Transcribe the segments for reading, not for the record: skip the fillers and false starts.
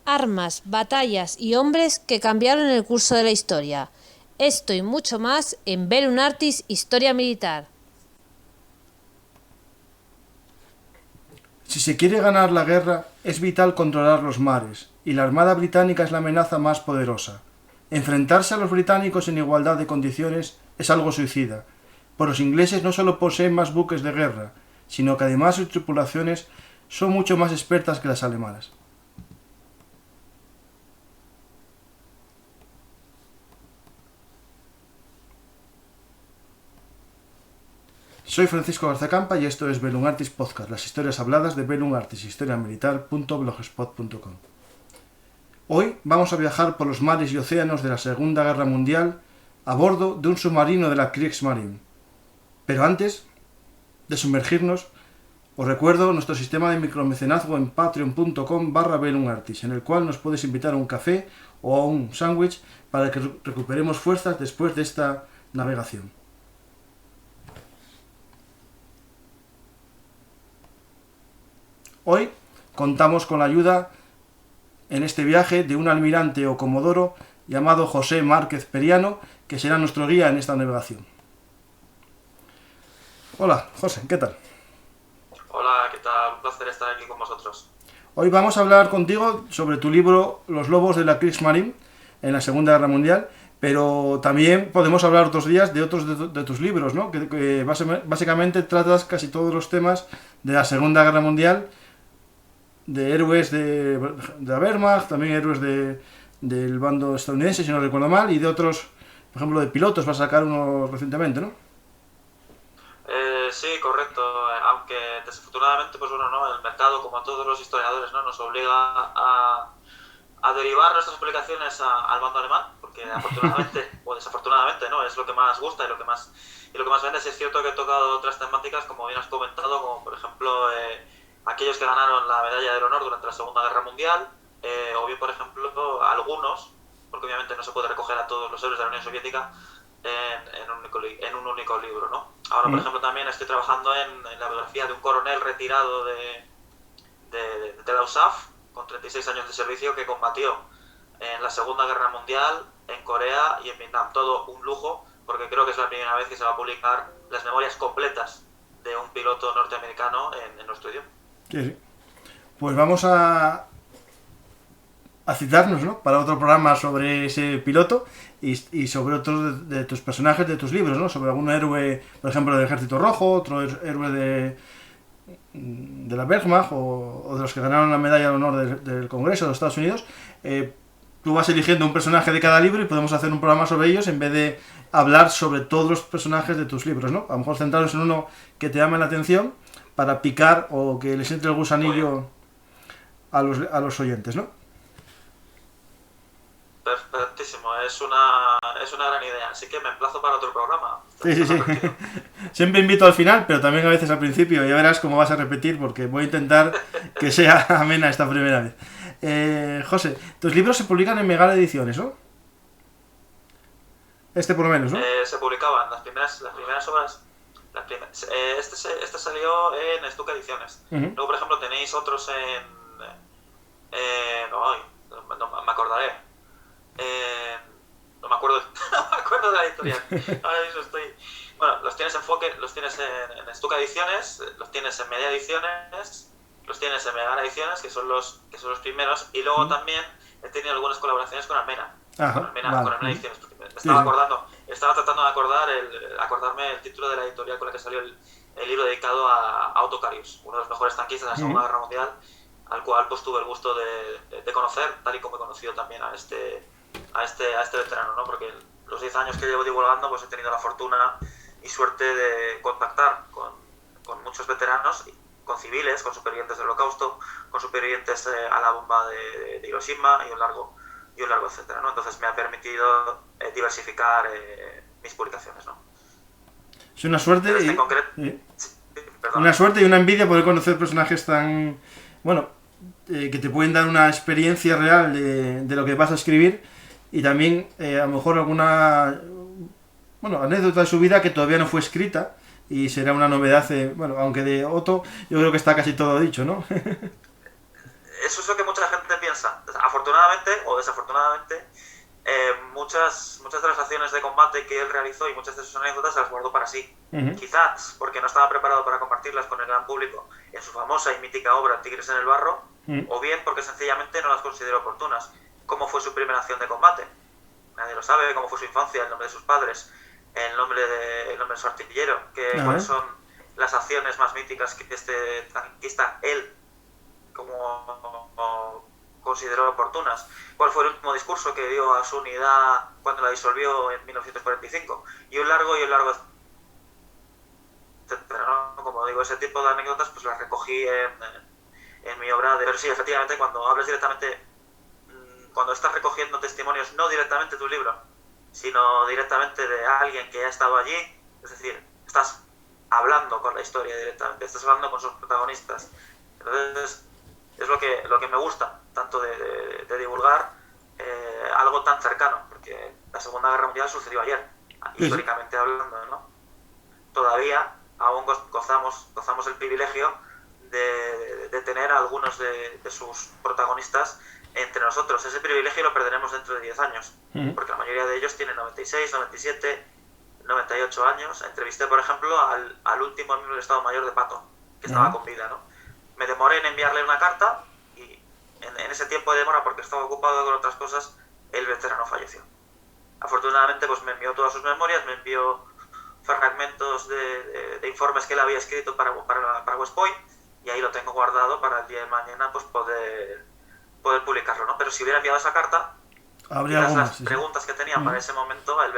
armas, batallas y hombres que cambiaron el curso de la historia. Esto y mucho más en Bellum Artis Historia Militar. Si se quiere ganar la guerra, es vital controlar los mares, y la Armada Británica es la amenaza más poderosa. Enfrentarse a los británicos en igualdad de condiciones es algo suicida, pues los ingleses no solo poseen más buques de guerra, sino que además sus tripulaciones son mucho más expertas que las alemanas. Soy Francisco Garzacampa y esto es Bellum Artis Podcast, las historias habladas de Bellum Artis, historiamilitar.blogspot.com. Hoy vamos a viajar por los mares y océanos de la Segunda Guerra Mundial a bordo de un submarino de la Kriegsmarine. Pero antes de sumergirnos, os recuerdo nuestro sistema de micromecenazgo en patreon.com/bellumartis, en el cual nos puedes invitar a un café o a un sándwich para que recuperemos fuerzas después de esta navegación. Hoy contamos con la ayuda en este viaje de un almirante o comodoro llamado José Márquez Periano, que será nuestro guía en esta navegación. Hola, José, ¿qué tal? Hola, ¿qué tal? Un placer estar aquí con vosotros. Hoy vamos a hablar contigo sobre tu libro Los lobos de la Kriegsmarine en la Segunda Guerra Mundial, pero también podemos hablar otros días de otros de tus libros, ¿no? Que básicamente tratas casi todos los temas de la Segunda Guerra Mundial, de héroes de la Wehrmacht, también héroes del bando estadounidense, si no recuerdo mal, y de otros, por ejemplo, de pilotos. Vas a sacar uno recientemente, ¿no? Sí, correcto. Aunque desafortunadamente, pues bueno, ¿no? El mercado, como a todos los historiadores, ¿no? Nos obliga a derivar nuestras publicaciones al bando alemán, porque afortunadamente o desafortunadamente, ¿no? Es lo que más gusta y lo que más vende. Sí, es cierto que he tocado otras temáticas, como bien has comentado, como por ejemplo aquellos que ganaron la medalla del honor durante la Segunda Guerra Mundial, o bien, por ejemplo, algunos, porque obviamente no se puede recoger a todos los héroes de la Unión Soviética en un único libro, ¿no? Ahora, por ejemplo, también estoy trabajando en la biografía de un coronel retirado de la USAF, con 36 años de servicio, que combatió en la Segunda Guerra Mundial, en Corea y en Vietnam. Todo un lujo, porque creo que es la primera vez que se va a publicar las memorias completas de un piloto norteamericano en nuestro idioma. Sí. Pues vamos a citarnos, ¿no? Para otro programa sobre ese piloto y sobre otros de tus personajes de tus libros, ¿no? Sobre algún héroe, por ejemplo, del Ejército Rojo, otro héroe de la Wehrmacht o de los que ganaron la medalla de honor del Congreso de los Estados Unidos. Tú vas eligiendo un personaje de cada libro y podemos hacer un programa sobre ellos en vez de hablar sobre todos los personajes de tus libros, ¿no? A lo mejor centrarnos en uno que te llame la atención para picar o que les entre el gusanillo a los oyentes, ¿no? Perfectísimo, es una gran idea, así que me emplazo para otro programa. Sí. Siempre invito al final, pero también a veces al principio. Ya verás cómo vas a repetir, porque voy a intentar que sea amena esta primera vez. José, tus libros se publican en Megara Ediciones, ¿no? Este por lo menos, ¿no? Se publicaban las primeras obras. Este salió en Stuka Ediciones. Luego, por ejemplo, tenéis otros no me acordaré. No me acuerdo de la editorial. Ahora mismo bueno, los tienes en Fokker, los tienes en Stuka Ediciones, los tienes en Media Ediciones, los tienes en Megara Ediciones, que son los primeros, y luego también he tenido algunas colaboraciones con Almena. Con Almena Ediciones, porque me estaba acordando, estaba tratando de acordarme el título de la editorial con la que salió el libro dedicado a Otto Carius, uno de los mejores tanquistas de la Segunda Guerra Mundial, al cual pues tuve el gusto de conocer, tal y como he conocido también a este veterano, ¿no? Porque los 10 años que llevo divulgando, pues he tenido la fortuna y suerte de contactar con muchos veteranos, con civiles, con supervivientes del Holocausto, con supervivientes a la bomba de Hiroshima y un largo etcétera, ¿no? Entonces me ha permitido diversificar mis publicaciones, ¿no? Es una suerte una suerte y una envidia poder conocer personajes tan, bueno, que te pueden dar una experiencia real de lo que vas a escribir y también a lo mejor alguna anécdota de su vida que todavía no fue escrita y será una novedad, aunque de Otto yo creo que está casi todo dicho, ¿no? Eso es lo que mucha gente piensa. afortunadamente o desafortunadamente, muchas de las acciones de combate que él realizó y muchas de sus anécdotas se las guardó para sí. Quizás porque no estaba preparado para compartirlas con el gran público en su famosa y mítica obra Tigres en el Barro, o bien porque sencillamente no las consideró oportunas. ¿Cómo fue su primera acción de combate? Nadie lo sabe. ¿Cómo fue su infancia? El nombre de sus padres, el nombre de su artillero, cuáles son las acciones más míticas que este tanquista, él, como consideró oportunas. ¿Cuál fue el último discurso que dio a su unidad cuando la disolvió en 1945? Y un largo, etcétera, ¿no? Como digo, ese tipo de anécdotas pues las recogí en mi obra. Pero sí, efectivamente, cuando hablas directamente, cuando estás recogiendo testimonios, no directamente de tu libro, sino directamente de alguien que ha estado allí, es decir, estás hablando con la historia directamente, estás hablando con sus protagonistas. Entonces, es lo que me gusta tanto de divulgar algo tan cercano, porque la Segunda Guerra Mundial sucedió ayer, históricamente hablando, ¿no? Todavía aún gozamos el privilegio de tener a algunos de sus protagonistas entre nosotros. Ese privilegio lo perderemos dentro de 10 años, porque la mayoría de ellos tienen 96, 97, 98 años. Entrevisté, por ejemplo, al último miembro del Estado Mayor de Pato, que estaba con vida, ¿no? Me demoré en enviarle una carta y en ese tiempo de demora, porque estaba ocupado con otras cosas, el veterano falleció. Afortunadamente, pues me envió todas sus memorias, me envió fragmentos de informes que él había escrito para West Point, y ahí lo tengo guardado para el día de mañana pues poder publicarlo, ¿no? Pero si hubiera enviado esa carta, habría las preguntas que tenía para ese momento, el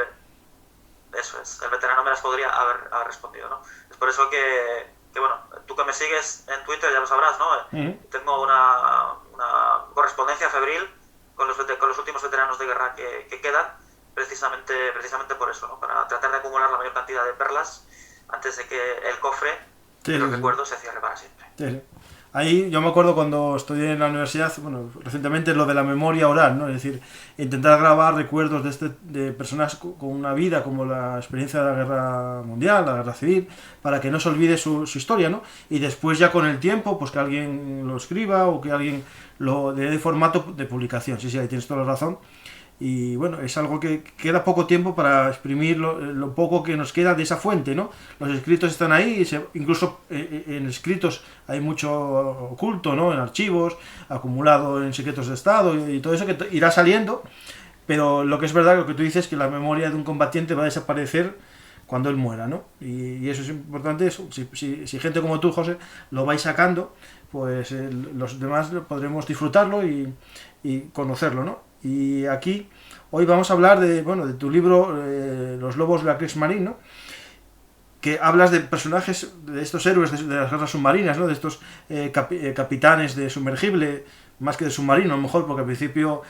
veterano me las podría haber respondido, ¿no? Es por eso que bueno, tú que me sigues en Twitter ya lo sabrás, ¿no? Tengo una correspondencia febril con los últimos veteranos de guerra que quedan, precisamente por eso, ¿no? Para tratar de acumular la mayor cantidad de perlas antes de que el cofre de los recuerdos se cierre para siempre. Sí. Ahí yo me acuerdo cuando estudié en la universidad, bueno, recientemente, lo de la memoria oral, ¿no? Es decir, intentar grabar recuerdos de personas con una vida como la experiencia de la guerra mundial, la guerra civil, para que no se olvide su historia, ¿no? Y después ya con el tiempo, pues que alguien lo escriba o que alguien lo dé de formato de publicación. Sí, ahí tienes toda la razón. Y bueno, es algo que queda poco tiempo para exprimir lo poco que nos queda de esa fuente, ¿no? Los escritos están ahí, incluso en escritos hay mucho oculto, ¿no? En archivos, acumulado en secretos de Estado y todo eso que irá saliendo, pero lo que es verdad, lo que tú dices, que la memoria de un combatiente va a desaparecer cuando él muera, ¿no? Y eso es importante, eso. Si gente como tú, José, lo vais sacando, pues los demás podremos disfrutarlo y conocerlo, ¿no? Y aquí hoy vamos a hablar de tu libro Los Lobos de la Kriegsmarine, ¿no? Que hablas de personajes, de estos héroes de las guerras submarinas, ¿no? De estos capitanes de sumergible, más que de submarino, a lo mejor, porque al principio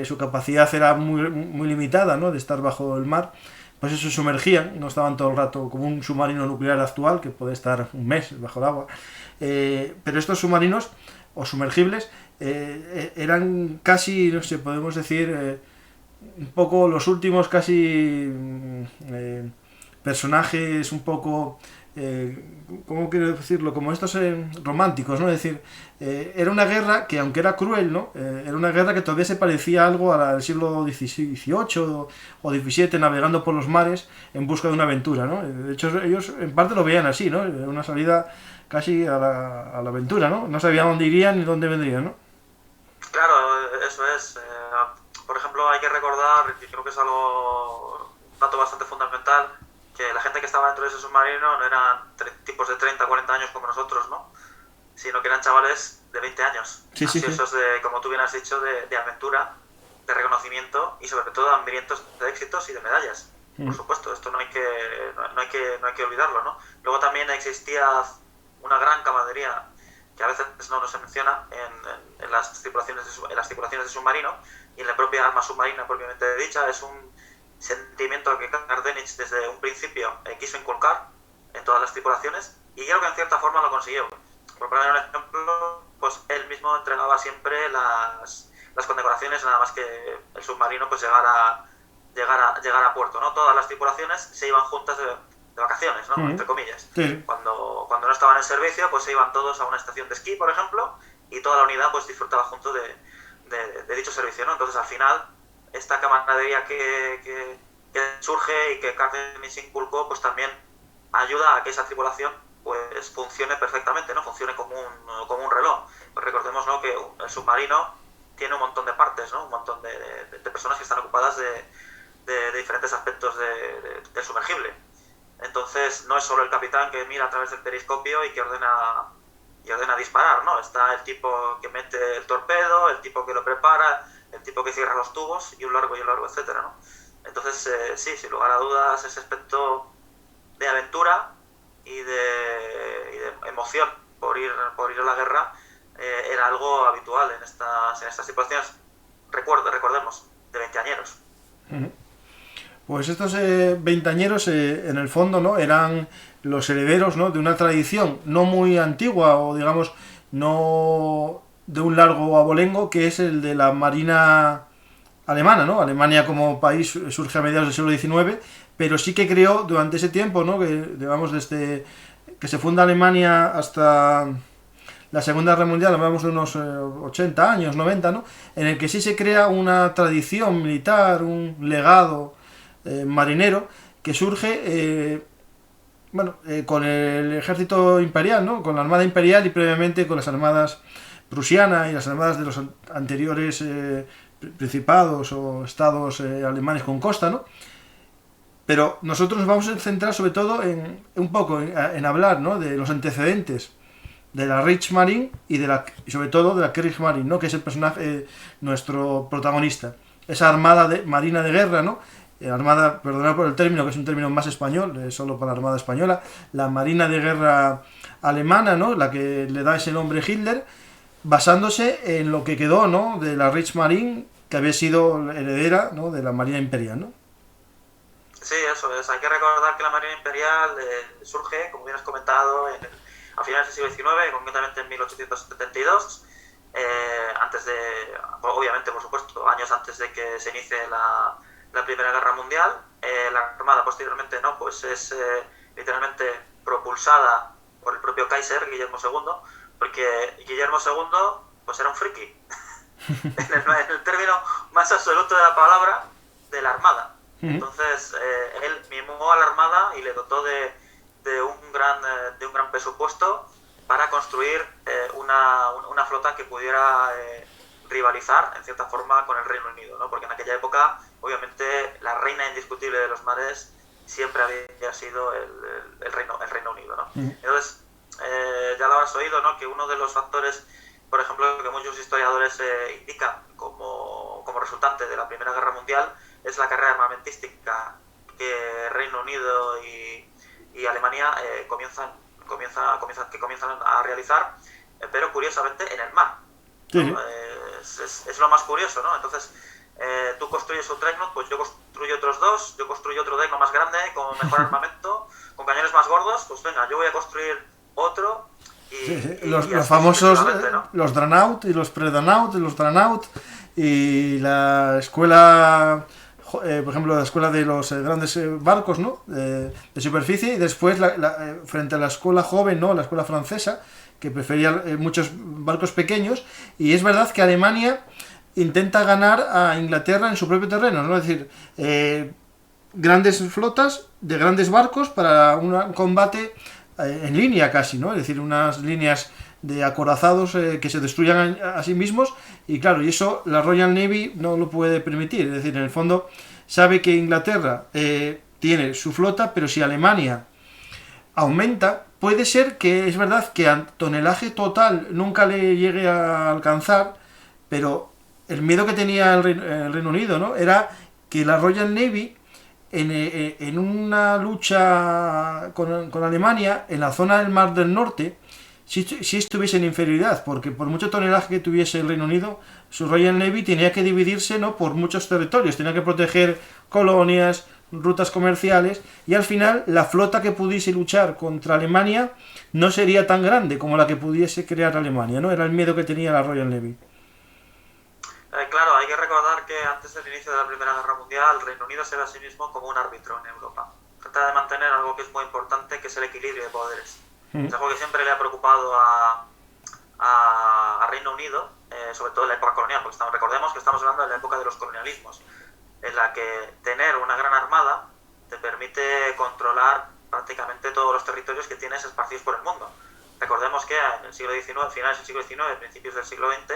su capacidad era muy, muy limitada, ¿no? De estar bajo el mar, pues eso, sumergían, no estaban todo el rato como un submarino nuclear actual, que puede estar un mes bajo el agua. Pero estos submarinos o sumergibles eran casi, no sé, podemos decir, un poco los últimos casi personajes un poco, ¿cómo quiero decirlo? Como estos románticos, ¿no? Es decir, era una guerra que, aunque era cruel, ¿no? Era una guerra que todavía se parecía algo al siglo XVIII o XVII, navegando por los mares en busca de una aventura, ¿no? De hecho, ellos en parte lo veían así, ¿no? Era una salida casi a la aventura, ¿no? No sabían dónde irían ni dónde vendrían, ¿no? Claro, eso es. Por ejemplo, hay que recordar, y creo que es un dato bastante fundamental, que la gente que estaba dentro de ese submarino no eran tipos de 30, 40 años como nosotros, ¿no? Sino que eran chavales de 20 años, ansiosos de, como tú bien has dicho, de aventura, de reconocimiento y sobre todo hambrientos de éxitos y de medallas. Por supuesto, esto no hay que olvidarlo, ¿no? Luego también existía una gran camaradería que a veces no se menciona en las tripulaciones de submarino y en la propia arma submarina propiamente dicha. Es un sentimiento que Cardenich desde un principio quiso inculcar en todas las tripulaciones y creo que en cierta forma lo consiguió. Por poner un ejemplo, pues él mismo entregaba siempre las condecoraciones nada más que el submarino pues llegar a puerto, ¿no? Todas las tripulaciones se iban juntas de vacaciones, ¿no? Entre comillas. Sí. Cuando no estaban en servicio, pues se iban todos a una estación de esquí, por ejemplo, y toda la unidad pues disfrutaba junto de de dicho servicio, ¿no? Entonces, al final, esta camaradería que surge y que Katniss inculcó, pues también ayuda a que esa tripulación pues funcione perfectamente, ¿no? Funcione como un reloj. Pues recordemos, ¿no?, que el submarino tiene un montón de partes, ¿no? Un montón de personas que están ocupadas de diferentes aspectos del sumergible. Entonces, no es solo el capitán que mira a través del periscopio y que ordena disparar, ¿no? Está el tipo que mete el torpedo, el tipo que lo prepara, el tipo que cierra los tubos y un largo, etcétera, ¿no? Entonces, sí, sin lugar a dudas, ese aspecto de aventura y de emoción por ir a la guerra era algo habitual en estas situaciones, recordemos, de veinteañeros. Pues estos veinteañeros, en el fondo, ¿no?, eran los herederos, ¿no?, de una tradición no muy antigua, o digamos, no de un largo abolengo, que es el de la marina alemana, ¿no? Alemania como país surge a mediados del siglo XIX, pero sí que creó durante ese tiempo, ¿no?, que digamos desde que se funda Alemania hasta la Segunda Guerra Mundial, hablamos de unos 80 años, 90, ¿no?, en el que sí se crea una tradición militar, un legado marinero que surge con el ejército imperial, ¿no?, con la armada imperial y previamente con las armadas prusiana y las armadas de los anteriores principados o estados alemanes con costa, ¿no? Pero nosotros nos vamos a centrar sobre todo en hablar, ¿no?, de los antecedentes de la Reichsmarine y sobre todo de la Kriegsmarine, ¿no?, que es el personaje, nuestro protagonista. Esa armada marina de guerra, ¿no?, armada, perdonad por el término, que es un término más español, solo para la Armada Española, la Marina de Guerra alemana, ¿no?, la que le da ese nombre Hitler, basándose en lo que quedó, ¿no?, de la Reichsmarine, que había sido heredera, ¿no?, de la Marina Imperial, ¿no? Sí, eso es. Hay que recordar que la Marina Imperial surge, como bien has comentado, a finales del siglo XIX, concretamente en 1872, obviamente, por supuesto, años antes de que se inicie la Primera Guerra Mundial. La Armada posteriormente, ¿no?, pues es literalmente propulsada por el propio Kaiser, Guillermo II, porque Guillermo II pues era un friki, en el término más absoluto de la palabra, de la Armada. Entonces, él mimó a la Armada y le dotó de un gran presupuesto para construir una flota que pudiera rivalizar, en cierta forma, con el Reino Unido, ¿no? Porque en aquella época, obviamente, la reina indiscutible de los mares siempre había sido el Reino Unido, ¿no? Entonces, ya lo habrás oído, ¿no?, que uno de los factores, por ejemplo, que muchos historiadores indican como resultante de la Primera Guerra Mundial, es la carrera armamentística que Reino Unido y Alemania comienzan a realizar, pero curiosamente en el mar, ¿no? Sí. Es lo más curioso, ¿no? Entonces, tú construyes un Dreadnought, pues yo construyo otros dos, yo construyo otro Dreadnought más grande, con mejor armamento, con cañones más gordos, pues venga, yo voy a construir otro. Los famosos, ¿no?, los Dreadnought y los Pre-Dreadnought y los Dreadnought, y la escuela, por ejemplo, la escuela de los grandes barcos, ¿no?, de superficie, y después frente a la escuela joven, ¿no?, la escuela francesa, que prefería muchos barcos pequeños. Y es verdad que Alemania intenta ganar a Inglaterra en su propio terreno, ¿no?, es decir, grandes flotas de grandes barcos para un combate en línea casi, ¿no?, es decir, unas líneas de acorazados que se destruyan a sí mismos, y claro, y eso la Royal Navy no lo puede permitir. Es decir, en el fondo sabe que Inglaterra tiene su flota, pero si Alemania aumenta, puede ser que es verdad que a tonelaje total nunca le llegue a alcanzar, pero el miedo que tenía el Reino Unido, ¿no?, era que la Royal Navy en una lucha con Alemania en la zona del Mar del Norte si estuviese en inferioridad, porque por mucho tonelaje que tuviese el Reino Unido, su Royal Navy tenía que dividirse, ¿no?, por muchos territorios, tenía que proteger colonias, rutas comerciales, y al final la flota que pudiese luchar contra Alemania no sería tan grande como la que pudiese crear Alemania, ¿no? Era el miedo que tenía la Royal Navy. Claro, hay que recordar que antes del inicio de la Primera Guerra Mundial, el Reino Unido se ve a sí mismo como un árbitro en Europa. Trata de mantener algo que es muy importante, que es el equilibrio de poderes. Es algo que siempre le ha preocupado a Reino Unido, sobre todo en la época colonial, porque recordemos que estamos hablando de la época de los colonialismos, en la que tener una gran armada te permite controlar prácticamente todos los territorios que tienes esparcidos por el mundo. Recordemos que en el siglo XIX, finales del siglo XIX, principios del siglo XX,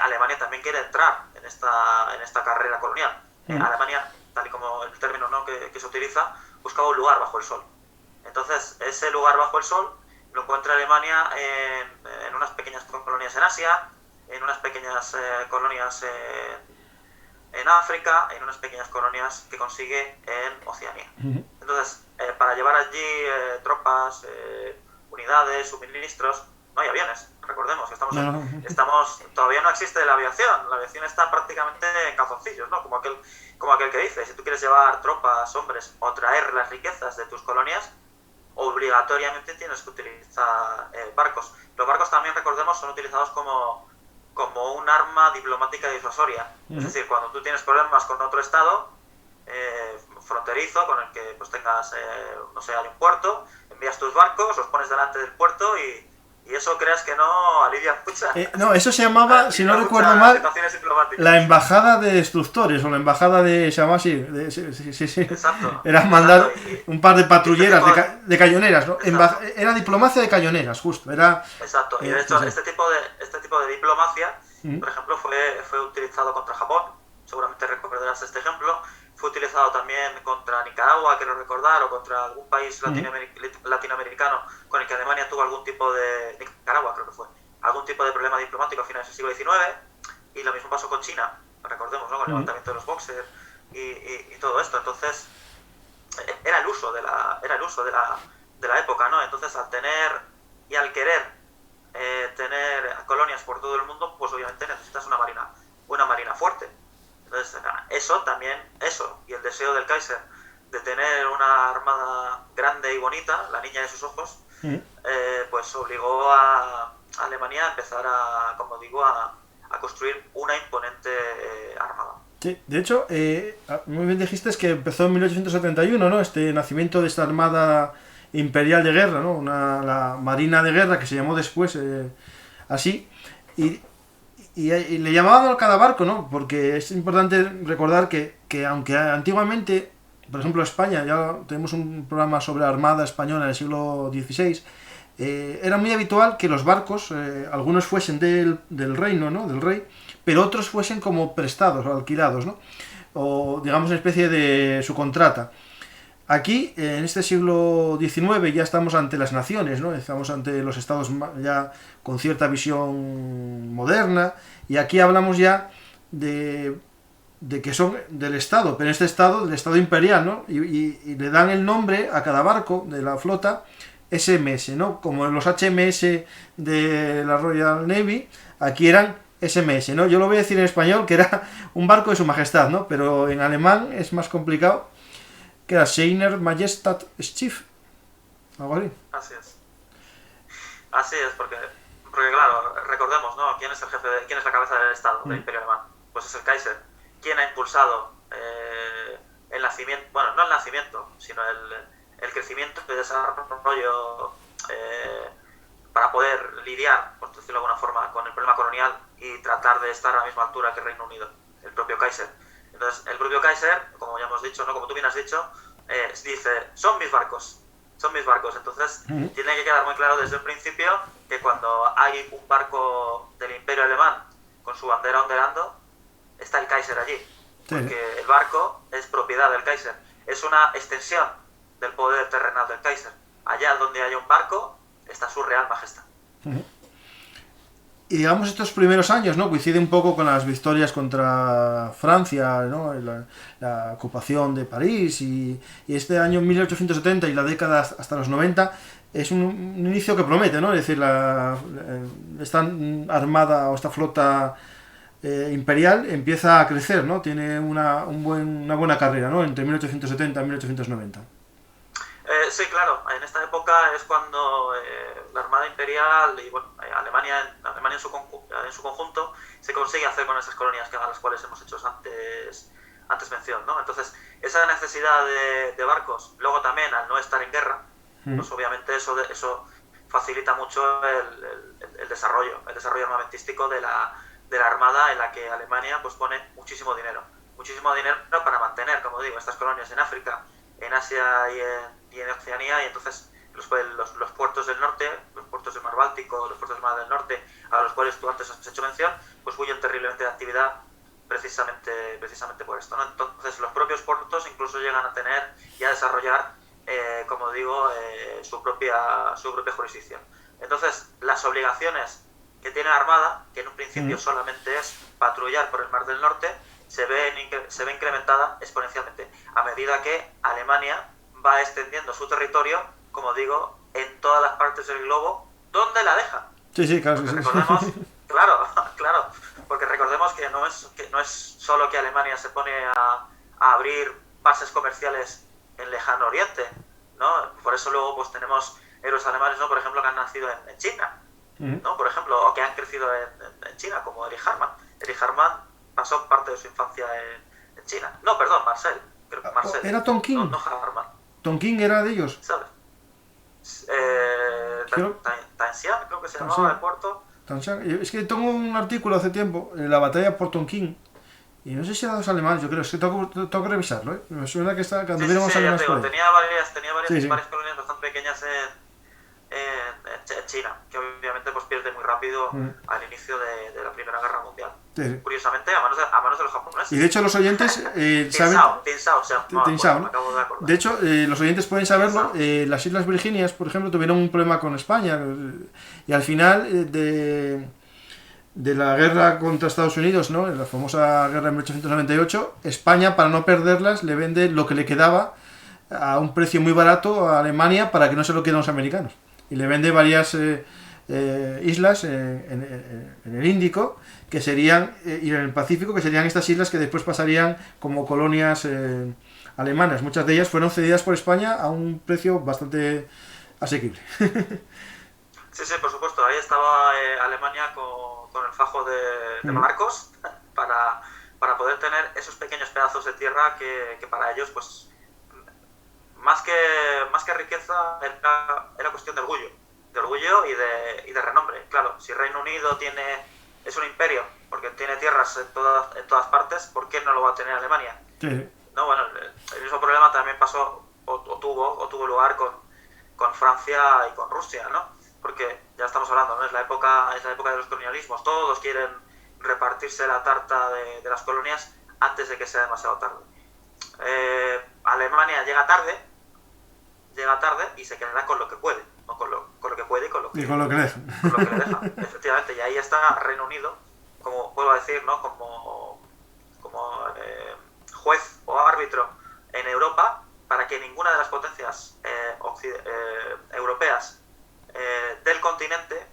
Alemania también quiere entrar en esta carrera colonial. Alemania, tal y como el término, ¿no?, que se utiliza, buscaba un lugar bajo el sol. Entonces, ese lugar bajo el sol lo encuentra Alemania en unas pequeñas colonias en Asia, en unas pequeñas colonias en África, en unas pequeñas colonias que consigue en Oceanía. Entonces, para llevar allí tropas, unidades, suministros, no hay aviones. Recordemos que todavía no existe la aviación está prácticamente en calzoncillos, ¿no? Como aquel que dice, si tú quieres llevar tropas, hombres o traer las riquezas de tus colonias, obligatoriamente tienes que utilizar barcos. Los barcos también, recordemos, son utilizados como un arma diplomática disuasoria. Es decir, cuando tú tienes problemas con otro estado fronterizo con el que pues tengas, no sé, hay un puerto, envías tus barcos, los pones delante del puerto y eso, creas que no, alivia mucho. No, eso se llamaba, si no recuerdo mal, la embajada de destructores, o la embajada de... Se llama así. Sí. Exacto. Era mandar un par de patrulleras de cañoneras, ¿no? Era diplomacia de cañoneras, justo. Exacto. Y de hecho, este tipo de diplomacia, por ejemplo, fue utilizado contra Japón. Seguramente recordarás este ejemplo. Fue utilizado también contra Nicaragua, quiero recordar, o contra algún país latinoamericano con el que Alemania tuvo algún tipo de... Nicaragua, creo que fue. Algún tipo de problema diplomático a finales del siglo XIX. Y lo mismo pasó con China, recordemos, ¿no?, con el levantamiento de los Boxers y todo esto. Entonces, era el uso de la época, ¿no? Entonces, al tener y al querer tener colonias por todo el mundo, pues obviamente necesitas una marina fuerte. Entonces, eso y el deseo del Kaiser de tener una armada grande y bonita, la niña de sus ojos, pues obligó a Alemania a empezar a construir una imponente armada. Sí, de hecho, muy bien dijiste que empezó en 1871, ¿no? Este nacimiento de esta armada imperial de guerra, ¿no? La marina de guerra, que se llamó después así, y le llamaban a cada barco, ¿no? Porque es importante recordar que aunque antiguamente, por ejemplo, España, ya tenemos un programa sobre la Armada Española del siglo XVI, era muy habitual que los barcos, algunos fuesen del reino, ¿no?, del rey, pero otros fuesen como prestados o alquilados, ¿no?, o digamos una especie de subcontrata. Aquí, en este siglo XIX, ya estamos ante las naciones, ¿no? Estamos ante los estados ya con cierta visión moderna, y aquí hablamos ya de que son del Estado, pero en este Estado, del Estado imperial, ¿no? Y le dan el nombre a cada barco de la flota SMS, ¿no? Como en los HMS de la Royal Navy, aquí eran SMS, ¿no? Yo lo voy a decir en español, que era un barco de su majestad, ¿no? Pero en alemán es más complicado, que era Seiner Majestat Schiff, algo así. Así es, porque claro, recordemos, ¿no?, quién es la cabeza del Estado del Imperio Alemán. Pues es el Kaiser. ¿Quién ha impulsado el nacimiento, bueno, no el nacimiento, sino el crecimiento y desarrollo para poder lidiar, por decirlo de alguna forma, con el problema colonial y tratar de estar a la misma altura que el Reino Unido? El propio Kaiser. Entonces, el propio Kaiser, como ya hemos dicho, ¿no?, como tú bien has dicho, dice, son mis barcos. Entonces, tiene que quedar muy claro desde el principio que cuando hay un barco del Imperio Alemán con su bandera ondeando, está el Kaiser allí. Porque el barco es propiedad del Kaiser. Es una extensión del poder terrenal del Kaiser. Allá donde haya un barco, está su Real Majestad. Y digamos, estos primeros años, ¿no?, coincide un poco con las victorias contra Francia, ¿no?, la ocupación de París, y este año 1870 y la década hasta los 90 es un inicio que promete, ¿no? Es decir, esta armada o esta flota imperial empieza a crecer, ¿no? Tiene una buena carrera, ¿no?, entre 1870 y 1890. Sí, claro, en esta época es cuando la Armada Imperial y Alemania en su conjunto se consigue hacer con esas colonias a las cuales hemos hecho antes mención, ¿no? Entonces, esa necesidad de barcos, luego también al no estar en guerra, pues obviamente eso facilita mucho el desarrollo armamentístico de de la Armada, en la que Alemania pues pone muchísimo dinero para mantener, como digo, estas colonias en África, en Asia y en Oceanía, y entonces los puertos del norte, los puertos del Mar Báltico, los puertos del Mar del Norte, a los cuales tú antes has hecho mención, pues huyen terriblemente de actividad precisamente por esto, ¿no? Entonces los propios puertos incluso llegan a tener y a desarrollar, como digo, su propia jurisdicción. Entonces las obligaciones que tiene la Armada, que en un principio solamente es patrullar por el Mar del Norte, se ve incrementada exponencialmente a medida que Alemania va extendiendo su territorio, como digo, en todas las partes del globo donde la deja. Sí, claro. Porque recordemos, claro, porque recordemos que no es solo que Alemania se pone a abrir bases comerciales en lejano oriente, ¿no? Por eso luego pues tenemos héroes alemanes, ¿no? Por ejemplo, que han nacido en China, ¿no? Por ejemplo, o que han crecido en China, como Erich Hartmann. Erich Hartmann pasó parte de su infancia en China. No, perdón, Marcel. Creo que Marcel. ¿Era Tonkin? No Hartmann. ¿Tonkin era de ellos? ¿Sabes? Tanxian, creo que se llamaba el puerto. Es que tengo un artículo hace tiempo, la batalla por Tonkin, y no sé si eran los alemanes, yo creo, es que tengo que revisarlo, ¿eh? Me suena que está, cuando viéramos alemanes por ahí. Tenía varias colonias bastante pequeñas en China, que obviamente pues pierde muy rápido al inicio de la Primera Guerra Mundial. Sí. Curiosamente, a manos de los japoneses. Y de hecho los oyentes saben... Tinsao, ¿no? Acabo de acordar. De hecho, los oyentes pueden saberlo, las Islas Virginias, por ejemplo, tuvieron un problema con España, y al final de la guerra contra Estados Unidos, ¿no? En la famosa guerra de 1898, España, para no perderlas, le vende lo que le quedaba a un precio muy barato a Alemania para que no se lo queden los americanos. Y le vende varias islas en el Índico, que serían, y en el Pacífico, que serían estas islas que después pasarían como colonias alemanas. Muchas de ellas fueron cedidas por España a un precio bastante asequible. Sí, por supuesto. Ahí estaba Alemania con el fajo de Marcos para poder tener esos pequeños pedazos de tierra que para ellos, pues, más que riqueza, era cuestión de orgullo y de renombre. Claro, si Reino Unido es un imperio, porque tiene tierras en todas partes, ¿por qué no lo va a tener Alemania? Sí. No, bueno, el mismo problema también pasó o tuvo lugar con Francia y con Rusia, ¿no? Porque ya estamos hablando, ¿no? Es la época de los colonialismos. Todos quieren repartirse la tarta de las colonias antes de que sea demasiado tarde. Alemania llega tarde y se quedará con lo que puede, o con lo que puede y con lo que le deja. Con lo que le deja, efectivamente. Y ahí está Reino Unido, como puedo decir, ¿no? Como juez o árbitro en Europa, para que ninguna de las potencias europeas del continente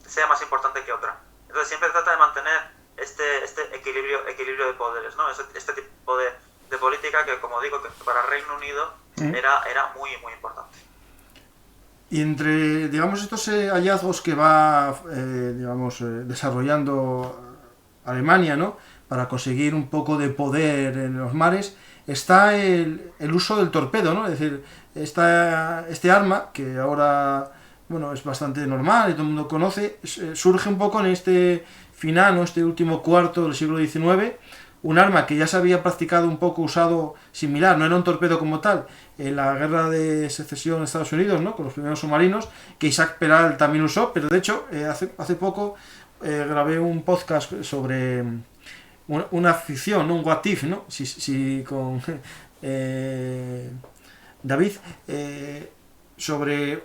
sea más importante que otra. Entonces siempre trata de mantener este equilibrio de poderes, ¿no? Este tipo de política que, como digo, que para Reino Unido era muy, muy importante. Y entre, digamos, estos hallazgos que va, desarrollando Alemania, ¿no? Para conseguir un poco de poder en los mares, está el uso del torpedo, ¿no? Es decir, este arma, que ahora, bueno, es bastante normal y todo el mundo conoce, surge un poco en este final, ¿no? Este último cuarto del siglo XIX, un arma que ya se había practicado un poco, usado similar, no era un torpedo como tal, en la guerra de secesión de Estados Unidos, ¿no? Con los primeros submarinos, que Isaac Peral también usó, pero de hecho, hace poco grabé un podcast sobre una ficción, ¿no? Un what if, ¿no? Si con David, sobre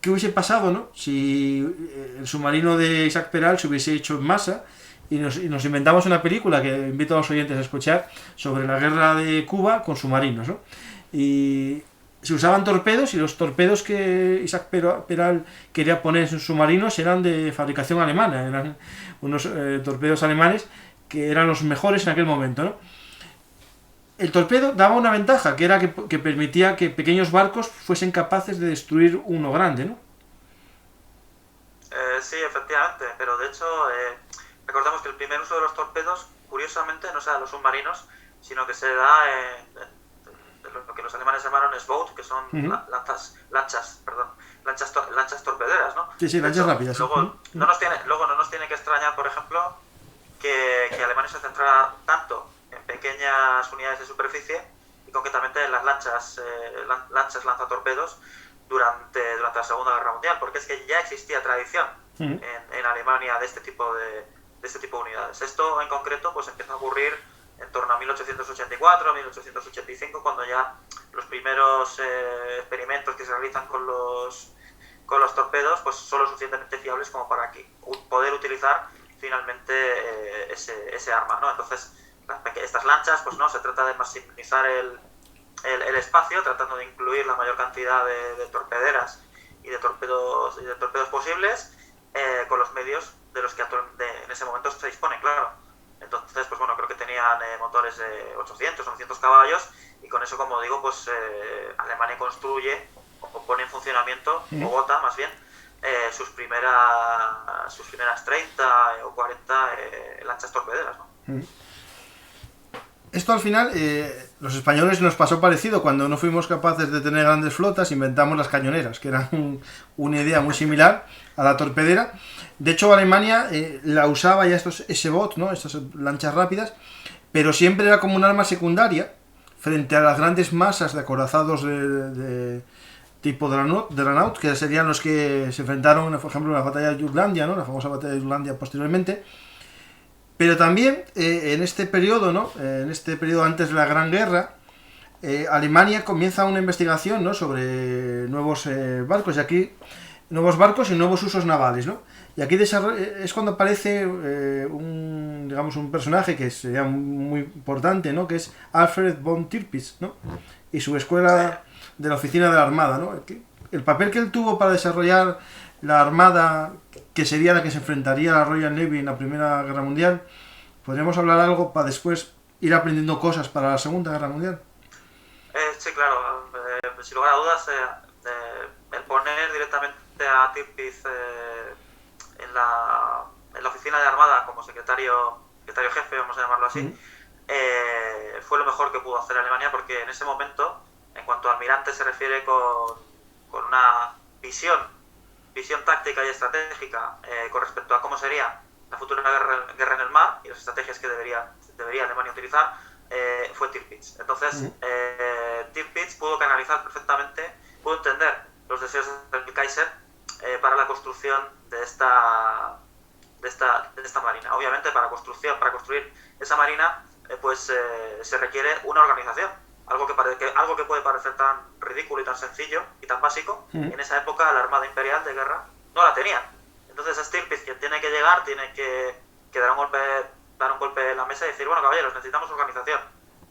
qué hubiese pasado, ¿no? Si el submarino de Isaac Peral se hubiese hecho en masa, y nos inventamos una película que invito a los oyentes a escuchar sobre la guerra de Cuba con submarinos, ¿no? Y se usaban torpedos, y los torpedos que Isaac Peral quería poner en sus submarinos eran de fabricación alemana, eran unos torpedos alemanes que eran los mejores en aquel momento, ¿no? El torpedo daba una ventaja, que era que permitía que pequeños barcos fuesen capaces de destruir uno grande, ¿no? Sí, efectivamente, pero de hecho recordemos que el primer uso de los torpedos, curiosamente, no se da en los submarinos, sino que se da en lo que los alemanes llamaron S-Boat, que son lanchas lanchas torpederas, ¿no? Sí, lanchas rápidas. Luego no nos tiene que extrañar, por ejemplo, que Alemania se centrara tanto en pequeñas unidades de superficie y concretamente en las lanchas lanzatorpedos durante la Segunda Guerra Mundial, porque es que ya existía tradición en Alemania de este tipo de unidades. Esto en concreto pues empieza a ocurrir en torno a 1884, 1885, cuando ya los primeros experimentos que se realizan con los torpedos pues son lo suficientemente fiables como para poder utilizar finalmente ese arma, ¿no? Entonces estas lanchas, pues no, se trata de maximizar el espacio, tratando de incluir la mayor cantidad de torpederas y de torpedos posibles con los medios de los que en ese momento se dispone, claro. Entonces, pues bueno, creo que tenían motores de 800, 900 caballos y con eso, como digo, pues Alemania construye o pone en funcionamiento, o vota más bien, sus primeras 30 o 40 lanchas torpederas, ¿no? Esto al final, los españoles nos pasó parecido cuando no fuimos capaces de tener grandes flotas, inventamos las cañoneras, que eran una idea muy similar a la torpedera. De hecho, Alemania la usaba ya estos S-Boot, ¿no? Estas lanchas rápidas, pero siempre era como un arma secundaria frente a las grandes masas de acorazados de tipo Dreadnought, que serían los que se enfrentaron, por ejemplo, en la batalla de Jutlandia, ¿no? La famosa batalla de Jutlandia posteriormente. Pero también en este periodo, ¿no? En este periodo antes de la Gran Guerra, Alemania comienza una investigación, ¿no? Sobre nuevos barcos, y aquí nuevos barcos y nuevos usos navales, ¿no? Y aquí es cuando aparece un personaje que sería muy importante, ¿no? Que es Alfred von Tirpitz, ¿no? Y su escuela de la oficina de la Armada, ¿no? El papel que él tuvo para desarrollar la Armada, que sería la que se enfrentaría a la Royal Navy en la Primera Guerra Mundial, ¿podríamos hablar algo para después ir aprendiendo cosas para la Segunda Guerra Mundial? Sí, claro. Sin lugar a dudas, el poner directamente a Tirpitz en la oficina de Armada como secretario jefe, vamos a llamarlo así, fue lo mejor que pudo hacer Alemania, porque en ese momento, en cuanto a almirante se refiere, con una visión táctica y estratégica con respecto a cómo sería la futura guerra en el mar y las estrategias que debería Alemania utilizar, fue Tirpitz. Entonces, Tirpitz pudo canalizar perfectamente, pudo entender los deseos del Kaiser para la construcción de esta marina. Obviamente, para construir esa marina, se requiere una organización. Algo que puede parecer tan ridículo y tan sencillo y tan básico, en esa época la Armada Imperial de guerra no la tenía. Entonces es Tirpitz quien tiene que llegar, tiene que dar un golpe en la mesa y decir, bueno, caballeros, necesitamos organización.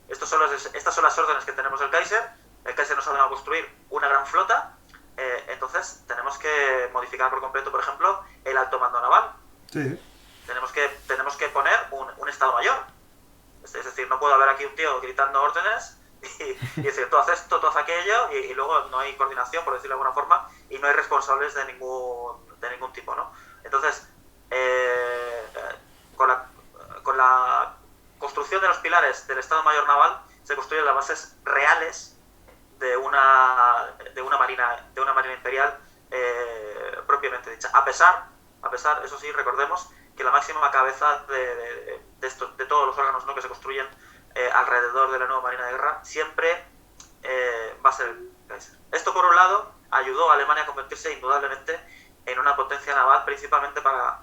Estas son las órdenes que tenemos del Kaiser. El Kaiser nos ha dado a construir una gran flota, entonces tenemos que modificar por completo, por ejemplo, el alto mando naval. Sí. Tenemos que poner un estado mayor. Es decir, no puede haber aquí un tío gritando órdenes y decir, tú haces esto, tú haces aquello, y luego no hay coordinación, por decirlo de alguna forma, y no hay responsables de ningún tipo, ¿no? Entonces, con la construcción de los pilares del Estado Mayor Naval se construyen las bases reales de una marina imperial propiamente dicha. A pesar, eso sí, recordemos que la máxima cabeza de todos los órganos, ¿no?, que se construyen alrededor de la nueva Marina de Guerra siempre va a ser el Kaiser. Esto, por un lado, ayudó a Alemania a convertirse indudablemente en una potencia naval, principalmente para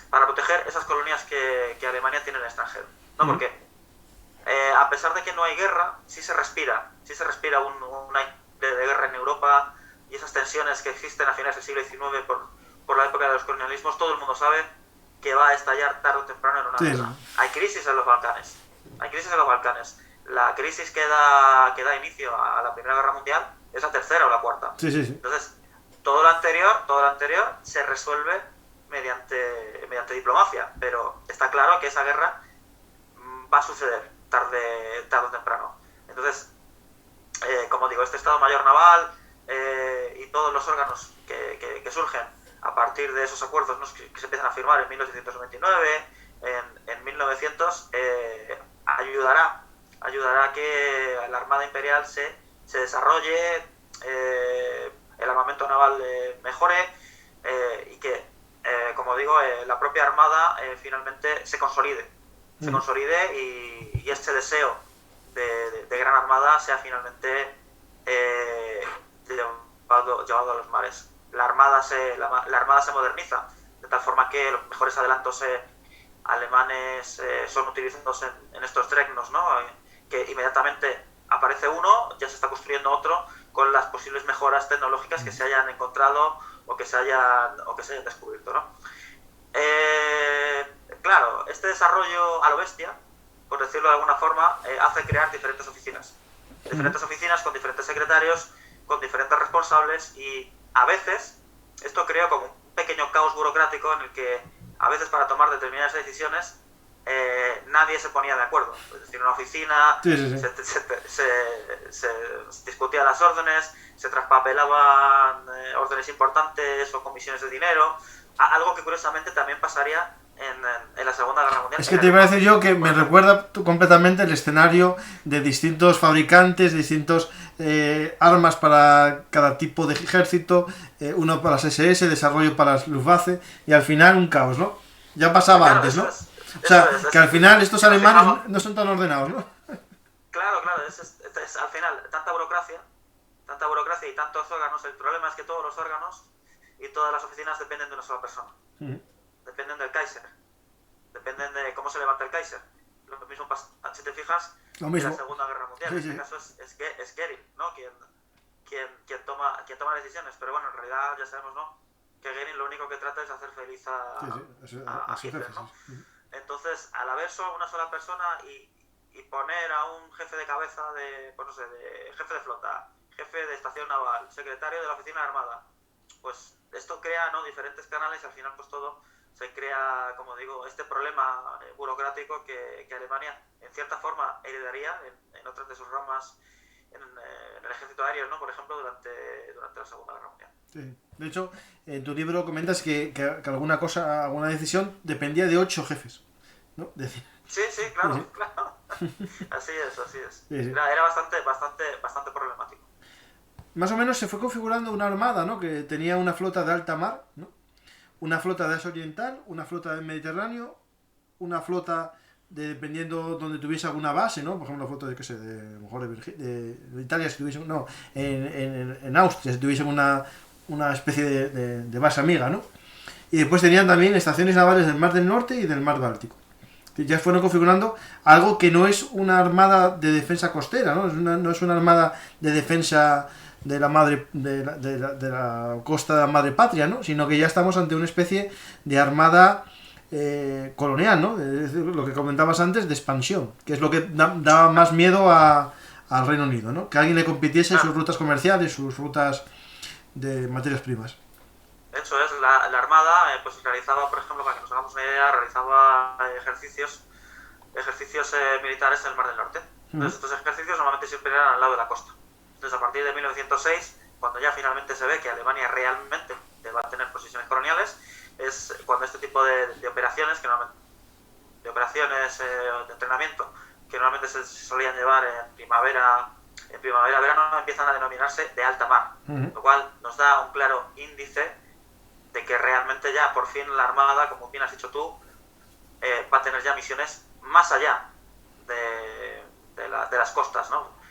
proteger esas colonias que Alemania tiene en el extranjero, ¿no? Porque a pesar de que no hay guerra, sí se respira un aire de guerra en Europa, y esas tensiones que existen a finales del siglo XIX por la época de los colonialismos, todo el mundo sabe que va a estallar tarde o temprano en una guerra. Hay crisis en los Balcanes. La crisis que da inicio a la Primera Guerra Mundial es la tercera o la cuarta. Sí. Entonces, todo lo anterior se resuelve mediante diplomacia, pero está claro que esa guerra va a suceder tarde o temprano. Entonces, como digo, este Estado Mayor Naval y todos los órganos que surgen a partir de esos acuerdos, ¿no?, que se empiezan a firmar en 1899, en 1900, ayudará a que la Armada Imperial se desarrolle naval mejore y que, como digo, la propia Armada finalmente se consolide. Se consolide y este deseo de gran Armada sea finalmente llevado a los mares. La Armada se moderniza, de tal forma que los mejores adelantos alemanes son utilizados en estos Dreadnoughts, ¿no? Que inmediatamente aparece uno, ya se está construyendo otro con las posibles mejoras tecnológicas que se hayan encontrado o que se hayan descubierto, ¿no? Claro, este desarrollo a lo bestia, por decirlo de alguna forma, hace crear diferentes oficinas con diferentes secretarios, con diferentes responsables, y a veces esto creó como un pequeño caos burocrático en el que a veces para tomar determinadas decisiones nadie se ponía de acuerdo. Es decir, una oficina se discutían las órdenes, se traspapelaban órdenes importantes o comisiones de dinero, algo que curiosamente también pasaría en la Segunda Guerra Mundial. Es que te iba a decir yo que me recuerda completamente el escenario de distintos fabricantes, distintos armas para cada tipo de ejército, uno para las SS, desarrollo para las Luftwaffe, y al final un caos, ¿no? Ya pasaba antes, ¿no? O sea, que al final estos alemanes no son tan ordenados, ¿no? Claro, al final tanta burocracia y tantos órganos. El problema es que todos los órganos y todas las oficinas dependen de una sola persona. Dependen del Kaiser, dependen de cómo se levanta el Kaiser. Lo mismo pasa, si te fijas, en la Segunda Guerra Mundial. En este caso es Goering, ¿no? quien toma decisiones, pero bueno, en realidad ya sabemos, ¿no?, que Goering lo único que trata es hacer feliz a Hitler, ¿no? Entonces, al haber solo una sola persona y poner a un jefe de cabeza pues no sé, de jefe de flota, jefe de estación naval, secretario de la oficina de armada, pues esto crea, ¿no?, diferentes canales, y al final pues todo se crea, como digo, este problema burocrático que Alemania en cierta forma heredaría en otras de sus ramas en el ejército aéreo, ¿no?, por ejemplo, durante la Segunda Guerra Mundial. Sí. De hecho, en tu libro comentas que alguna decisión dependía de 8 jefes, ¿no? Sí, claro. Así es. Sí. Era bastante problemático. Más o menos se fue configurando una armada, ¿no?, que tenía una flota de alta mar, ¿no?, una flota de Asia Oriental, una flota del Mediterráneo, una flota dependiendo donde tuviese alguna base, ¿no? Por ejemplo, la flota de Italia, si tuviesen, no, en Austria, si tuviesen una especie de base amiga, ¿no? Y después tenían también estaciones navales del Mar del Norte y del Mar Báltico. Ya fueron configurando algo que no es una armada de defensa costera, ¿no? No es una armada de defensa de la costa de la madre patria, ¿no?, sino que ya estamos ante una especie de armada colonial, ¿no? Es decir, lo que comentabas antes, de expansión, que es lo que daba más miedo al Reino Unido, ¿no?, que alguien le compitiese sus rutas comerciales, sus rutas de materias primas. Eso es, la Armada pues realizaba, por ejemplo, para que nos hagamos una idea, realizaba ejercicios militares en el Mar del Norte. Entonces, estos ejercicios normalmente siempre eran al lado de la costa. Entonces, a partir de 1906, cuando ya finalmente se ve que Alemania realmente va a tener posiciones coloniales, es cuando este tipo de operaciones, de entrenamiento, que normalmente se solían llevar en primavera-verano, empiezan a denominarse de alta mar, lo cual nos da un claro índice de que realmente ya por fin la Armada, como bien has dicho tú, va a tener ya misiones más allá de las costas, ¿no?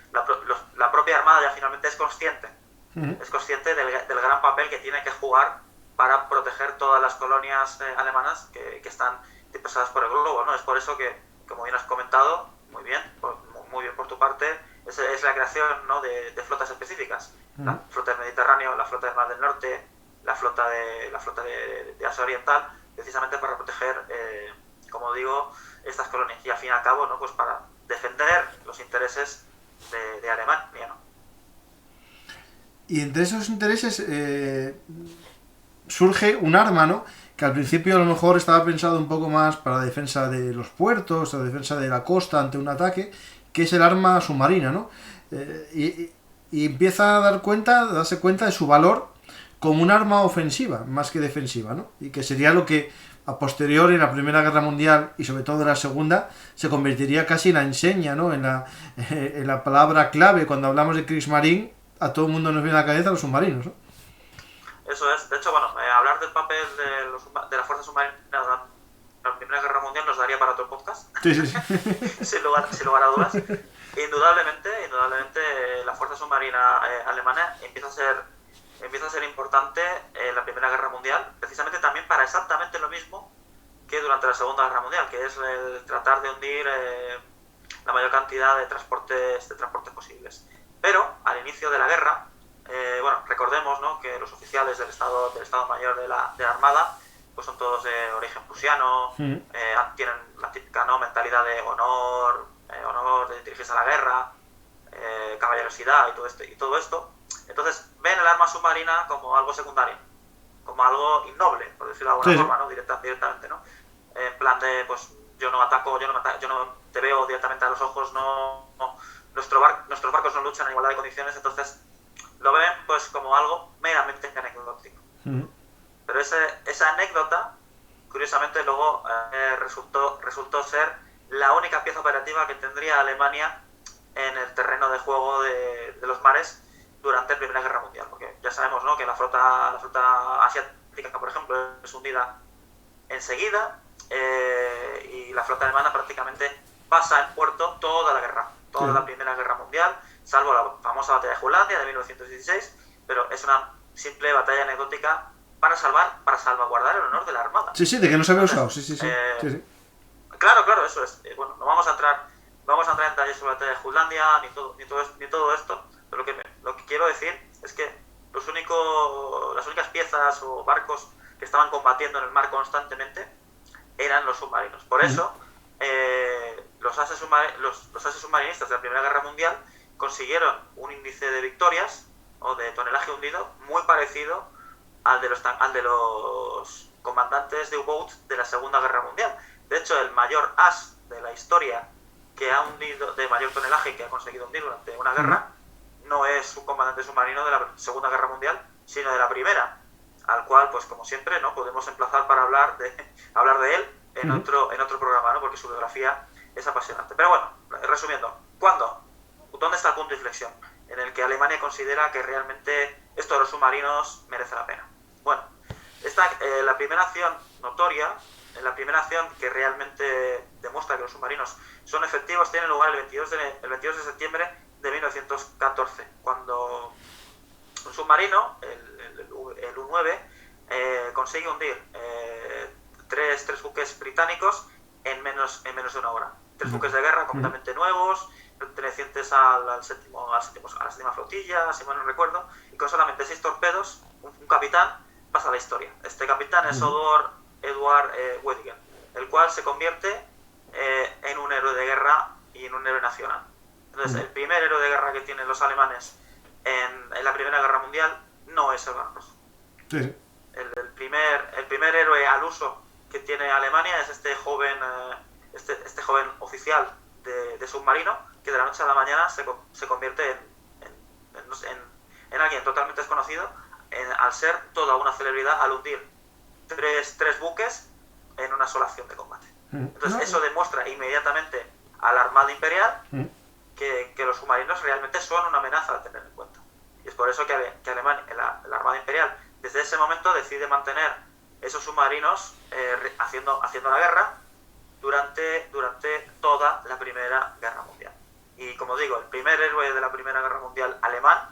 La propia Armada ya finalmente es consciente del gran papel que tiene que jugar para proteger todas las colonias alemanas que están dispersadas por el globo, ¿no? Es por eso que, como bien has comentado, muy bien por tu parte, es la creación, ¿no?, de flotas específicas. La flota del Mediterráneo, la flota del Mar del Norte, la flota de Asia Oriental, precisamente para proteger, como digo, estas colonias, y al fin y al cabo, ¿no?, pues para defender los intereses de Alemania, ¿no? Y entre esos intereses surge un arma, ¿no?, que al principio a lo mejor estaba pensado un poco más para la defensa de los puertos, la defensa de la costa ante un ataque, que es el arma submarina, ¿no? Y empieza a darse cuenta de su valor como un arma ofensiva, más que defensiva, ¿no? Y que sería lo que a posteriori en la Primera Guerra Mundial y sobre todo en la Segunda se convertiría casi en la enseña, ¿no?, en la palabra clave. Cuando hablamos de Kriegsmarine, a todo el mundo nos viene a la cabeza los submarinos, ¿no? Eso es. De hecho, bueno, hablar del papel de la fuerza submarina durante la Primera Guerra Mundial nos daría para otro podcast. Sí, sí, sí. sin lugar a dudas. Indudablemente la fuerza submarina alemana empieza a ser importante en la Primera Guerra Mundial, precisamente también para exactamente lo mismo que durante la Segunda Guerra Mundial, que es el tratar de hundir la mayor cantidad de transportes posibles. Pero al inicio de la guerra, bueno, recordemos, ¿no?, que los oficiales del Estado Mayor de la Armada pues son todos de origen prusiano, tienen la típica, ¿no?, mentalidad de honor, de dirigirse a la guerra, caballerosidad y todo esto. Entonces ven el arma submarina como algo secundario, como algo innoble, por decirlo de alguna forma, ¿no?, directamente, ¿no? En plan de, pues yo no ataco, yo no te veo directamente a los ojos, nuestros barcos no luchan en igualdad de condiciones, entonces lo ven pues como algo meramente anecdótico. Pero esa anécdota, curiosamente, luego resultó ser la única pieza operativa que tendría Alemania en el terreno de juego de los mares durante la Primera Guerra Mundial, porque ya sabemos, ¿no?, que la flota asiática, por ejemplo, es hundida enseguida, y la flota alemana prácticamente pasa en puerto toda la guerra, la Primera Guerra Mundial, salvo la famosa batalla de Jutlandia de 1916, pero es una simple batalla anecdótica para salvaguardar el honor de la Armada. Sí, de que no se había usado, sí. Claro, eso es. Bueno, no vamos a entrar en detalles sobre la batalla de Jutlandia ni todo esto, pero lo que quiero decir es que las únicas piezas o barcos que estaban combatiendo en el mar constantemente eran los submarinos. Por eso, los ases submarinistas de la Primera Guerra Mundial consiguieron un índice de victorias o de tonelaje hundido muy parecido al de los comandantes de U-Boats de la Segunda Guerra Mundial. De hecho, el mayor as de la historia que ha hundido, de mayor tonelaje que ha conseguido hundir durante una guerra, no es un comandante submarino de la Segunda Guerra Mundial, sino de la Primera, al cual, pues como siempre, ¿no?, podemos emplazar para hablar de él en otro programa, ¿no?, porque su biografía es apasionante. Pero bueno, resumiendo, ¿dónde está el punto de inflexión en el que Alemania considera que realmente esto de los submarinos merece la pena? Bueno, la primera acción notoria, la primera acción que realmente demuestra que los submarinos son efectivos, tiene lugar el 22 de septiembre de 1914, cuando un submarino, el U-9, consigue hundir tres buques británicos en menos de una hora. Tres buques de guerra completamente nuevos, pertenecientes a la séptima flotilla, si mal no recuerdo, y con solamente 6 torpedos, un capitán pasa a la historia. Este capitán es Eduard Weddigen, el cual se convierte en un héroe de guerra y en un héroe nacional. Entonces, el primer héroe de guerra que tienen los alemanes en la Primera Guerra Mundial no es el Barón Rojo. Sí. El primer héroe al uso que tiene Alemania es este joven oficial de submarino, que de la noche a la mañana se convierte en alguien totalmente desconocido, al ser toda una celebridad al hundir tres buques en una sola acción de combate. Entonces eso demuestra inmediatamente a la Armada Imperial que los submarinos realmente son una amenaza a tener en cuenta. Y es por eso que Alemania, la Armada Imperial, desde ese momento decide mantener esos submarinos haciendo la guerra durante toda la Primera Guerra Mundial. Y como digo, el primer héroe de la Primera Guerra Mundial alemán,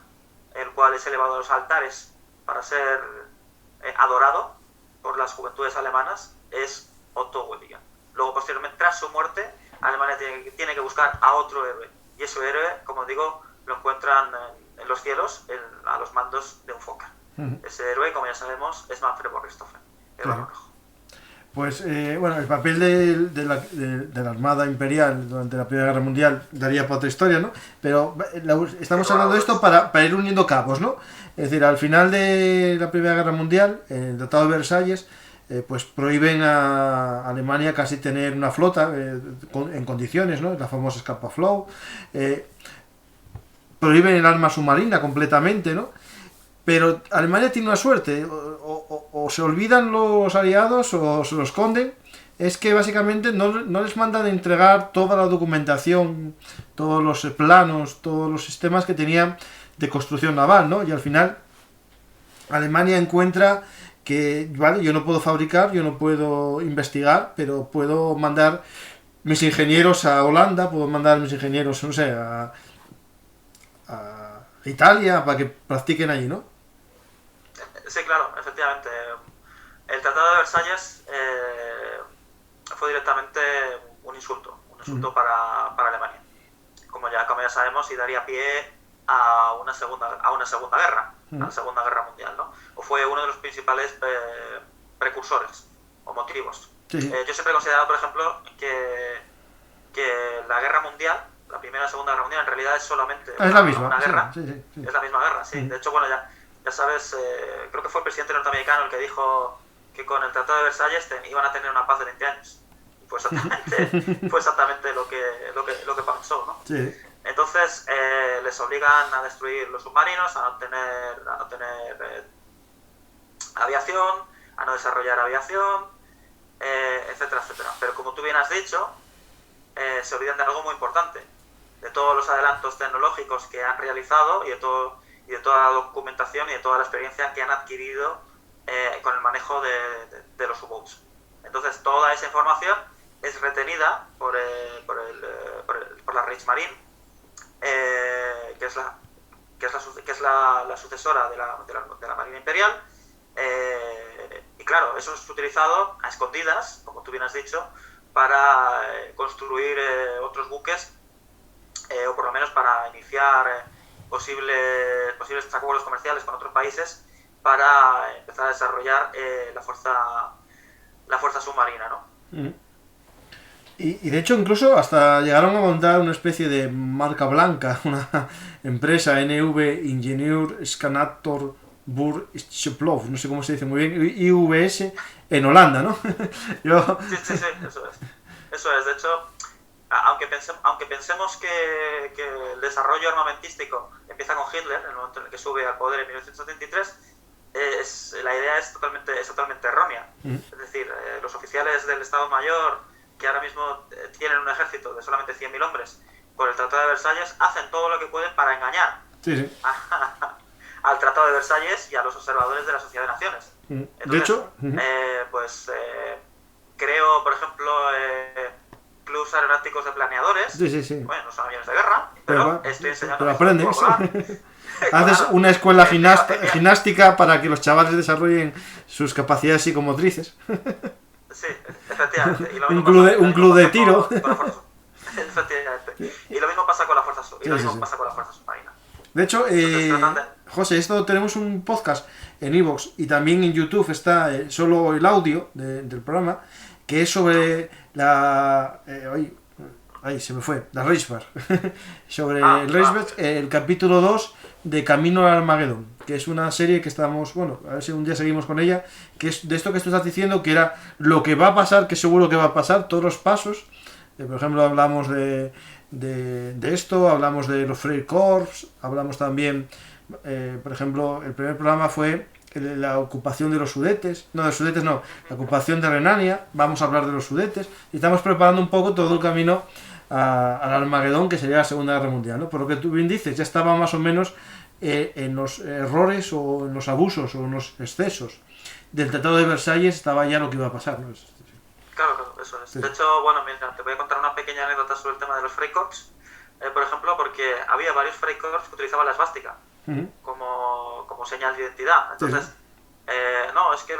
el cual es elevado a los altares para ser adorado por las juventudes alemanas, es Otto Weddigen. Luego, posteriormente, tras su muerte, Alemania tiene que buscar a otro héroe. Y ese héroe, como digo, lo encuentran en los cielos, a los mandos de un Fokker. Ese héroe, como ya sabemos, es Manfred von Richthofen, el Barón Rojo. Pues bueno, el papel de la Armada Imperial durante la Primera Guerra Mundial daría para otra historia, ¿no? Pero estamos hablando de esto para ir uniendo cabos, ¿no? Es decir, al final de la Primera Guerra Mundial, el Tratado de Versalles, pues prohíben a Alemania casi tener una flota en condiciones, ¿no? La famosa Scapa Flow. Prohíben el arma submarina completamente, ¿no? Pero Alemania tiene una suerte, o se olvidan los aliados o se los esconden, es que básicamente no les mandan a entregar toda la documentación, todos los planos, todos los sistemas que tenían de construcción naval, ¿no? Y al final Alemania encuentra que, vale, yo no puedo fabricar, yo no puedo investigar, pero puedo mandar mis ingenieros a Holanda, puedo mandar mis ingenieros, no sé, a Italia para que practiquen allí, ¿no? Sí, claro, efectivamente. El Tratado de Versalles fue directamente un insulto para Alemania. Como ya sabemos, y daría pie a una segunda guerra, a la Segunda Guerra Mundial, ¿no? O fue uno de los principales precursores o motivos. Sí. Yo siempre he considerado, por ejemplo, que la Guerra Mundial, la Primera y la Segunda Guerra Mundial, en realidad es solamente una guerra. Sí. Es la misma guerra, sí. De hecho, bueno, ya sabes, creo que fue el presidente norteamericano el que dijo que con el Tratado de Versalles iban a tener una paz de 20 años. Y fue exactamente lo que pasó, ¿no? Sí. Entonces, les obligan a destruir los submarinos, a no tener aviación, a no desarrollar aviación, etcétera, etcétera. Pero como tú bien has dicho, se olvidan de algo muy importante, de todos los adelantos tecnológicos que han realizado y de toda la documentación y de toda la experiencia que han adquirido con el manejo de los U-Boats. Entonces, toda esa información es retenida por la Reichsmarine, que es la sucesora de la Marina Imperial, y claro, eso es utilizado a escondidas, como tú bien has dicho, para construir otros buques, o por lo menos para iniciar posibles acuerdos comerciales con otros países para empezar a desarrollar la fuerza submarina, ¿no? Y de hecho incluso hasta llegaron a montar una especie de marca blanca, una empresa, NV Ingenieur Scanator Bur Schiplov, no sé cómo se dice muy bien, IVS, en Holanda, ¿no? Sí, eso es. De hecho, aunque pensemos que el desarrollo armamentístico empieza con Hitler, en el momento en el que sube al poder en 1973, la idea es totalmente errónea. Es decir, los oficiales del Estado Mayor, que ahora mismo tienen un ejército de solamente 100.000 hombres, por el Tratado de Versalles, hacen todo lo que pueden para engañar al Tratado de Versalles y a los observadores de la Sociedad de Naciones. Entonces, de hecho, creo, por ejemplo, clubs aeronáuticos de planeadores. Sí. Bueno, no son aviones de guerra, pero estoy enseñando. Pero aprendes. Haces una escuela gimnástica para que los chavales desarrollen sus capacidades psicomotrices. Sí, efectivamente. Y un club de tiro. Efectivamente. Y lo mismo pasa con la fuerza submarina. De hecho, José, esto tenemos un podcast en iVoox y también en YouTube está solo el audio del programa, que es sobre la Reichswehr. Sobre el Reichswehr, el capítulo 2 de Camino al Armagedón, que es una serie que estamos, bueno, a ver si un día seguimos con ella, que es de esto que tú estás diciendo, que era lo que va a pasar, que seguro que va a pasar, todos los pasos. Por ejemplo, hablamos de esto, hablamos de los Freikorps, hablamos también, por ejemplo, el primer programa fue la ocupación de los Sudetes, la ocupación de Renania, vamos a hablar de los Sudetes, y estamos preparando un poco todo el camino al Armagedón, que sería la Segunda Guerra Mundial, ¿no? Por lo que tú bien dices, ya estaba más o menos en los errores o en los abusos o en los excesos del Tratado de Versalles, estaba ya lo que iba a pasar, ¿no? Claro, eso es. Sí. De hecho, bueno, mira, te voy a contar una pequeña anécdota sobre el tema de los Freikorps, por ejemplo, porque había varios Freikorps que utilizaban la esvástica como señal de identidad. Entonces, no, es que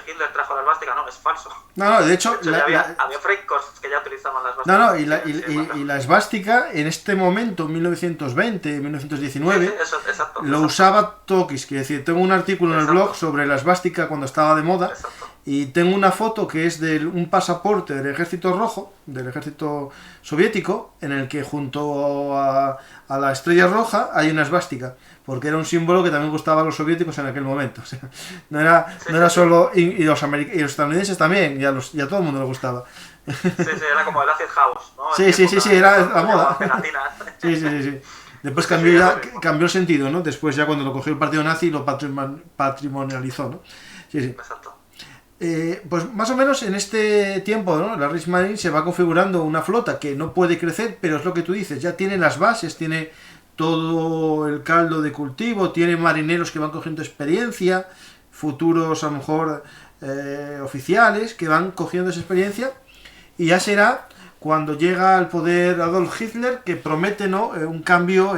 Hitler trajo la esvástica, no, es falso. No, de hecho había Freikorps que ya utilizaban la esvástica. Y la esvástica en este momento, 1920, 1919, exacto. Usaba Tokis, que es decir, tengo un artículo en el blog sobre la esvástica cuando estaba de moda. Exacto. Y tengo una foto que es de un pasaporte del ejército rojo, del ejército soviético, en el que junto a la estrella roja hay una esvástica, porque era un símbolo que también gustaba a los soviéticos en aquel momento. O sea, no era solo... Y los estadounidenses también, y a todo el mundo le gustaba. Sí, era como el acid house, ¿no? Sí, era la moda. Sí. Después cambió el sentido, ¿no? Después ya cuando lo cogió el partido nazi lo patrimonializó, ¿no? Sí. Exacto. Pues más o menos en este tiempo, ¿no? La Reichsmarine se va configurando una flota que no puede crecer, pero es lo que tú dices, ya tiene las bases, tiene todo el caldo de cultivo, tiene marineros que van cogiendo experiencia, futuros a lo mejor oficiales que van cogiendo esa experiencia, y ya será cuando llega al poder Adolf Hitler, que promete, ¿no?, un cambio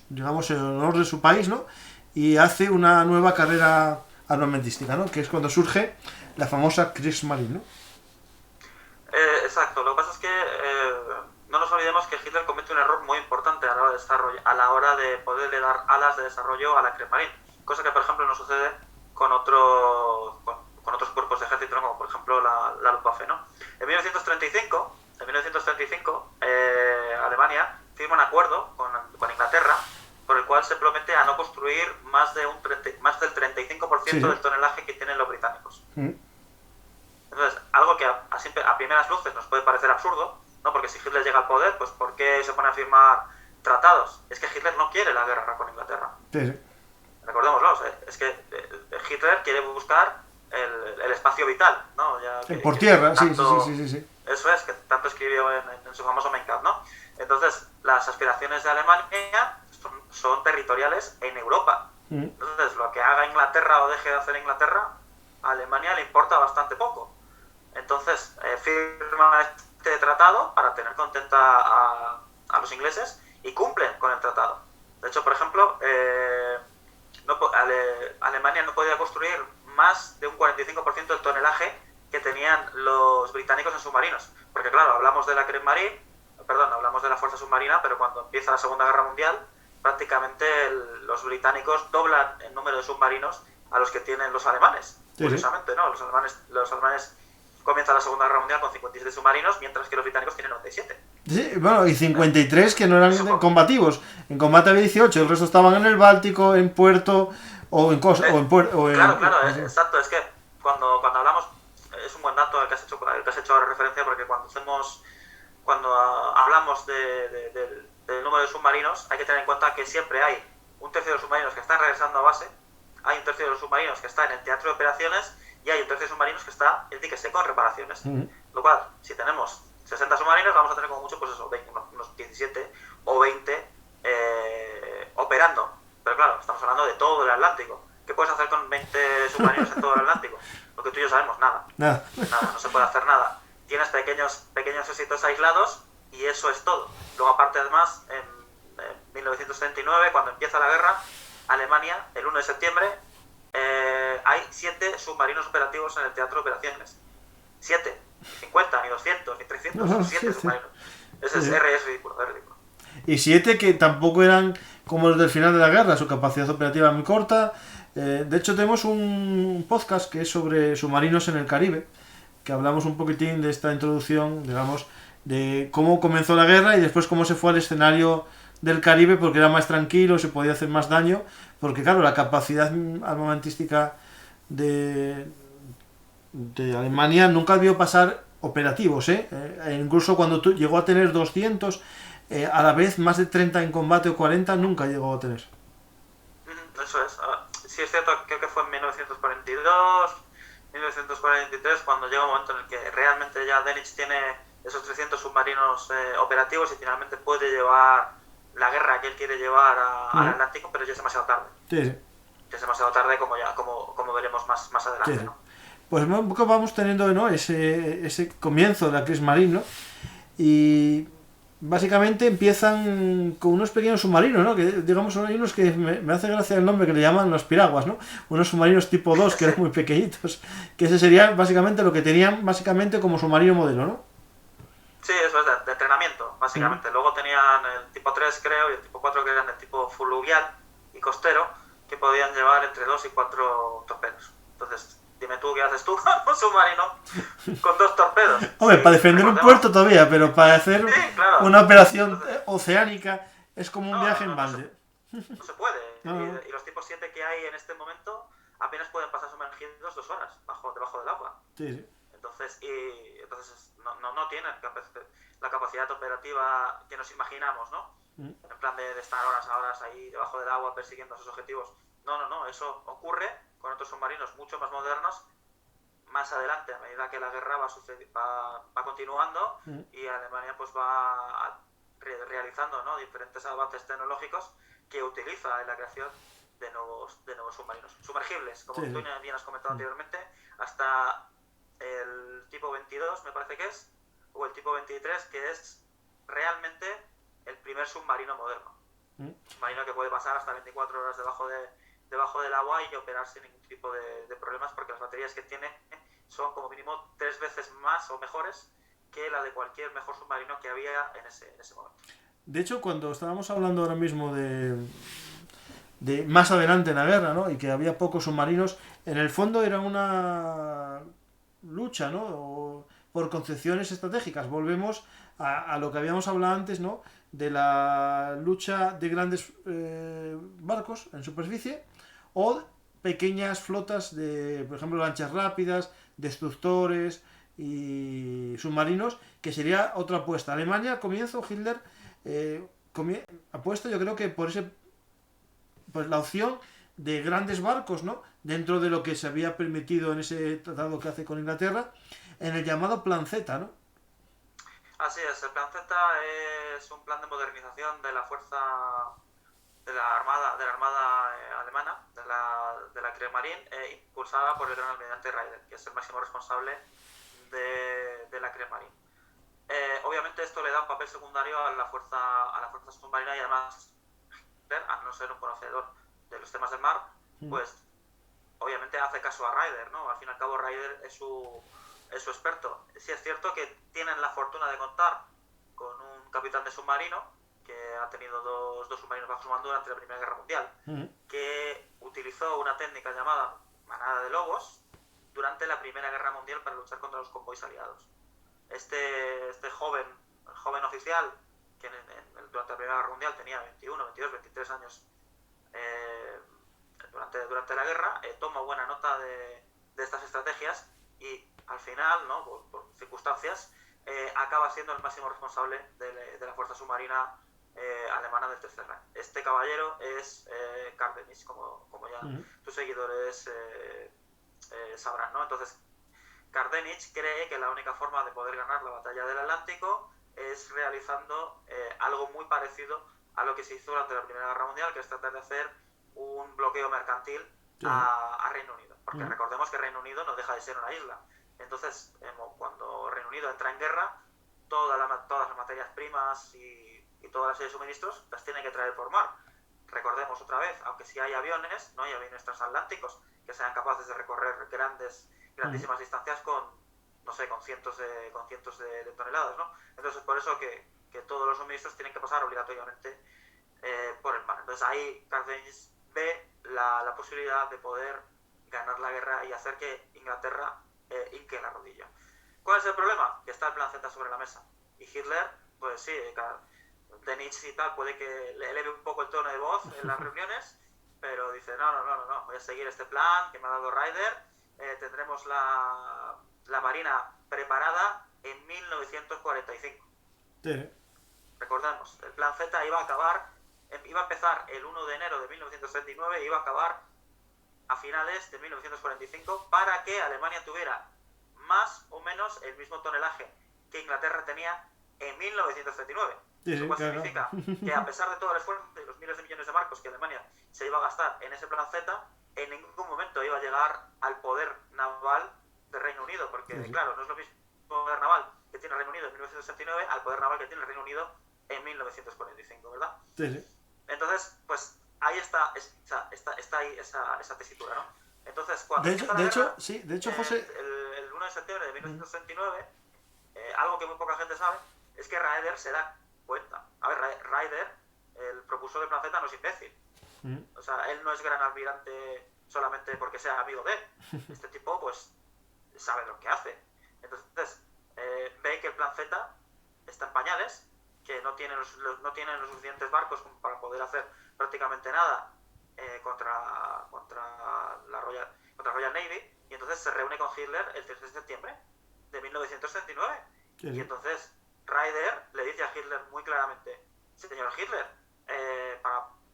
digamos, en honor de su país, ¿no?, y hace una nueva carrera armamentística, ¿no?, que es cuando surge la famosa Kriegsmarine, ¿no? Exacto, lo que pasa es que no nos olvidemos que Hitler comete un error muy importante a la hora de poderle dar alas de desarrollo a la Kriegsmarine, cosa que por ejemplo no sucede con otros cuerpos de ejército, ¿no?, como por ejemplo la Luftwaffe, ¿no? En 1935 Alemania firma un acuerdo con Inglaterra por el cual se promete a no construir más del 35% Sí. del tonelaje que tienen los británicos. Entonces, algo que a primeras luces nos puede parecer absurdo, ¿no? Porque si Hitler llega al poder, pues ¿por qué se pone a firmar tratados? Es que Hitler no quiere la guerra con Inglaterra. Sí. Recordémoslo, es que Hitler quiere buscar el espacio vital, ¿no? Por tierra, sí. Eso es, que tanto escribió en su famoso Mein Kampf, ¿no? Entonces, las aspiraciones de Alemania son territoriales en Europa. Entonces, lo que haga Inglaterra o deje de hacer Inglaterra, a Alemania le importa bastante poco. Entonces, firma este tratado para tener contenta a los ingleses y cumplen con el tratado. De hecho, por ejemplo, Alemania no podía construir más de un 45% del tonelaje que tenían los británicos en submarinos. Porque claro, hablamos de la Kriegsmarine, hablamos de la fuerza submarina, pero cuando empieza la Segunda Guerra Mundial, prácticamente los británicos doblan el número de submarinos a los que tienen los alemanes. Sí, curiosamente, ¿no? Los alemanes comienzan la Segunda Guerra Mundial con 57 submarinos, mientras que los británicos tienen 97. Sí, bueno, y 53 que no eran combativos. En combate había 18, el resto estaban en el Báltico, en Puerto o en Cosa. Claro, exacto. Es que cuando hablamos, es un buen dato el que has hecho referencia, porque cuando hablamos del número de submarinos, hay que tener en cuenta que siempre hay un tercio de los submarinos que están regresando a base, hay un tercio de los submarinos que está en el teatro de operaciones y hay un tercio de submarinos que está en dique seco en reparaciones. Lo cual, si tenemos 60 submarinos, vamos a tener como mucho, pues eso, unos 17 o 20 operando. Pero claro, estamos hablando de todo el Atlántico. ¿Qué puedes hacer con 20 submarinos en todo el Atlántico? Lo que tú y yo sabemos, nada, no se puede hacer nada. Tienes pequeños éxitos aislados y eso es todo. Luego, aparte, además, en 1939, cuando empieza la guerra, Alemania, el 1 de septiembre, hay 7 submarinos operativos en el teatro de operaciones. 7, 50, ni 200, ni 300, son 7 submarinos. Es ridículo, es ridículo. Y 7 que tampoco eran como los del final de la guerra, su capacidad operativa es muy corta. De hecho, tenemos un podcast que es sobre submarinos en el Caribe, que hablamos un poquitín de esta introducción, digamos, de cómo comenzó la guerra y después cómo se fue al escenario del Caribe, porque era más tranquilo, se podía hacer más daño, porque claro, la capacidad armamentística de Alemania nunca debió pasar operativos, incluso cuando llegó a tener 200, a la vez más de 30 en combate o 40 nunca llegó a tener. Eso es. Sí, es cierto, creo que fue en 1942, 1943, cuando llega un momento en el que realmente ya Dönitz tiene esos 300 submarinos operativos y finalmente puede llevar la guerra que él quiere llevar al Atlántico, pero ya es demasiado tarde. Sí. Ya es demasiado tarde, como veremos más adelante, sí. ¿no? Pues un poco vamos teniendo, ¿no?, ese comienzo de la Kriegsmarine, ¿no? Y básicamente empiezan con unos pequeños submarinos, ¿no? Que digamos son unos que me hace gracia el nombre, que le llaman los piraguas, ¿no? Unos submarinos tipo 2 que eran muy pequeñitos, que ese sería básicamente lo que tenían básicamente como submarino modelo, ¿no? Sí, eso es de entrenamiento, básicamente. Luego tenían el tipo 3, creo, y el tipo 4, que eran del tipo fluvial y costero, que podían llevar entre 2 y 4 torpedos. Entonces, dime tú qué haces tú con un submarino con 2 torpedos. Hombre, para defender un puerto todavía, pero para hacer una operación oceánica es como un viaje en balde. No se puede. Y los tipos 7 que hay en este momento apenas pueden pasar sumergidos 2 horas debajo del agua. Sí. Entonces no tienen la capacidad operativa que nos imaginamos, ¿no? En plan de estar horas ahí debajo del agua persiguiendo sus objetivos. No, eso ocurre con otros submarinos mucho más modernos más adelante, a medida que la guerra va continuando y Alemania pues va realizando, ¿no?, diferentes avances tecnológicos que utiliza en la creación de nuevos submarinos. Sumergibles, como tú bien has comentado anteriormente, hasta el tipo 22, me parece que es, o el tipo 23, que es realmente el primer submarino moderno. Submarino que puede pasar hasta 24 horas debajo del agua y operar sin ningún tipo de problemas, porque las baterías que tiene son como mínimo 3 veces más o mejores que la de cualquier mejor submarino que había en ese momento. De hecho, cuando estábamos hablando ahora mismo de más adelante en la guerra, ¿no?, y que había pocos submarinos, en el fondo era una lucha, ¿no?, por concepciones estratégicas. Volvemos a lo que habíamos hablado antes, ¿no?, de la lucha de grandes barcos en superficie o pequeñas flotas de, por ejemplo, lanchas rápidas, destructores y submarinos, que sería otra apuesta. Alemania, al comienzo, Hitler apuesta, yo creo que por ese, pues la opción de grandes barcos, ¿no?, dentro de lo que se había permitido en ese tratado que hace con Inglaterra, en el llamado Plan Z, ¿no? Así es, el Plan Z es un plan de modernización de la fuerza de la armada alemana, de la Kriegsmarine, impulsada por el gran almirante Raeder, que es el máximo responsable de la Kriegsmarine. Obviamente esto le da un papel secundario a la fuerza submarina, y además, al no ser un conocedor de los temas del mar, pues obviamente hace caso a Raeder, ¿no? Al fin y al cabo Raeder es su experto. Sí es cierto que tienen la fortuna de contar con un capitán de submarino que ha tenido dos submarinos bajo su mando durante la Primera Guerra Mundial, que utilizó una técnica llamada manada de lobos durante la Primera Guerra Mundial para luchar contra los convoys aliados. Este joven oficial, que durante la Primera Guerra Mundial tenía 21, 22, 23 años, durante la guerra, toma buena nota de estas estrategias y al final, ¿no?, por circunstancias, acaba siendo el máximo responsable de la fuerza submarina alemana del Tercer Reich. Este caballero es Cardenich, como ya tus seguidores sabrán, ¿no? Entonces, Cardenich cree que la única forma de poder ganar la batalla del Atlántico es realizando algo muy parecido a lo que se hizo durante la Primera Guerra Mundial, que es tratar de hacer un bloqueo mercantil a Reino Unido. Porque recordemos que Reino Unido no deja de ser una isla. Entonces, cuando Reino Unido entra en guerra, todas las materias primas y toda la serie de suministros las tiene que traer por mar. Recordemos otra vez, aunque sí hay aviones, no hay aviones transatlánticos que sean capaces de recorrer grandísimas distancias con cientos de toneladas, ¿no? Entonces es por eso que todos los suministros tienen que pasar obligatoriamente por el mar. Entonces ahí Cardenich ve la posibilidad de poder ganar la guerra y hacer que Inglaterra hinque la rodilla. ¿Cuál es el problema? Que está el Plan Z sobre la mesa. Y Hitler, pues sí, Denich y tal, puede que le eleve un poco el tono de voz en las reuniones, pero dice, no, voy a seguir este plan que me ha dado Raeder, tendremos la marina preparada en 1945. Sí. Recordemos, el Plan Z iba a empezar el 1 de enero de 1939 y iba a acabar a finales de 1945 para que Alemania tuviera más o menos el mismo tonelaje que Inglaterra tenía en 1939. Lo cual significa que a pesar de todo el esfuerzo y los miles de millones de marcos que Alemania se iba a gastar en ese Plan Z, en ningún momento iba a llegar al poder naval de Reino Unido, porque claro, no es lo mismo el poder naval que tiene el Reino Unido en 1969 al poder naval que tiene el Reino Unido en 1945, ¿verdad? Entonces, pues ahí está ahí esa tesitura, ¿no? Entonces, cuando de hecho, José, el 1 de septiembre de 1969, algo que muy poca gente sabe es que Raeder se da cuenta. A ver, Raeder, el propulsor del Plan Z, no es imbécil. O sea, él no es gran almirante solamente porque sea amigo de él. Este tipo, pues, sabe lo que hace. Entonces, ve que el Plan Z está en pañales, que no tienen los suficientes barcos como para poder hacer prácticamente nada contra la Royal Navy, y entonces se reúne con Hitler el 3 de septiembre de 1939. Y entonces Raeder le dice a Hitler muy claramente, señor Hitler,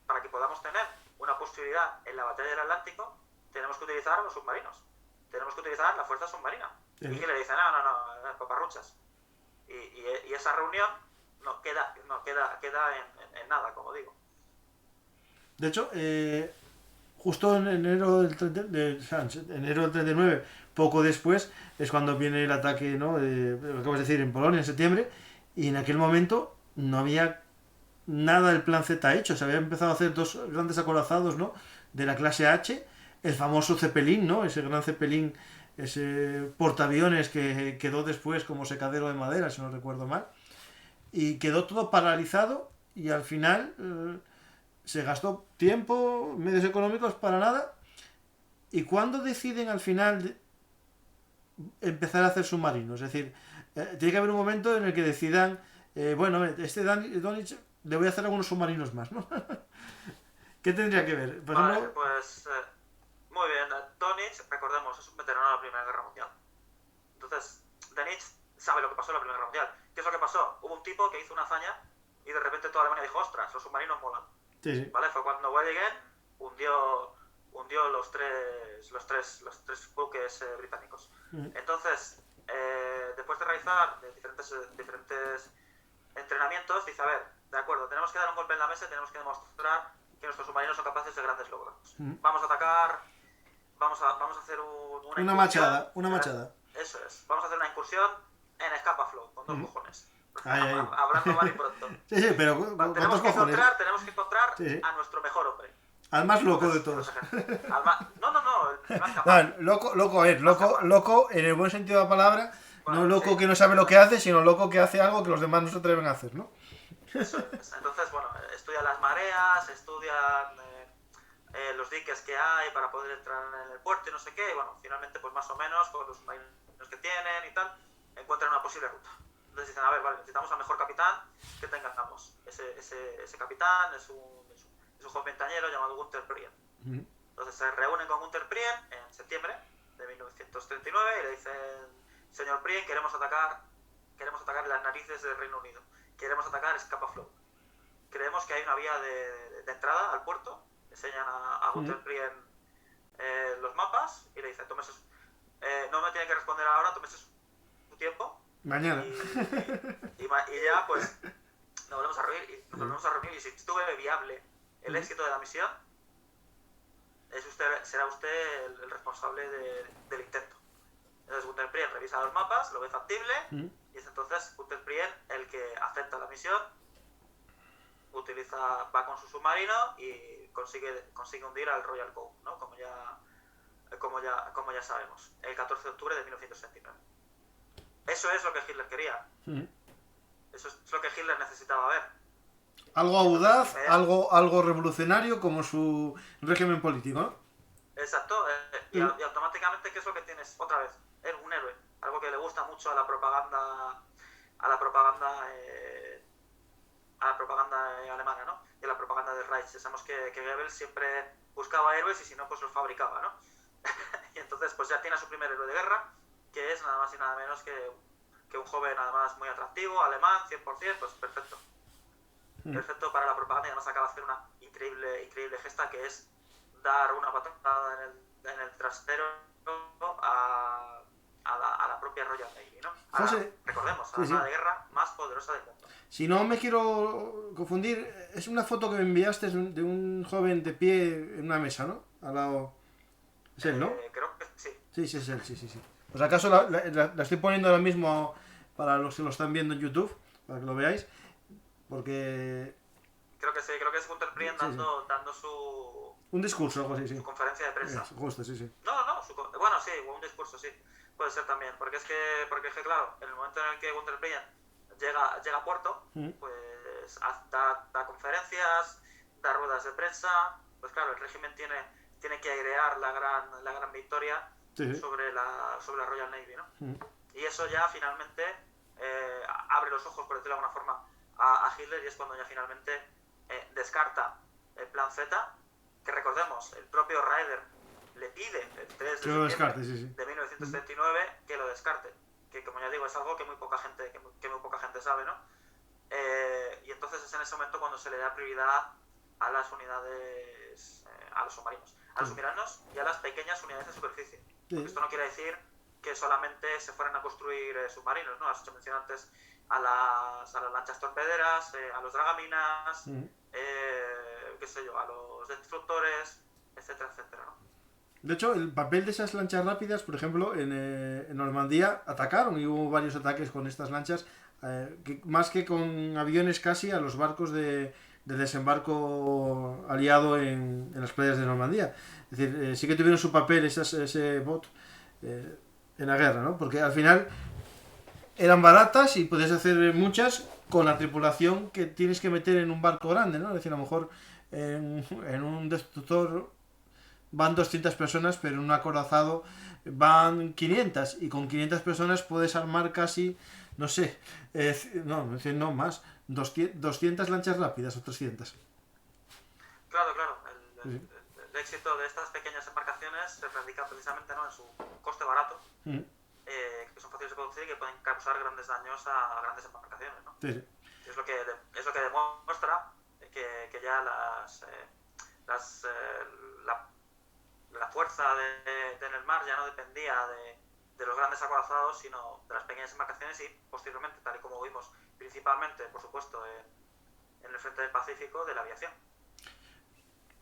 para que podamos tener una posibilidad en la batalla del Atlántico, tenemos que utilizar los submarinos, tenemos que utilizar la fuerza submarina. Y Hitler dice, no, paparruchas. Y esa reunión queda en nada, como digo. De hecho, justo en enero enero del 39, poco después, es cuando viene el ataque, ¿no? Lo acabas de decir, en Polonia, en septiembre, y en aquel momento no había nada del plan Z hecho. Se había empezado a hacer dos grandes acorazados, ¿no? De la clase H, el famoso Zeppelin, ¿no? Ese gran Zeppelin, ese portaaviones que quedó después como secadero de madera, si no recuerdo mal. Y quedó todo paralizado y al final se gastó tiempo, medios económicos para nada. ¿Y cuándo deciden al final empezar a hacer submarinos? Es decir, tiene que haber un momento en el que decidan, bueno, Donich le voy a hacer algunos submarinos más, ¿no? ¿Qué tendría que ver? Por Vale, ejemplo, pues muy bien. Donich, recordemos, es un veterano de la Primera Guerra Mundial. Entonces, Donich sabe lo que pasó en la Primera Guerra Mundial. ¿Qué es lo que pasó? Hubo un tipo que hizo una hazaña y de repente toda Alemania dijo, ostras, los submarinos molan. sí. ¿Vale? Fue cuando Weddingen hundió los tres buques británicos. Entonces, después de realizar diferentes entrenamientos, dice, a ver, de acuerdo, tenemos que dar un golpe en la mesa y tenemos que demostrar que nuestros submarinos son capaces de grandes logros. Vamos a atacar, vamos a hacer Una machada. Eso es, vamos a hacer una incursión en Scapa Flow, con dos cojones. Ay. Hablando mal y pronto. Sí, pero Tenemos que cojones? encontrar Sí. A nuestro mejor hombre. Al más loco de todos. No, el más capaz. Loco en el buen sentido de la palabra, Bueno, no loco sí. que no sabe lo que hace, sino loco que hace algo que los demás no se atreven a hacer, ¿no? Eso es. Entonces, bueno, estudian las mareas, estudian los diques que hay para poder entrar en el puerto y no sé qué, y bueno, finalmente, pues más o menos, con los marinos que tienen y tal, encuentran una posible ruta. Entonces dicen, a ver, vale, necesitamos al mejor capitán que tengamos. Ese capitán es un joven ventañero llamado Gunther Prien. Entonces se reúnen con Gunther Prien en septiembre de 1939 y le dicen, señor Prien, queremos atacar las narices del Reino Unido, queremos atacar Scapa Flow. Creemos que hay una vía de entrada al puerto. Enseñan a Gunther Prien los mapas y le dicen, no me tiene que responder ahora, tómese su tiempo. Mañana. Y ya pues nos volvemos a reunir y si estuve viable el éxito de la misión, será usted el responsable del intento. Entonces Gunther Prien revisa los mapas, lo ve factible y es entonces Gunther Prien el que acepta la misión, va con su submarino y consigue hundir al Royal Cove, ¿no? Como ya sabemos, el 14 de octubre de 1969. Eso es lo que Hitler quería. Eso es lo que Hitler necesitaba ver. Algo audaz, algo revolucionario como su régimen político, ¿no? Exacto, y automáticamente, ¿qué es lo que tienes? Otra vez, un héroe. Algo que le gusta mucho a la propaganda alemana, ¿no? Y a la propaganda del Reich. Sabemos que Goebbels siempre buscaba héroes y si no, pues los fabricaba, ¿no? Y entonces, pues ya tiene a su primer héroe de guerra, que es nada más y nada menos que un joven, además, muy atractivo, alemán, 100%, pues perfecto. Perfecto para la propaganda y además acaba de hacer una increíble gesta, que es dar una patada en el trasero a la propia Royal Navy, ¿no? Recordemos, a la armada de guerra más poderosa del mundo. Si no me quiero confundir, es una foto que me enviaste de un joven de pie en una mesa, ¿no? Al lado... Es él, ¿no? Creo que sí. Sí, es él, sí. Pues acaso la estoy poniendo ahora mismo para los que lo están viendo en YouTube, para que lo veáis, porque... Creo que es Gunther Prien dando su... Un discurso, algo así, sí. Su conferencia de prensa. Justo, sí. No, bueno, sí, un discurso, sí. Puede ser también, porque es que claro, en el momento en el que Gunther Prien llega a puerto, pues da conferencias, da ruedas de prensa, pues claro, el régimen tiene que airear la gran victoria sobre la Royal Navy, ¿no? Y eso ya finalmente abre los ojos, por decirlo de alguna forma, a Hitler, y es cuando ya finalmente descarta el plan Z, que recordemos, el propio Raeder le pide el 3 de septiembre de 1939 que lo descarte, que como ya digo es algo que muy poca gente sabe, ¿no? Y entonces es en ese momento cuando se le da prioridad a las unidades, a los submarinos, a los submarinos y a las pequeñas unidades de superficie. Porque esto no quiere decir que solamente se fueran a construir submarinos, ¿no? Has hecho mención antes a las lanchas torpederas, a los dragaminas, Mm. qué sé yo, a los destructores, etcétera, etcétera, ¿no? De hecho, el papel de esas lanchas rápidas, por ejemplo, en Normandía atacaron y hubo varios ataques con estas lanchas, más que con aviones casi a los barcos de desembarco aliado en las playas de Normandía. Es decir, sí que tuvieron su papel ese bot en la guerra, ¿no? Porque al final eran baratas y podías hacer muchas con la tripulación que tienes que meter en un barco grande, ¿no? Es decir, a lo mejor en un destructor van 200 personas, pero en un acorazado van 500 y con 500 personas puedes armar casi, no sé, no más, 200 lanchas rápidas o 300. Claro, claro. Sí. El éxito de estas pequeñas embarcaciones se radica precisamente, ¿no?, en su coste barato, Mm. que son fáciles de producir y que pueden causar grandes daños a grandes embarcaciones, ¿no? Sí, sí. Es lo que demuestra que ya la fuerza en el mar ya no dependía de los grandes acorazados, sino de las pequeñas embarcaciones y posteriormente, tal y como vimos, principalmente, por supuesto, en el frente del Pacífico, de la aviación.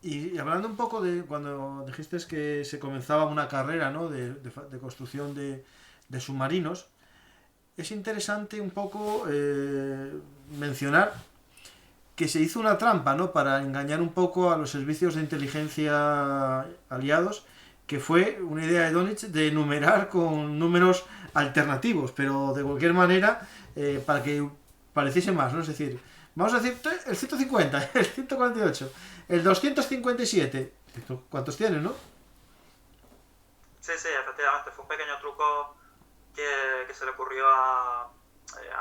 Y hablando un poco de cuando dijiste que se comenzaba una carrera, ¿no?, de construcción de submarinos, es interesante un poco mencionar que se hizo una trampa, ¿no?, para engañar un poco a los servicios de inteligencia aliados, que fue una idea de Donich de numerar con números alternativos, pero de cualquier manera para que pareciese más, ¿no? Es decir, vamos a decir el 150, el 148, el 257. ¿Cuántos tienen, no? Sí, efectivamente, fue un pequeño truco que se le ocurrió a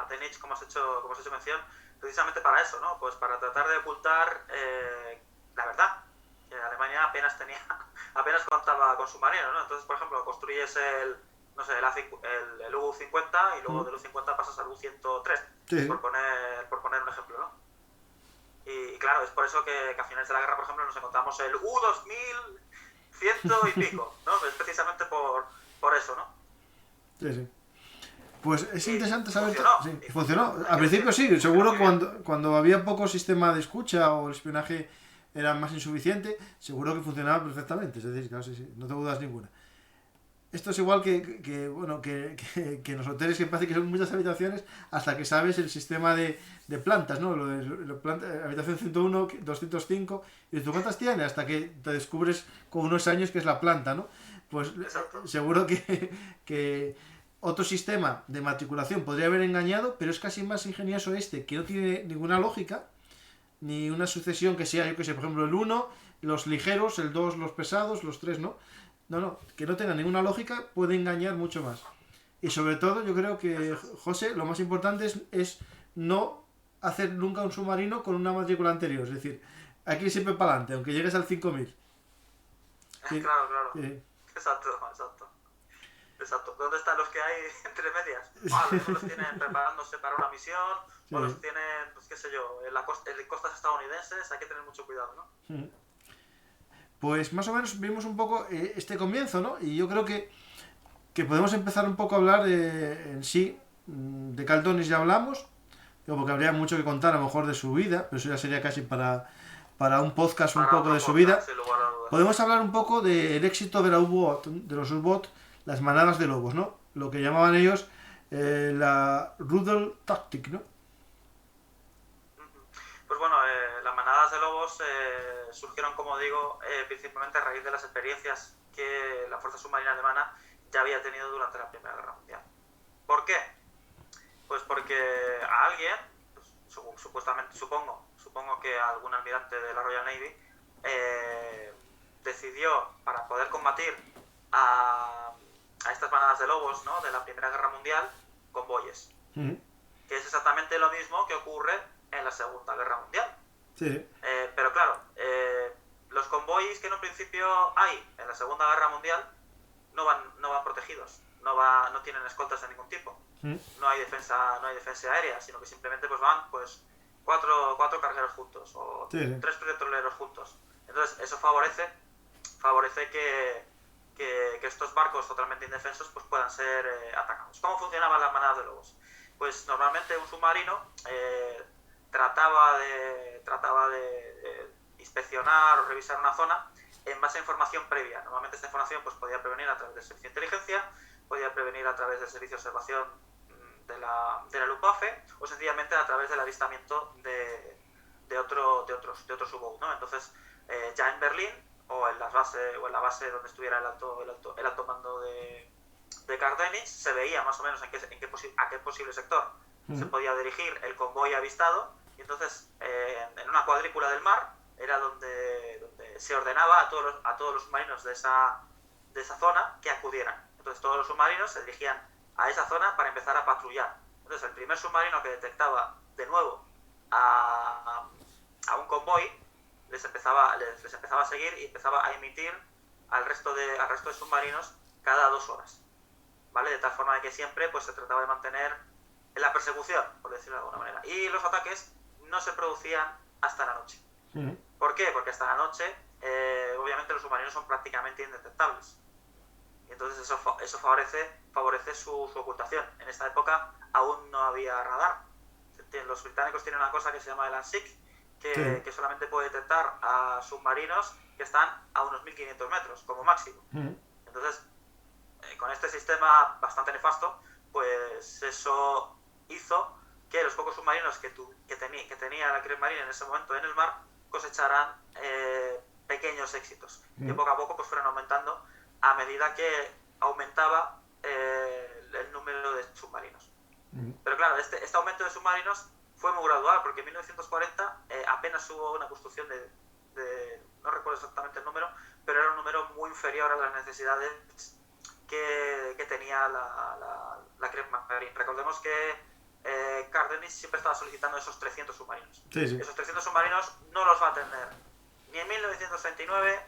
Denich, como has hecho mención, precisamente para eso, ¿no? Pues para tratar de ocultar la verdad, que Alemania apenas contaba con submarinos, ¿no? Entonces, por ejemplo, construyes el U-50 y luego del U-50 pasas al U-103, Sí. por poner un ejemplo, ¿no? Y claro, es por eso que a finales de la guerra, por ejemplo, nos encontramos el U-2100 y pico, ¿no? Es precisamente por eso, ¿no? Sí. Pues es interesante saber... Funcionó. Sí, funcionó. Al principio sí, seguro cuando había poco sistema de escucha o el espionaje era más insuficiente, seguro que funcionaba perfectamente. Es decir, claro, sí, no te dudas ninguna. Esto es igual que en los hoteles, que parece que son muchas habitaciones hasta que sabes el sistema de plantas, ¿no? Habitación 101, 205, y tú, ¿cuántas tienes? Hasta que te descubres con unos años que es la planta, ¿no? Pues seguro que otro sistema de matriculación podría haber engañado, pero es casi más ingenioso que no tiene ninguna lógica, ni una sucesión que sea, yo que sé, por ejemplo, el 1, los ligeros, el 2, los pesados, los 3, ¿no? No, que no tenga ninguna lógica, puede engañar mucho más. Y sobre todo, yo creo que, José, lo más importante es no hacer nunca un submarino con una matrícula anterior. Es decir, hay que ir siempre para adelante, aunque llegues al 5000. Claro. Exacto. ¿Dónde están los que hay entre medias? Los tienen preparándose para una misión, o los tienen, pues qué sé yo, en costas estadounidenses. Hay que tener mucho cuidado, ¿no? Pues más o menos vimos un poco este comienzo, ¿no? Y yo creo que podemos empezar un poco a hablar en sí. De Caldonis ya hablamos, porque habría mucho que contar a lo mejor de su vida, pero eso ya sería casi para un podcast un poco de su vida. Podemos hablar un poco del éxito de los U-Boot, las manadas de lobos, ¿no? Lo que llamaban ellos la Rudel Tactic, ¿no? Pues bueno, las manadas de lobos surgieron, como digo, principalmente a raíz de las experiencias que la Fuerza Submarina Alemana ya había tenido durante la Primera Guerra Mundial. ¿Por qué? Pues porque a alguien, pues, supuestamente, supongo que algún almirante de la Royal Navy decidió, para poder combatir a estas manadas de lobos, ¿no?, de la Primera Guerra Mundial, convoyes. Que es exactamente lo mismo que ocurre en la Segunda Guerra Mundial. Sí. Pero claro, los convoyes que en un principio hay en la Segunda Guerra Mundial no van protegidos, no tienen escoltas de ningún tipo. No hay defensa aérea, sino que simplemente pues van cuatro cargueros juntos o 3 petroleros juntos. Entonces eso favorece que estos barcos totalmente indefensos pues puedan ser atacados. ¿Cómo funcionaban las manadas de lobos? pues normalmente un submarino trataba de inspeccionar o revisar una zona en base a información previa. Normalmente esta información pues podía prevenir a través del servicio de inteligencia, podía prevenir a través del servicio de observación de la Luftwaffe o sencillamente a través del avistamiento de otros U-boat, ¿no? Entonces ya en Berlín o en la base donde estuviera el alto mando de Kardenich se veía más o menos a qué posible sector se podía dirigir el convoy avistado, y entonces en una cuadrícula del mar era donde se ordenaba a todos los submarinos de esa zona que acudieran. Entonces todos los submarinos se dirigían a esa zona para empezar a patrullar. Entonces el primer submarino que detectaba de nuevo a un convoy les empezaba a seguir y empezaba a emitir al resto de submarinos cada 2 horas, ¿vale? De tal forma de que siempre pues se trataba de mantener la persecución, por decirlo de alguna manera, y los ataques no se producían hasta la noche. ¿Por qué? Porque hasta la noche obviamente los submarinos son prácticamente indetectables, y entonces eso favorece su ocultación. En esta época aún no había radar. Los británicos tienen una cosa que se llama el ANSIC, que solamente puede detectar a submarinos que están a unos 1500 metros como máximo. Entonces con este sistema bastante nefasto, pues eso hizo que los pocos submarinos que tenía la Kriegsmarine en ese momento en el mar cosecharan pequeños éxitos, que poco a poco pues fueron aumentando a medida que aumentaba el número de submarinos. Pero claro, este aumento de submarinos fue muy gradual, porque en 1940 apenas hubo una construcción no recuerdo exactamente el número, pero era un número muy inferior a las necesidades que tenía la Kriegsmarine. Recordemos que Kardenich siempre estaba solicitando esos 300 submarinos. Sí. Esos 300 submarinos no los va a tener ni en 1939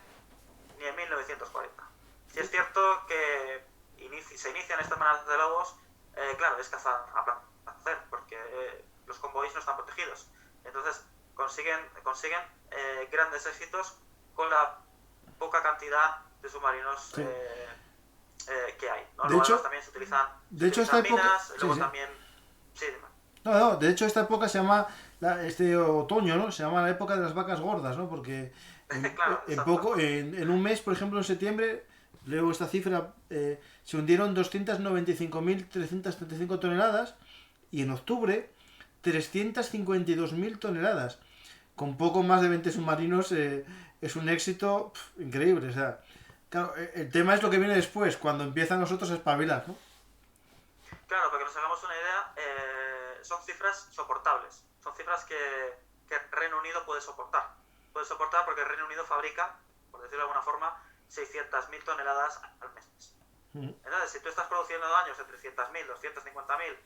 ni en 1940. Si es cierto que se inician estas manadas de lobos, claro, es cazar a placer, porque los convoys no están protegidos. Entonces consiguen grandes éxitos con la poca cantidad de submarinos que hay, ¿no? De hecho, también se utilizan esta minas, época, luego también... Sí, dime. No, de hecho esta época se llama, este otoño, ¿no? Se llama la época de las vacas gordas, ¿no? Porque claro, en un mes, por ejemplo en septiembre, leo esta cifra, se hundieron 295.335 toneladas y en octubre 352.000 toneladas. Con poco más de 20 submarinos es un éxito increíble. O sea, claro, el tema es lo que viene después, cuando empiezan nosotros a espabilar, ¿no? Claro, para que nos hagamos una idea, son cifras soportables. Son cifras que Reino Unido puede soportar. Puede soportar porque el Reino Unido fabrica, por decirlo de alguna forma, 600.000 toneladas al mes. Entonces, si tú estás produciendo daños entre 100.000, 250.000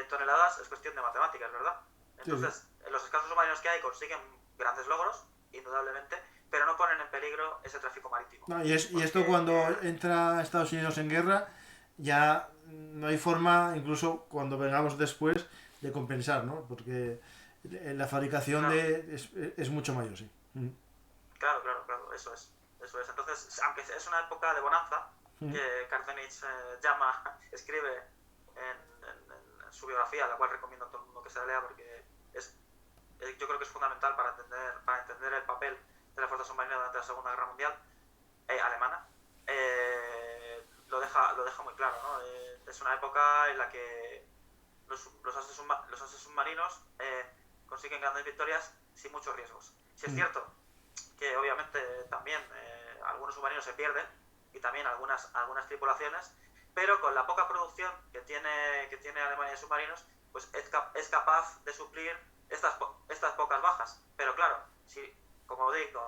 toneladas, es cuestión de matemáticas, ¿verdad? Entonces, los escasos submarinos que hay consiguen grandes logros, indudablemente, pero no ponen en peligro ese tráfico marítimo. No, y esto cuando entra Estados Unidos en guerra, ya no hay forma, incluso cuando vengamos después, de compensar, ¿no? Porque la fabricación es mucho mayor, sí. Claro, eso es. Entonces, aunque es una época de bonanza, que Kardenich escribe en su biografía, la cual recomiendo a todo el mundo que se la lea, porque yo creo que es fundamental para entender el papel de la fuerza submarina durante la Segunda Guerra Mundial alemana. Lo deja muy claro, ¿no? Es una época en la que los ases submarinos consiguen grandes victorias sin muchos riesgos. Si es cierto que obviamente también algunos submarinos se pierden, y también algunas tripulaciones, pero con la poca producción que tiene Alemania de submarinos, pues es capaz de suplir estas pocas bajas. Pero claro, si, como digo,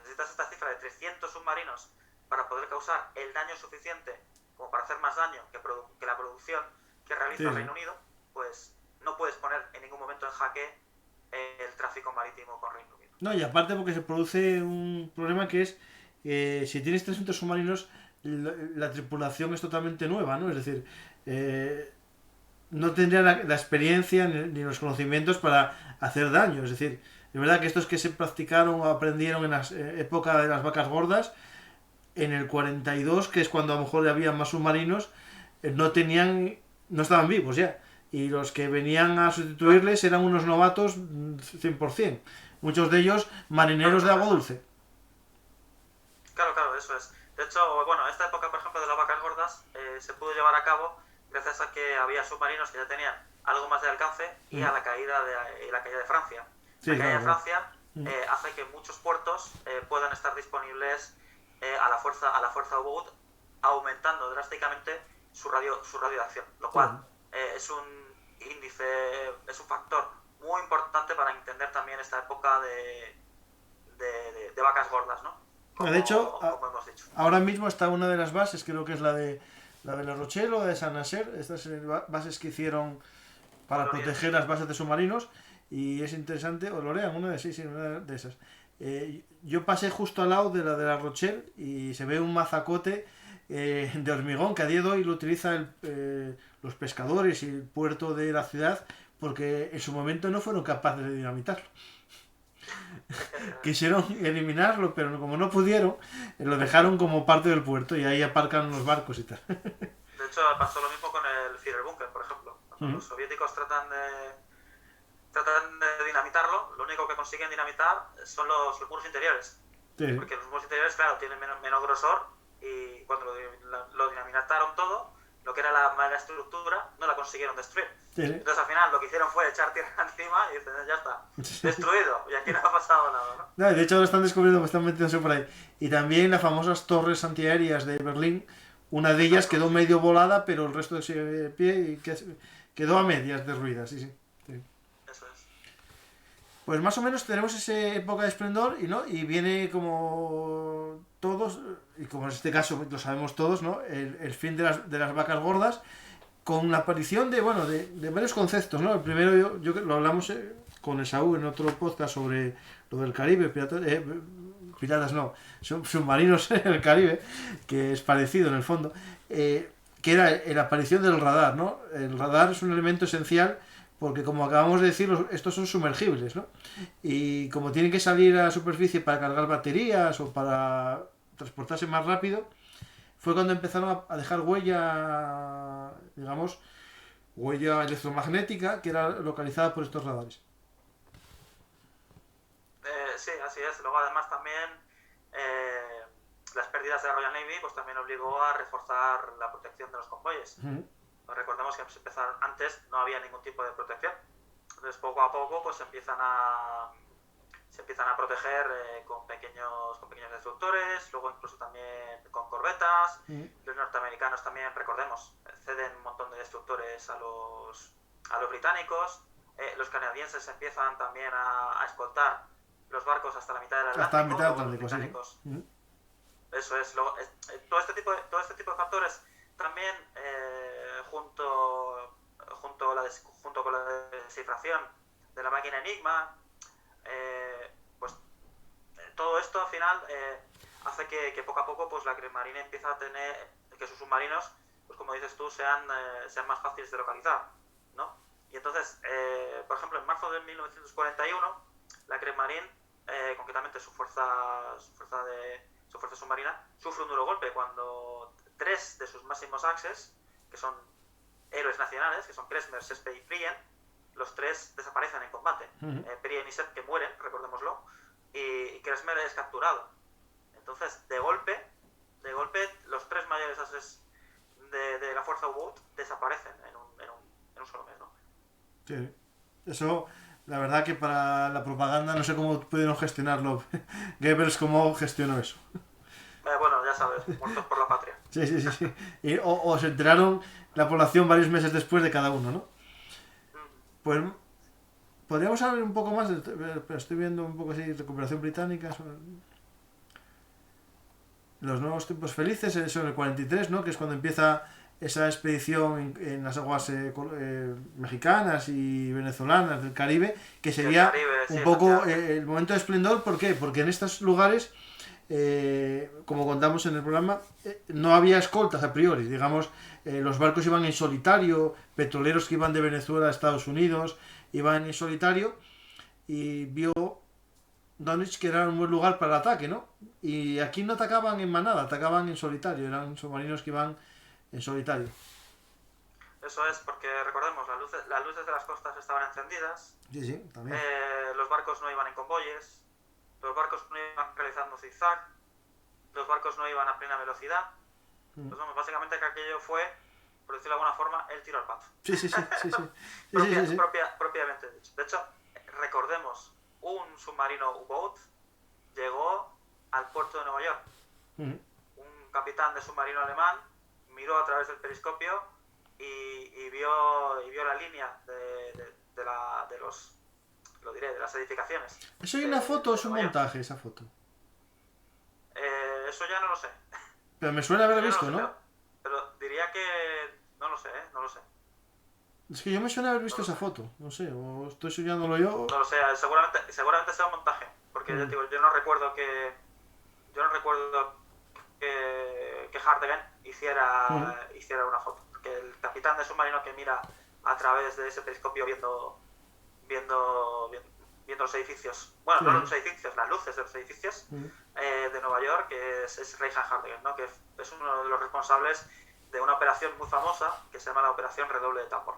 necesitas esta cifra de 300 submarinos para poder causar el daño suficiente como para hacer más daño que la producción que realiza el Reino Unido, pues no puedes poner en ningún momento en jaque el tráfico marítimo con Reino Unido. No, y aparte porque se produce un problema que es si tienes 300 submarinos, la tripulación es totalmente nueva, ¿no? Es decir, no tendría la experiencia ni los conocimientos para hacer daño. Es decir, es verdad que estos que se practicaron o aprendieron en la época de las vacas gordas, en el 42, que es cuando a lo mejor había más submarinos, no estaban vivos ya. y los que venían a sustituirles eran unos novatos 100%. Muchos de ellos marineros de agua dulce. Claro, claro, eso es. De hecho, bueno, esta época, por ejemplo, de las vacas gordas se pudo llevar a cabo gracias a que había submarinos que ya tenían algo más de alcance y a la caída de Francia. Sí, la caída claro, de Francia hace que muchos puertos puedan estar disponibles a la fuerza U-Boat, aumentando drásticamente su radio de acción, lo cual es un índice, es un factor muy importante para entender también esta época de vacas gordas, ¿no? De hecho, como hemos dicho. Ahora mismo está una de las bases, creo que es la de La Rochelle o de Saint-Nazaire, estas bases que hicieron para proteger las bases de submarinos, y es interesante, o Lorient, una de esas. Yo pasé justo al lado de la Rochelle y se ve un mazacote de hormigón que a día de hoy lo utilizan los pescadores y el puerto de la ciudad, porque en su momento no fueron capaces de dinamitarlo. Quisieron eliminarlo, pero como no pudieron, lo dejaron como parte del puerto y ahí aparcan los barcos y tal. De hecho, pasó lo mismo con el Führerbunker, por ejemplo. Cuando los soviéticos tratan de dinamitarlo, lo único que consiguen dinamitar son los muros interiores. Sí. Porque los muros interiores, claro, tienen menos grosor, y cuando lo dinamitaron todo, lo que era la mala estructura, no la consiguieron destruir. Sí. Entonces al final lo que hicieron fue echar tierra encima y dicen, ya está, destruido, y aquí no ha pasado nada, ¿no? De hecho lo están descubriendo, están metiéndose por ahí. Y también las famosas torres antiaéreas de Berlín, una de ellas quedó medio volada, pero el resto sigue de pie y quedó a medias derruida, sí. Eso es. Pues más o menos tenemos esa época de esplendor, y viene como todos, y como en este caso lo sabemos todos, ¿no? El fin de las vacas gordas, con la aparición de varios conceptos, ¿no? El primero yo lo hablamos con Esaú en otro podcast sobre lo del Caribe, piratas no, submarinos en el Caribe, que es parecido en el fondo, que era la aparición del radar, ¿no? El radar es un elemento esencial porque, como acabamos de decir, estos son sumergibles, ¿no? Y como tienen que salir a la superficie para cargar baterías o para transportarse más rápido, fue cuando empezaron a dejar huella electromagnética, que era localizada por estos radares. Sí, así es. Luego además también las pérdidas de la Royal Navy pues también obligó a reforzar la protección de los convoyes. Recordemos que antes no había ningún tipo de protección. Entonces poco a poco pues se empiezan a proteger con pequeños destructores, luego incluso también con corbetas. Los norteamericanos también, recordemos, ceden un montón de destructores a los británicos. Los canadienses empiezan también a escoltar los barcos hasta la mitad del Atlántico. Hasta la mitad del Atlántico, sí. Eso es. Todo este tipo de factores también, junto con la descifración de la máquina Enigma, pues todo esto al final hace que poco a poco pues la Kriegsmarine empieza a tener que sus submarinos, pues como dices tú, sean más fáciles de localizar, ¿no? Y entonces, por ejemplo, en marzo de 1941, la Kriegsmarine, concretamente su fuerza submarina, sufre un duro golpe cuando 3 de sus máximos axes, que son héroes nacionales, que son Kremser, Sespe y Prien, los 3 desaparecen en combate. Prien y Sespe mueren, recordémoslo, y Kremser es capturado. Entonces, de golpe, los 3 mayores ases de la fuerza U-Boat desaparecen en un solo mes, ¿no? Sí, eso, la verdad que para la propaganda no sé cómo pudieron gestionarlo. Goebbels, ¿cómo gestionó eso? Bueno, ya sabes, muertos por la patria. Sí. O se enteraron la población varios meses después de cada uno, ¿no? Pues podríamos hablar un poco más, pero estoy viendo un poco así, recuperación británica, los nuevos tiempos felices, eso en el 43, ¿no? Que es cuando empieza esa expedición en las aguas mexicanas y venezolanas del Caribe, que sería un poco el momento de esplendor. ¿Por qué? Porque en estos lugares, como contamos en el programa, no había escoltas a priori, digamos, los barcos iban en solitario, petroleros que iban de Venezuela a Estados Unidos iban en solitario, y vio Dunwich que era un buen lugar para el ataque, ¿no? Y aquí no atacaban en manada, atacaban en solitario, eran submarinos que iban en solitario. Eso es, porque recordemos, las luces de las costas estaban encendidas, Sí, sí, también. los barcos no iban en convoyes, los barcos no iban realizando zigzag, los barcos no iban a plena velocidad. Pues vamos, básicamente que aquello fue, por decirlo de alguna forma, el tiro al pato. Sí, sí, sí, sí, sí. Propiamente dicho. De hecho, recordemos, un submarino U-Boat llegó al puerto de Nueva York. Un capitán de submarino alemán miró a través del periscopio y vio la línea de las edificaciones. ¿Eso hay una foto o es un montaje, esa foto? Eso ya no lo sé. Pero me suena haber visto, no ¿no? pero diría que... No lo sé, no lo sé. Es que yo me suena haber visto esa foto, no sé, o estoy soñándolo yo. No lo sé, seguramente sea un montaje. Porque ya te digo, yo no recuerdo que Hartigan hiciera una foto. Porque el capitán de submarino que mira a través de ese periscopio viendo los edificios, bueno, no los edificios, las luces de los edificios de Nueva York, que es Reinhard Hartigan, ¿no? Que es uno de los responsables de una operación muy famosa que se llama la Operación Redoble de Tambor.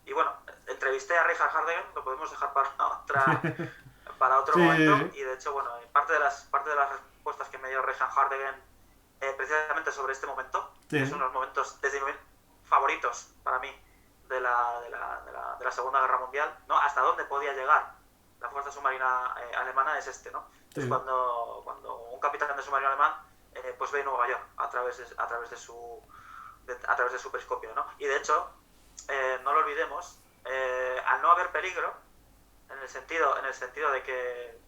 Y bueno, entrevisté a Reinhard Hartigan, lo podemos dejar para otro momento, y de hecho, bueno, parte de las respuestas que me dio Reinhard Hartigan precisamente sobre este momento, que es uno de los momentos desde mi favoritos para mí de la Segunda Guerra Mundial, ¿no? Hasta dónde podía llegar la fuerza submarina alemana es este, ¿no? Es cuando un capitán de submarino alemán pues ve Nueva York a través de su periscopio, ¿no? Y de hecho, no lo olvidemos, al no haber peligro, en el sentido de que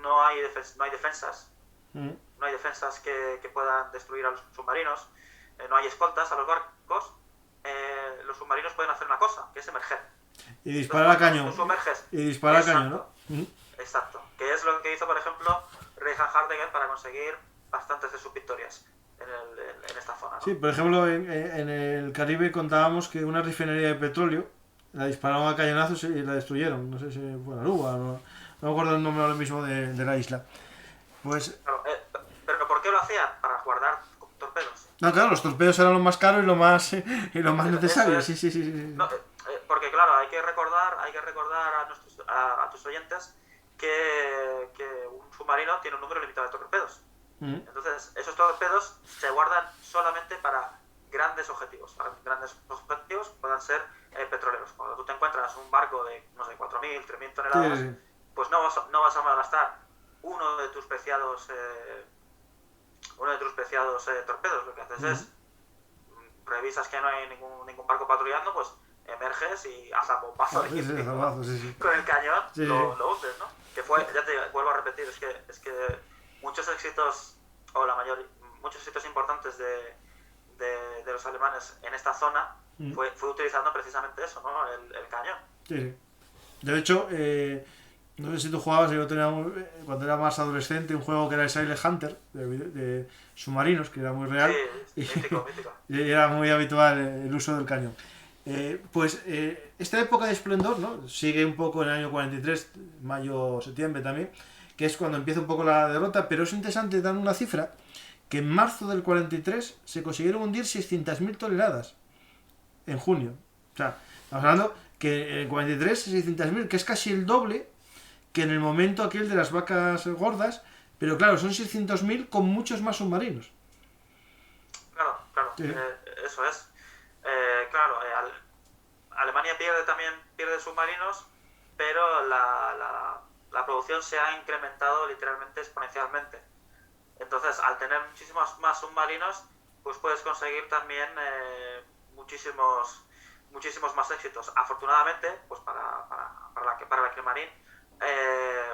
no hay defensas, no hay defensas que puedan destruir a los submarinos, no hay escoltas a los barcos, los submarinos pueden hacer una cosa, que es emerger. Y disparar a cañón. Y disparar a cañón, ¿no? Exacto. Que es lo que hizo, por ejemplo, Reinhard Hartigan para conseguir bastantes de sus victorias en esta zona, ¿no? Sí, por ejemplo, en el Caribe contábamos que una refinería de petróleo la dispararon a cañonazos y la destruyeron. No sé si fue en Aruba, no me acuerdo el nombre ahora mismo de la isla. Pues... Claro, ¿pero por qué lo hacían? Para guardar torpedos. No, claro, los torpedos eran lo más caro y lo más necesario. Sí. No, porque claro, hay que recordar a tus oyentes que un submarino tiene un número limitado de torpedos. Entonces, esos torpedos se guardan solamente para grandes objetivos. Grandes objetivos puedan ser petroleros. Cuando tú te encuentras un barco de, no sé, 4.000, 3.000 toneladas, pues no vas a malgastar uno de tus preciados torpedos. Lo que haces es revisas que no hay ningún barco patrullando, pues emerges y haz a bombazo con el cañón, lo hundes, ¿no? Que fue, ya te vuelvo a repetir, es que muchos éxitos importantes de los alemanes en esta zona fue utilizando precisamente eso, ¿no? El cañón. Sí. De hecho, no sé si tú jugabas, yo tenía cuando era más adolescente un juego que era el Silent Hunter de submarinos, que era muy real. Sí, mítico. Y era muy habitual el uso del cañón. Esta época de esplendor, ¿no? Sigue un poco en el año 43, mayo, septiembre también, que es cuando empieza un poco la derrota, pero es interesante dar una cifra, que en marzo del 43 se consiguieron hundir 600.000 toneladas en junio. O sea, estamos hablando que en el 43 600.000, que es casi el doble que en el momento aquel de las vacas gordas, pero claro, son 600.000 con muchos más submarinos. Claro, eso es. Alemania pierde submarinos, pero la producción se ha incrementado literalmente exponencialmente. Entonces, al tener muchísimos más submarinos, pues puedes conseguir también muchísimos más éxitos. Afortunadamente, pues para la Kriegsmarine,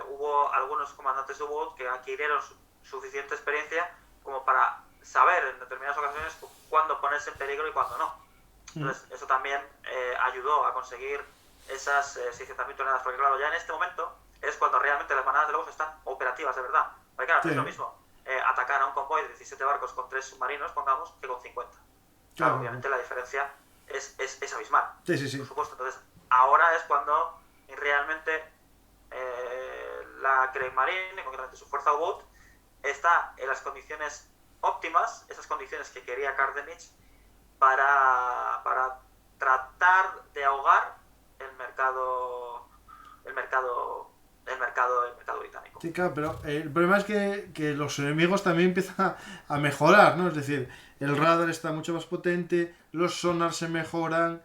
hubo algunos comandantes de U-Boat que adquirieron suficiente experiencia como para saber en determinadas ocasiones cuándo ponerse en peligro y cuándo no. Entonces, eso también ayudó a conseguir esas 600.000 toneladas, porque claro, ya en este momento es cuando realmente las manadas de lobos están operativas de verdad. Porque claro, no es lo mismo atacar a un convoy de 17 barcos con 3 submarinos, pongamos, que con 50. Claro, obviamente la diferencia es abismal. Sí. Por supuesto. Entonces, ahora es cuando realmente la Kriegsmarine, concretamente su fuerza U-Boat, está en las condiciones óptimas, esas condiciones que quería Kardenich, para tratar de ahogar el mercado británico. Sí, claro, pero el problema es que los enemigos también empiezan a mejorar, ¿no? Es decir, el radar está mucho más potente, los sonars se mejoran,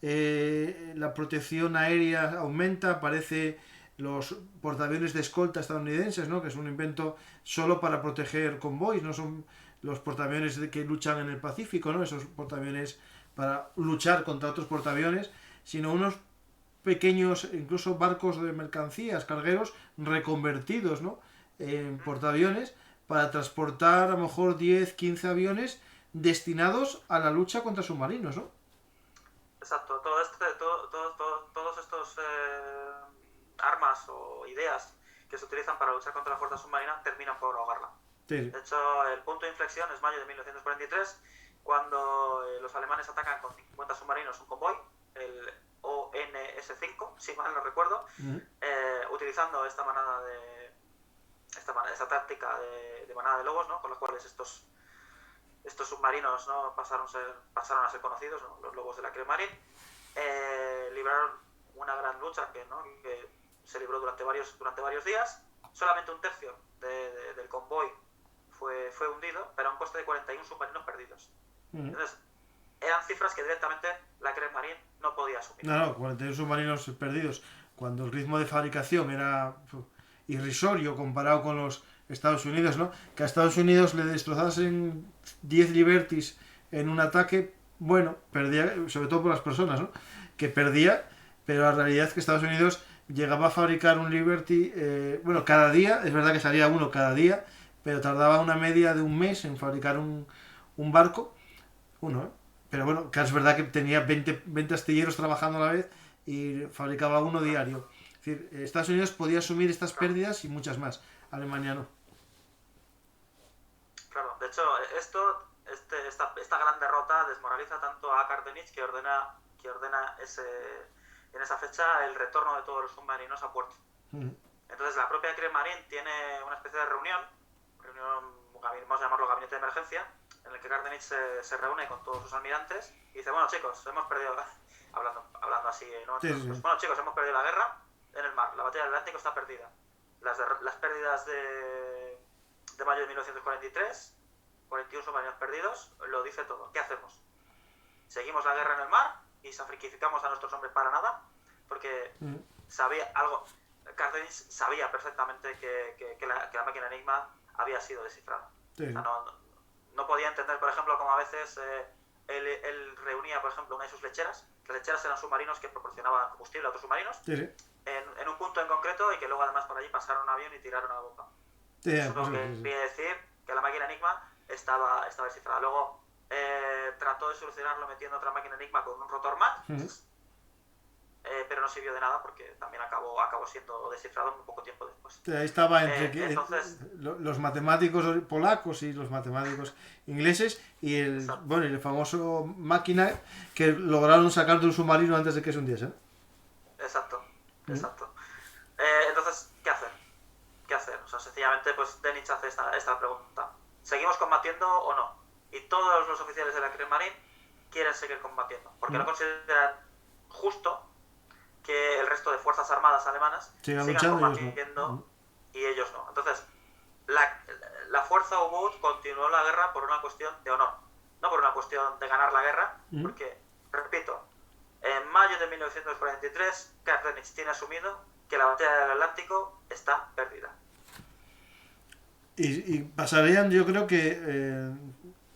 la protección aérea aumenta, aparece los portaaviones de escolta estadounidenses, ¿no? Que es un invento solo para proteger convoys, no son los portaaviones que luchan en el Pacífico, ¿no? Esos portaaviones para luchar contra otros portaaviones, sino unos pequeños, incluso barcos de mercancías, cargueros reconvertidos, ¿no? En portaaviones para transportar a lo mejor 10 15 aviones destinados a la lucha contra submarinos, ¿no? Exacto, todos estos armas o ideas que se utilizan para luchar contra la fuerza submarina terminan por ahogarla. Sí. De hecho, el punto de inflexión es mayo de 1943, cuando los alemanes atacan con 50 submarinos un convoy, el ONS-5, si mal no recuerdo, utilizando esta táctica de manada de lobos, ¿no? Con los cuales estos submarinos, ¿no? pasaron a ser conocidos, ¿no? Los lobos de la Kriegsmarine. Libraron una gran lucha que se libró durante varios días. Solamente un tercio del convoy fue hundido, pero a un coste de 41 submarinos perdidos. Entonces, eran cifras que directamente la Kriegsmarine no podía asumir. No, 41 submarinos perdidos, cuando el ritmo de fabricación era irrisorio comparado con los Estados Unidos, ¿no? Que a Estados Unidos le destrozasen 10 Liberties en un ataque, bueno, perdía, sobre todo por las personas, ¿no? Que perdía, pero la realidad es que Estados Unidos llegaba a fabricar un Liberty, bueno, cada día, es verdad que salía uno cada día, pero tardaba una media de un mes en fabricar un barco, uno, ¿eh? Pero bueno, que es verdad que tenía 20 astilleros trabajando a la vez y fabricaba uno diario. Es decir, Estados Unidos podía asumir estas pérdidas y muchas más. Alemania no. Claro, de hecho, esta gran derrota desmoraliza tanto a Cardenich que ordena en esa fecha el retorno de todos los submarinos a puerto. Entonces la propia Kriegsmarine tiene una especie de reunión, vamos a llamarlo gabinete de emergencia, en el que Cardenich se reúne con todos sus almirantes y dice, bueno chicos, hemos perdido, hablando así, ¿no? Sí. Bueno chicos, hemos perdido la guerra en el mar, la batalla del Atlántico está perdida. Las pérdidas de mayo de 1943, 41 submarinos perdidos, lo dice todo. ¿Qué hacemos? ¿Seguimos la guerra en el mar y sacrificamos a nuestros hombres para nada? Porque Cardenich sabía perfectamente que la máquina Enigma había sido descifrada. Sí. O sea, no podía entender, por ejemplo, como a veces él reunía, por ejemplo, una de sus lecheras. Las lecheras eran submarinos que proporcionaban combustible a otros submarinos. Sí. En un punto en concreto y que luego además por allí pasaron un avión y tiraron a la bomba. Eso es lo que quiere decir que la máquina Enigma estaba descifrada. Luego trató de solucionarlo metiendo otra máquina Enigma con un rotor MAC, pero no sirvió de nada porque también acabó siendo descifrado muy poco tiempo después. Ahí estaba entre entonces, los matemáticos polacos y los matemáticos ingleses y el famoso máquina que lograron sacar de un submarino antes de que se hundiese. Exacto. Entonces, ¿qué hacer? O sea, sencillamente, pues Denich hace esta pregunta. ¿Seguimos combatiendo o no? Y todos los oficiales de la Kriegsmarine quieren seguir combatiendo, porque no consideran justo que el resto de fuerzas armadas alemanas sigan combatiendo y ellos no. Entonces, la fuerza U-Boot continuó la guerra por una cuestión de honor, no por una cuestión de ganar la guerra, porque, repito, en mayo de 1943, Cardenich tiene asumido que la batalla del Atlántico está perdida. Y pasarían, yo creo que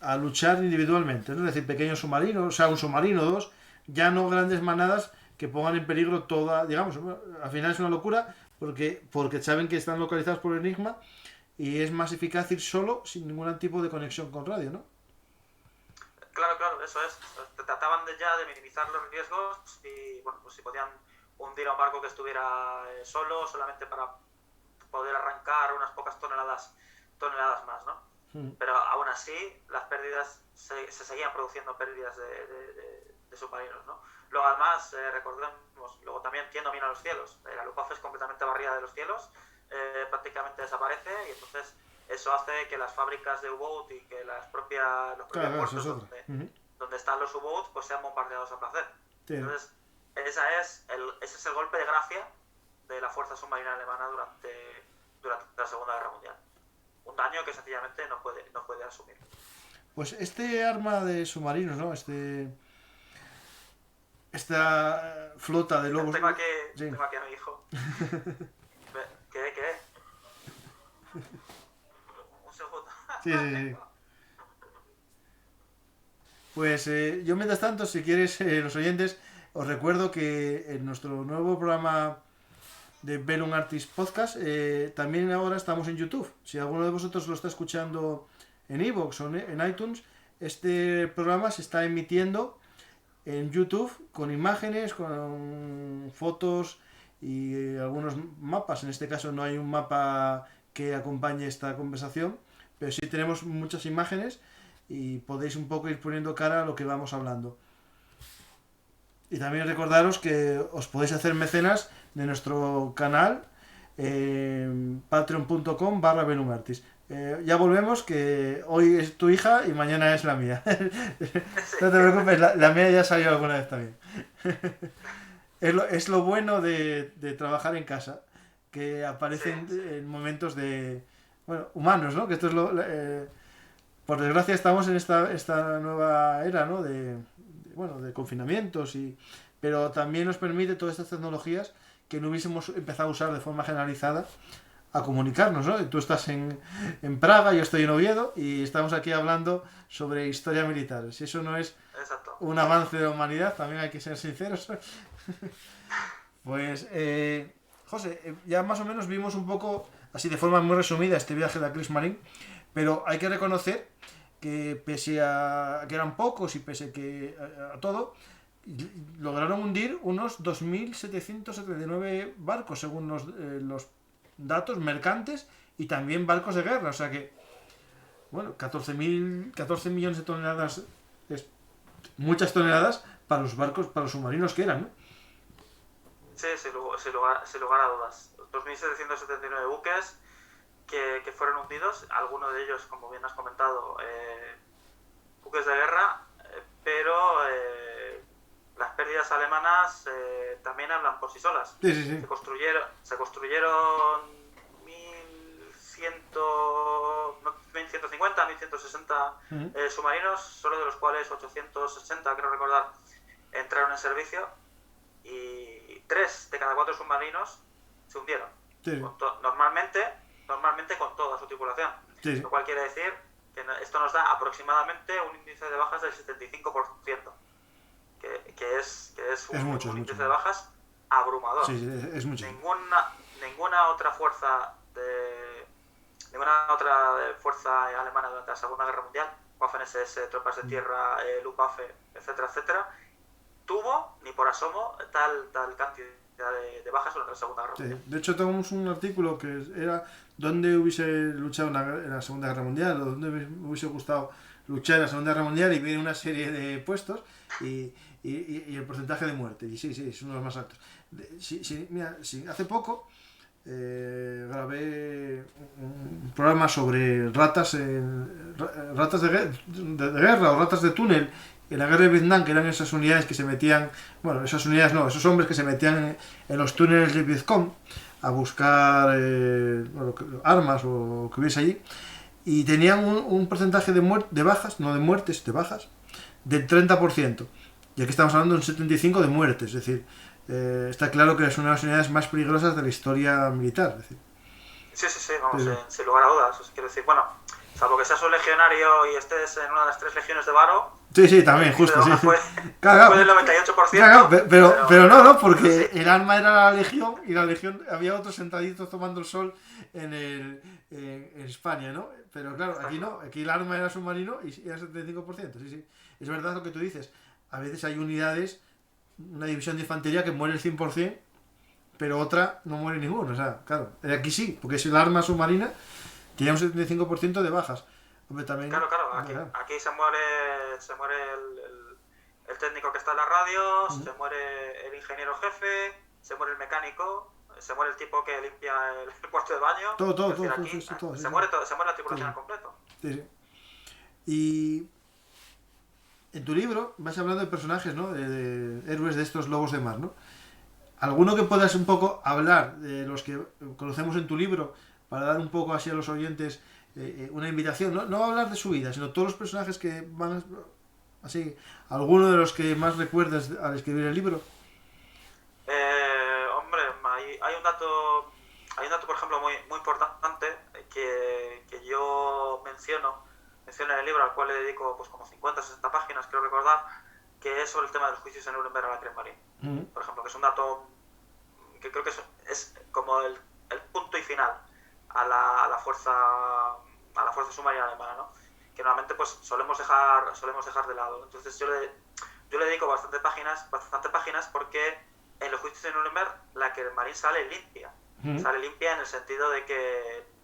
a luchar individualmente, ¿no? Es decir, pequeños submarinos, o sea, un submarino o dos, ya no grandes manadas que pongan en peligro toda, digamos, al final es una locura porque saben que están localizados por Enigma y es más eficaz ir solo sin ningún tipo de conexión con radio, ¿no? Claro, eso es. Trataban ya de minimizar los riesgos y, bueno, pues si podían hundir a un barco que estuviera solamente para poder arrancar unas pocas toneladas más, ¿no? Pero aún así, las pérdidas, se seguían produciendo pérdidas de submarinos, ¿no? Luego además, recordemos, luego también Tien domina los cielos. La Luftwaffe es completamente barrida de los cielos, prácticamente desaparece y entonces eso hace que las fábricas de U-Boat y que los propios puertos donde están los U-Boats pues sean bombardeados a placer. Sí. Entonces, ese es el golpe de gracia de la fuerza submarina alemana durante la Segunda Guerra Mundial. Un daño que sencillamente no puede asumir. Pues este arma de submarinos, ¿no? Esta flota de lobos... Tengo aquí Sí. a mi hijo. ¿Qué? Un segundo. Sí. Pues yo mientras tanto, si quieres, los oyentes, os recuerdo que en nuestro nuevo programa de Bellum Artist Podcast, también ahora estamos en YouTube. Si alguno de vosotros lo está escuchando en iVoox o en iTunes, este programa se está emitiendo en YouTube con imágenes, con fotos y algunos mapas. En este caso no hay un mapa que acompañe esta conversación, pero sí tenemos muchas imágenes y podéis un poco ir poniendo cara a lo que vamos hablando. Y también recordaros que os podéis hacer mecenas de nuestro canal, patreon.com/bellumartis. Ya volvemos, que hoy es tu hija y mañana es la mía. No te preocupes, la mía ya salió alguna vez también. Es lo bueno de trabajar en casa, que aparecen en momentos humanos, ¿no? Que esto es por desgracia estamos en esta nueva era, ¿no? de confinamientos, pero también nos permite todas estas tecnologías que no hubiésemos empezado a usar de forma generalizada a comunicarnos, ¿no? Tú estás en Praga, yo estoy en Oviedo y estamos aquí hablando sobre historia militar. Si eso no es un avance de la humanidad, también hay que ser sinceros. Pues, José, ya más o menos vimos un poco, así de forma muy resumida, este viaje de la Kriegsmarine, pero hay que reconocer que pese a que eran pocos y pese a todo, lograron hundir unos 2.779 barcos según los datos mercantes y también barcos de guerra, o sea que 14 millones de toneladas es muchas toneladas para los barcos, para los submarinos que eran, ¿no? Sí, sin lugar a dudas. 2.779 buques que fueron hundidos, algunos de ellos, como bien has comentado, buques de guerra, pero las pérdidas alemanas también hablan por sí solas. Sí. Se construyeron 1.150, 1.160 submarinos, solo de los cuales 860, creo recordar, entraron en servicio, y 3 de cada 4 submarinos se hundieron. Sí. Normalmente con toda su tripulación. Sí. Lo cual quiere decir que esto nos da aproximadamente un índice de bajas del 75%, que es un mucho. índice de bajas abrumador. Sí, es mucho. Ninguna otra fuerza alemana durante la Segunda Guerra Mundial, Waffen-SS, tropas de tierra, Luftwaffe, etcétera, tuvo ni por asomo tal cantidad de bajas durante la Segunda Guerra Mundial. De hecho, tenemos un artículo que era dónde hubiese luchado en la Segunda Guerra Mundial o dónde me hubiese gustado luchar en la Segunda Guerra Mundial, y viene una serie de puestos y el porcentaje de muerte. Y sí, es uno de los más altos. Mira, hace poco grabé un programa sobre ratas de guerra o ratas de túnel en la guerra de Vietnam, que eran esas unidades que se metían, esos hombres que se metían en los túneles del Vietcong a buscar armas o que hubiese allí, y tenían un porcentaje de bajas, no de muertes, de bajas, del 30%, y aquí estamos hablando de un 75% de muertes, es decir, está claro que es una de las unidades más peligrosas de la historia militar. Es decir. Sí, vamos, sin lugar a dudas. Quiero decir, salvo que seas un legionario y estés en una de las 3 legiones de Varo. Sí, también, justo. Sí. Fue del 98%. Claro, pero no, porque el arma era la legión y la legión había otros sentaditos tomando el sol en España, ¿no? Pero claro, aquí no, aquí el arma era submarino y era 75%. Sí. Es verdad lo que tú dices. A veces hay unidades, una división de infantería que muere el 100%, pero otra no muere ninguno. O sea, claro, aquí sí, porque es el arma submarina, tiene un 75% de bajas. Hombre, también, claro, aquí se muere el técnico que está en la radio, se muere el ingeniero jefe, se muere el mecánico, se muere el tipo que limpia el cuarto de baño. Todo. Se muere la tripulación al completo. Sí. Y en tu libro vas hablando de personajes, ¿no? De héroes de estos lobos de mar, ¿no? ¿Alguno que puedas un poco hablar de los que conocemos en tu libro para dar un poco así a los oyentes una invitación? No hablar de su vida, sino todos los personajes que van así, alguno de los que más recuerdas al escribir el libro. Hombre, hay un dato, por ejemplo, muy importante que yo menciono en el libro, al cual le dedico pues como 50 60 páginas, creo recordar, que es sobre el tema de los juicios en Nuremberg a la Kriegsmarine. Por ejemplo, que es un dato que creo que es como el punto y final a la fuerza submarina alemana, ¿no? Que normalmente pues solemos dejar de lado. Entonces yo le dedico bastantes páginas porque en los juicios de Nuremberg la Kriegsmarine sale limpia. Sale limpia en el sentido de que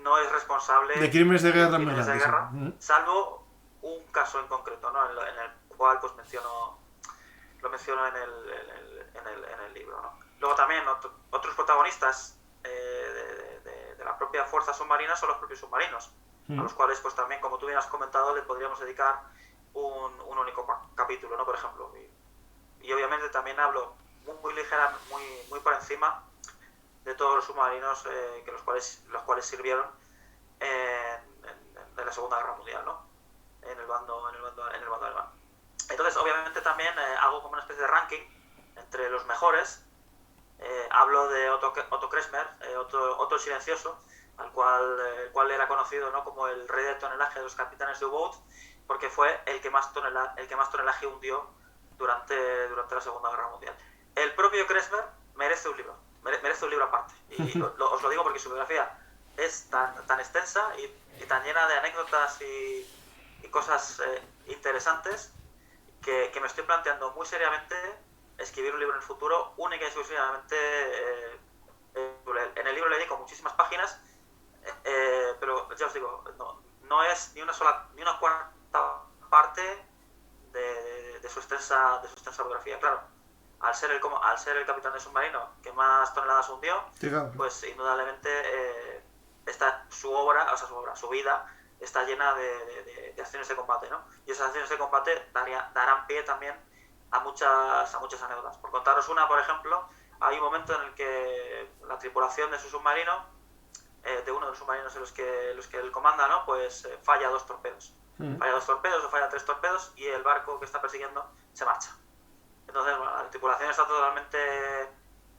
no es responsable de crímenes de guerra, salvo un caso en concreto, ¿no? en el cual pues lo menciono en el libro, ¿no? Luego también otros protagonistas de la propia fuerza submarina son los propios submarinos, a los cuales pues también, como tú bien has comentado, le podríamos dedicar un único capítulo, ¿no? Por ejemplo, y obviamente también hablo muy ligera, muy por encima de todos los submarinos los cuales sirvieron en la Segunda Guerra Mundial, ¿no? En el bando alemán. Entonces, obviamente también hago como una especie de ranking entre los mejores. Hablo de Otto Kresmer, Otto silencioso, el cual era conocido, ¿no? Como el rey del tonelaje de los capitanes de U-Boat, porque fue el que más tonelaje hundió durante la Segunda Guerra Mundial. El propio Kresmer merece un libro aparte, y os lo digo porque su biografía es tan extensa y tan llena de anécdotas y cosas interesantes que me estoy planteando muy seriamente escribir un libro en el futuro, única y exclusivamente. En el libro le dedico muchísimas páginas, pero ya os digo, no es ni una cuarta parte de su extensa biografía. Claro, al ser el capitán de submarino que más toneladas hundió, pues indudablemente su vida está llena de acciones de combate, ¿no? Y esas acciones de combate darán pie también a muchas anécdotas. Por contaros una, por ejemplo, hay un momento en el que la tripulación de su submarino, de uno de los submarinos en los que él comanda, ¿no? Pues falla 2 torpedos. Falla 2 torpedos o falla 3 torpedos y el barco que está persiguiendo se marcha. Entonces, bueno, la tripulación está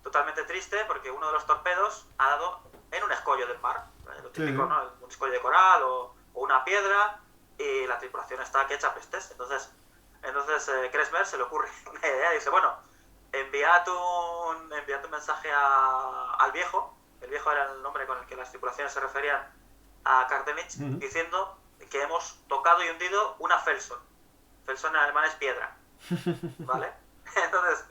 totalmente triste porque uno de los torpedos ha dado en un escollo del mar, lo típico, ¿no? Un escollo de coral o una piedra, y la tripulación está que echa pestes. Entonces Kresmer se le ocurre una idea y dice, bueno, enviad un mensaje al viejo. El viejo era el nombre con el que las tripulaciones se referían a Kartenich, diciendo que hemos tocado y hundido una Felson. Felson en alemán es piedra, ¿vale? Entonces,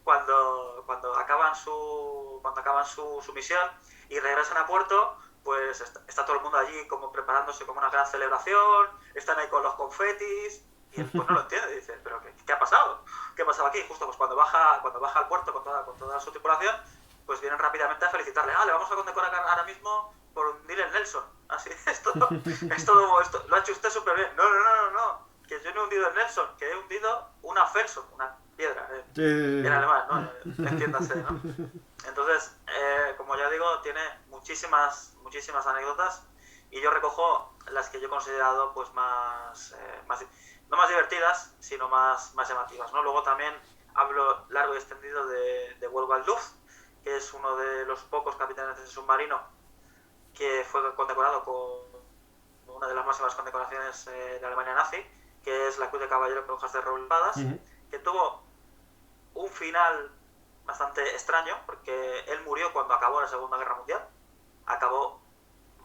cuando acaban su misión y regresan a puerto, pues está todo el mundo allí como preparándose como una gran celebración, están ahí con los confetis, y él pues no lo entiende, dice, pero ¿qué ha pasado? ¿Qué ha pasado aquí? Justo pues cuando baja al puerto con toda su tripulación, pues vienen rápidamente a felicitarle. Le vamos a condecorar ahora mismo por hundir el Nelson. Así, esto lo ha hecho usted súper bien. No, que yo no he hundido el Nelson, que he hundido una Felson, una piedra, en alemán, ¿no? Entiéndase, ¿no? Entonces, como ya digo, tiene muchísimas anécdotas, y yo recojo las que yo he considerado pues no más divertidas, sino más llamativas, ¿no? Luego también hablo largo y extendido de Wolfgang Luft, que es uno de los pocos capitanes de submarino que fue condecorado con una de las máximas condecoraciones de Alemania nazi, que es la Cruz de Caballero con hojas de roble, que tuvo un final bastante extraño, porque él murió cuando acabó la Segunda Guerra Mundial, acabó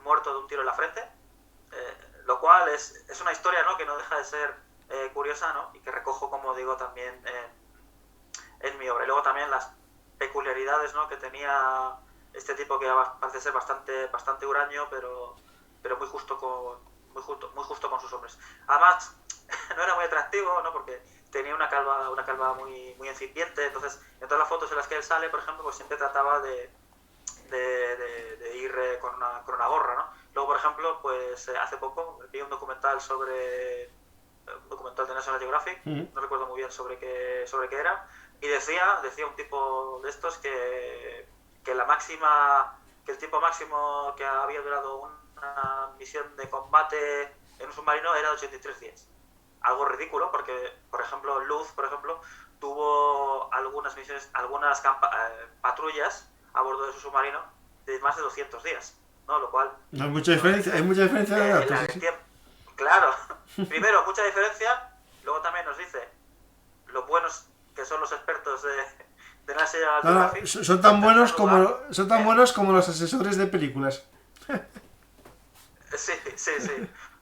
muerto de un tiro en la frente, lo cual es una historia, ¿no? Que no deja de ser curiosa, ¿no? Y que recojo, como digo, también en mi obra. Y luego también las peculiaridades, ¿no? Que tenía este tipo, que parece ser bastante huraño, pero muy justo con sus hombres. Además, no era muy atractivo, ¿no? Porque tenía una calva muy incipiente. Entonces, en todas las fotos en las que él sale, por ejemplo, pues siempre trataba de ir con una gorra, ¿no? Luego, por ejemplo, pues hace poco vi un documental sobre un documental de National Geographic, Ujú. no recuerdo muy bien sobre qué era, y decía un tipo de estos que el tiempo máximo que había durado una misión de combate en un submarino era de 83 días. Algo ridículo, porque, por ejemplo, Luz, tuvo algunas misiones, patrullas a bordo de su submarino de más de 200 días, ¿no? Lo cual... No hay mucha diferencia, hay mucha diferencia de datos. el Sí. tiempo, claro, primero, mucha diferencia, luego también nos dice lo buenos que son los expertos de National No, no, Geographic. son tan buenos como los asesores de películas. Sí,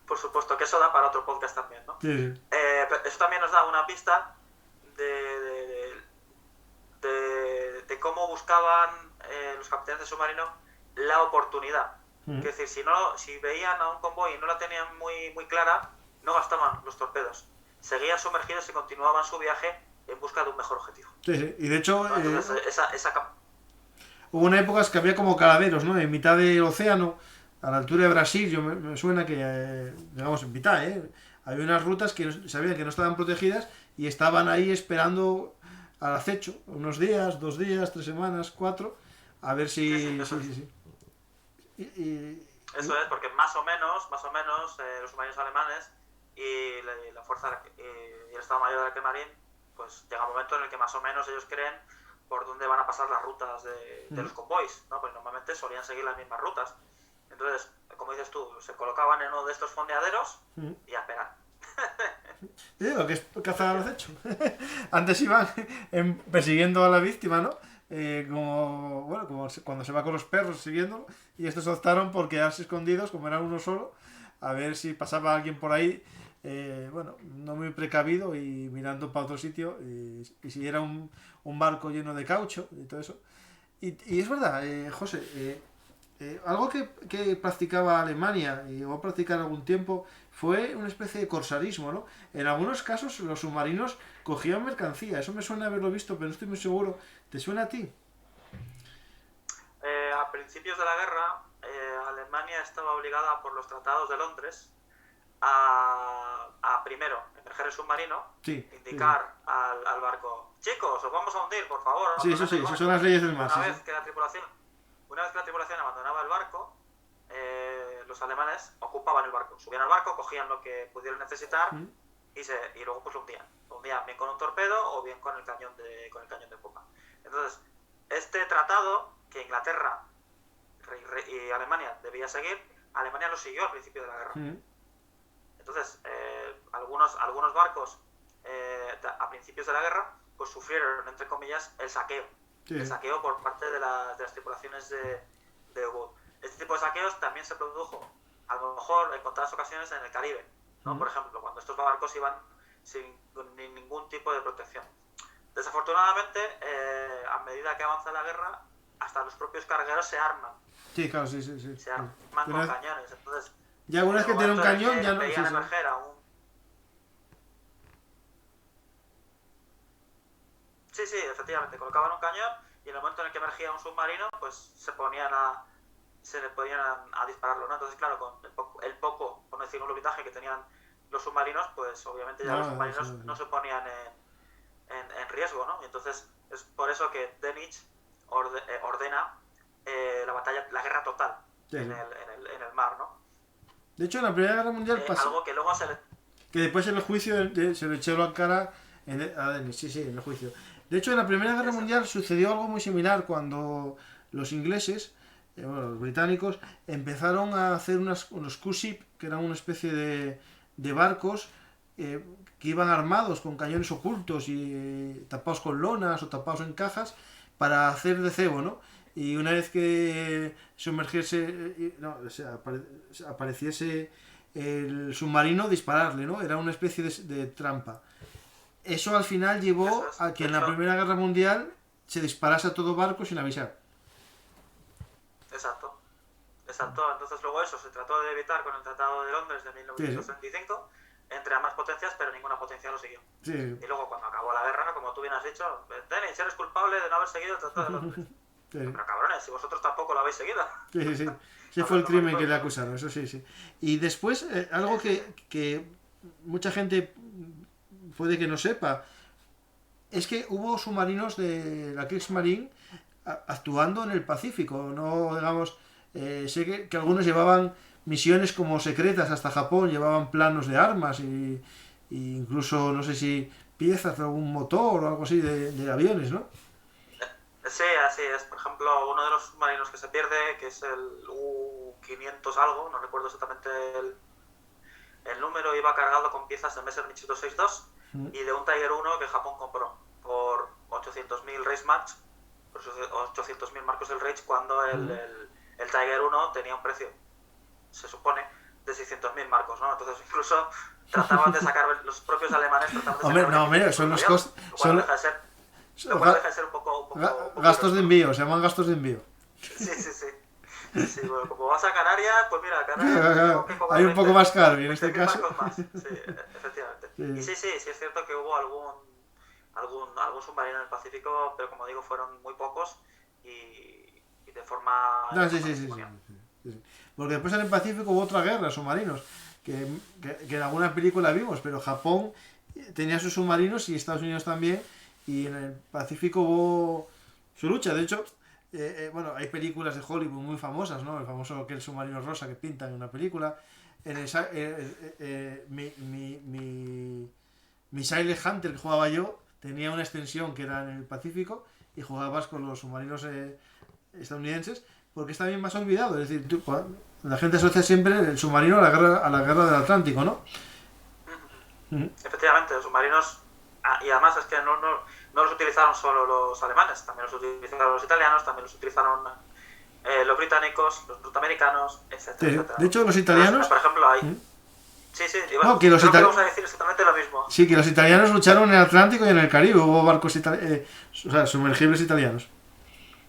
por supuesto, que eso da para otro podcast también, ¿no? Sí. Pero eso también nos da una pista de cómo buscaban los capitanes de submarino la oportunidad. Es decir, si veían a un convoy y no la tenían muy clara, no gastaban los torpedos. Seguían sumergidos y continuaban su viaje en busca de un mejor objetivo. Sí. Y de hecho, ¿No? Entonces, hubo una época que había como caladeros, ¿no? En mitad del océano, a la altura de Brasil, me suena que, digamos, en mitad, había unas rutas que sabían que no estaban protegidas y estaban ahí esperando al acecho, unos días, 2 días, 3 semanas, 4, a ver si... Sí. Eso es, porque más o menos los submarinos alemanes y la fuerza y el Estado Mayor de la Kriegsmarine, pues llega un momento en el que más o menos ellos creen por dónde van a pasar las rutas de los convoys, ¿no? Pues normalmente solían seguir las mismas rutas. Entonces, como dices tú, se colocaban en uno de estos fondeaderos y a esperar. Sí, lo que es cazar al acecho. Antes iban persiguiendo a la víctima, ¿no? Como cuando se va con los perros siguiéndolo, y estos optaron por quedarse escondidos, como era uno solo, a ver si pasaba alguien por ahí, no muy precavido y mirando para otro sitio, y si era un barco lleno de caucho y todo eso. Y es verdad, José, algo que practicaba Alemania y va a practicar algún tiempo fue una especie de corsarismo, ¿no? En algunos casos los submarinos cogían mercancía, eso me suena haberlo visto, pero no estoy muy seguro. ¿Te suena a ti? A principios de la guerra, Alemania estaba obligada por los tratados de Londres a primero emerger el submarino, indicar al barco, chicos, os vamos a hundir, por favor. Sí, eso son las leyes del mar. Una vez que la tripulación abandonaba el barco, los alemanes ocupaban el barco, subían al barco, cogían lo que pudieran necesitar y luego pues lo hundían. Lo hundían bien con un torpedo o bien con el cañón de popa. Entonces, este tratado que Inglaterra y Alemania debía seguir, Alemania lo siguió al principio de la guerra. Entonces, algunos barcos a principios de la guerra pues sufrieron, entre comillas, el saqueo. El saqueo por parte de las tripulaciones de U-Boot. Este tipo de saqueos también se produjo, a lo mejor en contadas ocasiones, en el Caribe, ¿no? Por ejemplo, cuando estos barcos iban sin ningún tipo de protección. Desafortunadamente, a medida que avanza la guerra, hasta los propios cargueros se arman. Sí, claro, sí. Se arman con cañones. Entonces, ya una vez que tiene un cañón, ya no... Veían emerger a un... Sí, efectivamente, colocaban un cañón y en el momento en el que emergía un submarino, pues se le ponían a dispararlo, ¿no? Entonces, claro, con el poco, por no decir un blindaje que tenían los submarinos, pues obviamente ya los submarinos no se ponían en riesgo, ¿no? Y entonces es por eso que Dönitz ordena la guerra total en el mar, ¿no? De hecho, en la Primera Guerra Mundial pasó... Algo que luego que después en el juicio se le echó la cara a Dönitz, en el juicio. De hecho, en la Primera Guerra Mundial sucedió algo muy similar cuando los ingleses, los británicos, empezaron a hacer unos Q-ship, que eran una especie de barcos que iban armados con cañones ocultos y tapados con lonas o tapados en cajas para hacer de cebo, ¿no? Y una vez que apareciese el submarino, dispararle, ¿no? Era una especie de trampa. Eso al final llevó a que en la Primera Guerra Mundial se disparase a todo barco sin avisar. Exacto. Entonces luego eso se trató de evitar con el Tratado de Londres de 1935 entre ambas potencias, pero ninguna potencia lo siguió. Y luego cuando acabó la guerra, como tú bien has dicho, Dönitz, eres culpable de no haber seguido el Tratado de Londres. Pero cabrones, si vosotros tampoco lo habéis seguido. Ese fue el crimen que le acusaron, eso sí. Y después, algo que mucha gente puede que no sepa, es que hubo submarinos de la Kriegsmarine actuando en el Pacífico, no digamos, sé que algunos llevaban misiones como secretas hasta Japón, llevaban planos de armas y incluso no sé si piezas de algún motor o algo así de aviones, ¿no? Sí, así es. Por ejemplo, uno de los submarinos que se pierde, que es el U-500 algo, no recuerdo exactamente el número, iba cargado con piezas de Messerschmitt 262 y de un Tiger 1 que Japón compró por 800.000 Reichsmarks, por 800.000 marcos del Reich, cuando el Tiger 1 tenía un precio, se supone, de 600.000 marcos, ¿no? Entonces incluso trataban de sacar, los propios alemanes trataban de Hombre, sacar... no, hombre, son los costos... Lo deja de ser un poco gastos de envío, se llaman gastos de envío. Sí, bueno, como vas a Canarias, pues mira, Canarias... Hay un poco más caro, y en este caso... Más. Sí, efectivamente. Sí. Y sí es cierto que hubo algún submarino en el Pacífico, pero como digo, fueron muy pocos y de forma... No, sí. Porque después en el Pacífico hubo otra guerra, submarinos, que en alguna película vimos, pero Japón tenía sus submarinos y Estados Unidos también, y en el Pacífico hubo su lucha. De hecho, bueno, hay películas de Hollywood muy famosas, ¿no? El famoso aquel submarino rosa que pintan en una película. En mi Silent Hunter que jugaba yo tenía una extensión que era en el Pacífico y jugabas con los submarinos estadounidenses, porque está bien más olvidado. Es decir, la gente asocia siempre el submarino a la guerra del Atlántico, ¿no? Efectivamente, los submarinos, y además es que no los utilizaron solo los alemanes, también los utilizaron los italianos, también los utilizaron los británicos, los norteamericanos, etcétera. De hecho, los italianos... Por ejemplo, hay... Sí, no, que los vamos a decir exactamente lo mismo. Sí, que los italianos lucharon en el Atlántico y en el Caribe, hubo barcos sumergibles italianos.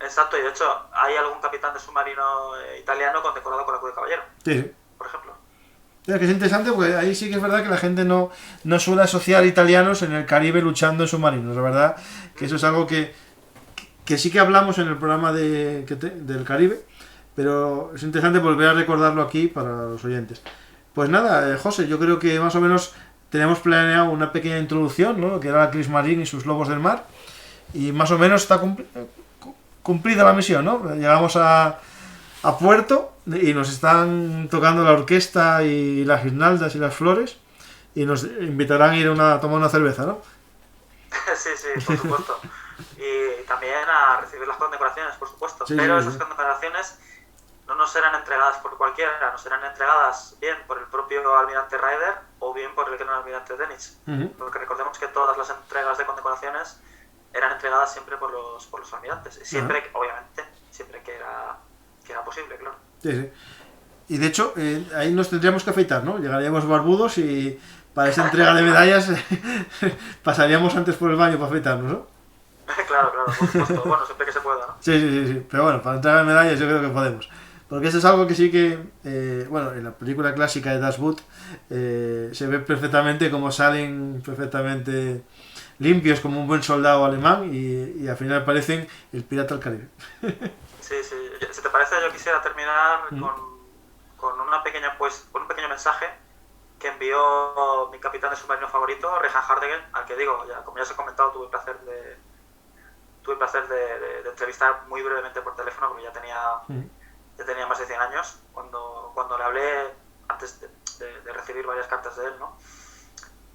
Exacto, y de hecho hay algún capitán de submarino italiano condecorado con la Cruz de Caballero. Sí. Por ejemplo. Que es interesante porque ahí sí que es verdad que la gente no suele asociar italianos en el Caribe luchando en submarinos. La verdad que eso es algo que sí que hablamos en el programa del Caribe, pero es interesante volver a recordarlo aquí para los oyentes. Pues nada, José, yo creo que más o menos tenemos planeado una pequeña introducción, ¿no? Que era la Kriegsmarine y sus lobos del mar, y más o menos está cumplida la misión, ¿no? Llegamos a puerto y nos están tocando la orquesta y las guirnaldas y las flores y nos invitarán a ir a tomar una cerveza, ¿no? Sí, por supuesto. Y también a recibir las condecoraciones, por supuesto. Pero esas condecoraciones no nos serán entregadas por cualquiera, nos serán entregadas bien por el propio almirante Ryder o bien por el gran almirante Dönitz. Porque recordemos que todas las entregas de condecoraciones eran entregadas siempre por los almirantes. Siempre, obviamente, siempre que era posible, claro. Sí. Y de hecho, ahí nos tendríamos que afeitar, ¿no? Llegaríamos barbudos y para esa entrega de medallas pasaríamos antes por el baño para afeitarnos, ¿no? Claro, por supuesto. Bueno, siempre que se pueda, ¿no? Sí. Pero bueno, para entregar medallas yo creo que podemos. Porque eso es algo que sí que, bueno, en la película clásica de Das Boot se ve perfectamente cómo salen perfectamente limpios como un buen soldado alemán y al final parecen el pirata del Caribe. Sí. Si te parece, yo quisiera terminar con un pequeño mensaje que envió mi capitán de submarino favorito, Rehan Hardegen, al que digo, como ya os he comentado, tuve el placer de entrevistar muy brevemente por teléfono, porque ya tenía más de 100 años, cuando le hablé antes de recibir varias cartas de él, ¿no?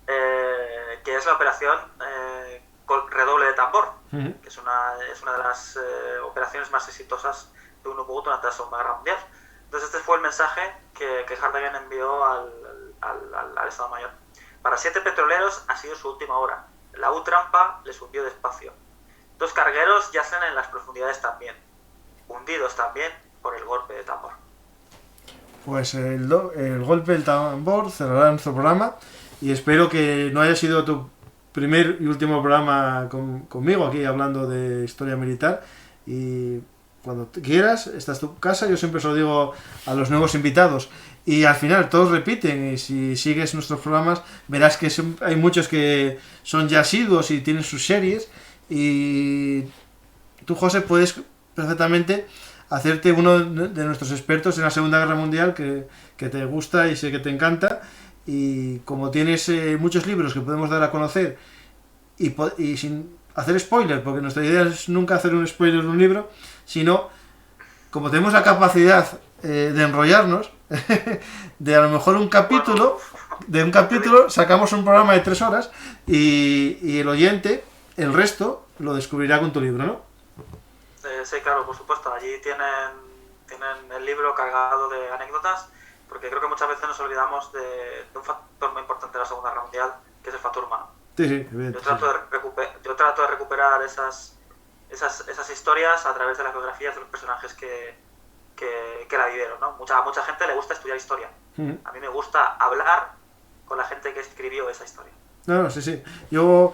Que es la operación con redoble de tambor, que es una de las operaciones más exitosas de un U-Boot durante la Segunda Guerra Mundial. Entonces este fue el mensaje que Hardegen envió al Estado Mayor. Para 7 petroleros ha sido su última hora. La U-Trampa les hundió despacio. 2 cargueros yacen en las profundidades también, hundidos también por el golpe de tambor. Pues el golpe del tambor cerrará nuestro programa y espero que no haya sido tu primer y último programa conmigo aquí hablando de historia militar, y cuando quieras, esta es tu casa. Yo siempre se lo digo a los nuevos invitados y al final todos repiten, y si sigues nuestros programas verás que hay muchos que son ya asiduos y tienen sus series, y tú, José, puedes perfectamente hacerte uno de nuestros expertos en la Segunda Guerra Mundial que te gusta y sé que te encanta, y como tienes muchos libros que podemos dar a conocer y sin hacer spoiler, porque nuestra idea es nunca hacer un spoiler de un libro, sino como tenemos la capacidad de enrollarnos, de a lo mejor de un capítulo sacamos un programa de 3 horas y el oyente, el resto, lo descubrirá con tu libro, ¿no? Sí, claro, por supuesto. Allí tienen el libro cargado de anécdotas, porque creo que muchas veces nos olvidamos de un factor muy importante de la Segunda Guerra Mundial, que es el factor humano. Sí, yo trato de recuperar esas historias a través de las biografías de los personajes que la vivieron, ¿no? Mucha gente le gusta estudiar historia. A mí me gusta hablar con la gente que escribió esa historia. No, sí. Yo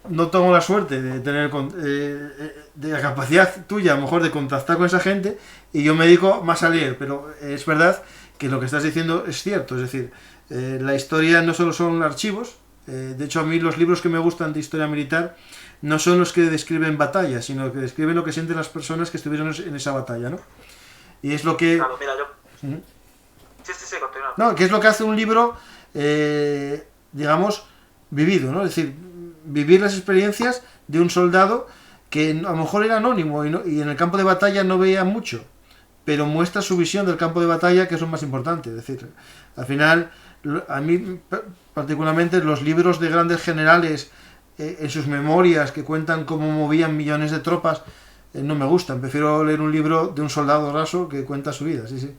no tengo la suerte de tener de la capacidad tuya, a lo mejor, de contactar con esa gente, y yo me dedico más a leer, pero es verdad que lo que estás diciendo es cierto. Es decir, la historia no solo son archivos. De hecho, a mí los libros que me gustan de historia militar no son los que describen batallas, sino que describen lo que sienten las personas que estuvieron en esa batalla, ¿no? Y es lo que... Claro, mira, yo... Sí, continúa. No, que es lo que hace un libro, digamos, vivido, ¿no? Es decir, vivir las experiencias de un soldado que a lo mejor era anónimo y en el campo de batalla no veía mucho, pero muestra su visión del campo de batalla, que es lo más importante. Es decir, al final, a mí particularmente los libros de grandes generales en sus memorias que cuentan cómo movían millones de tropas no me gustan. Prefiero leer un libro de un soldado raso que cuenta su vida, sí.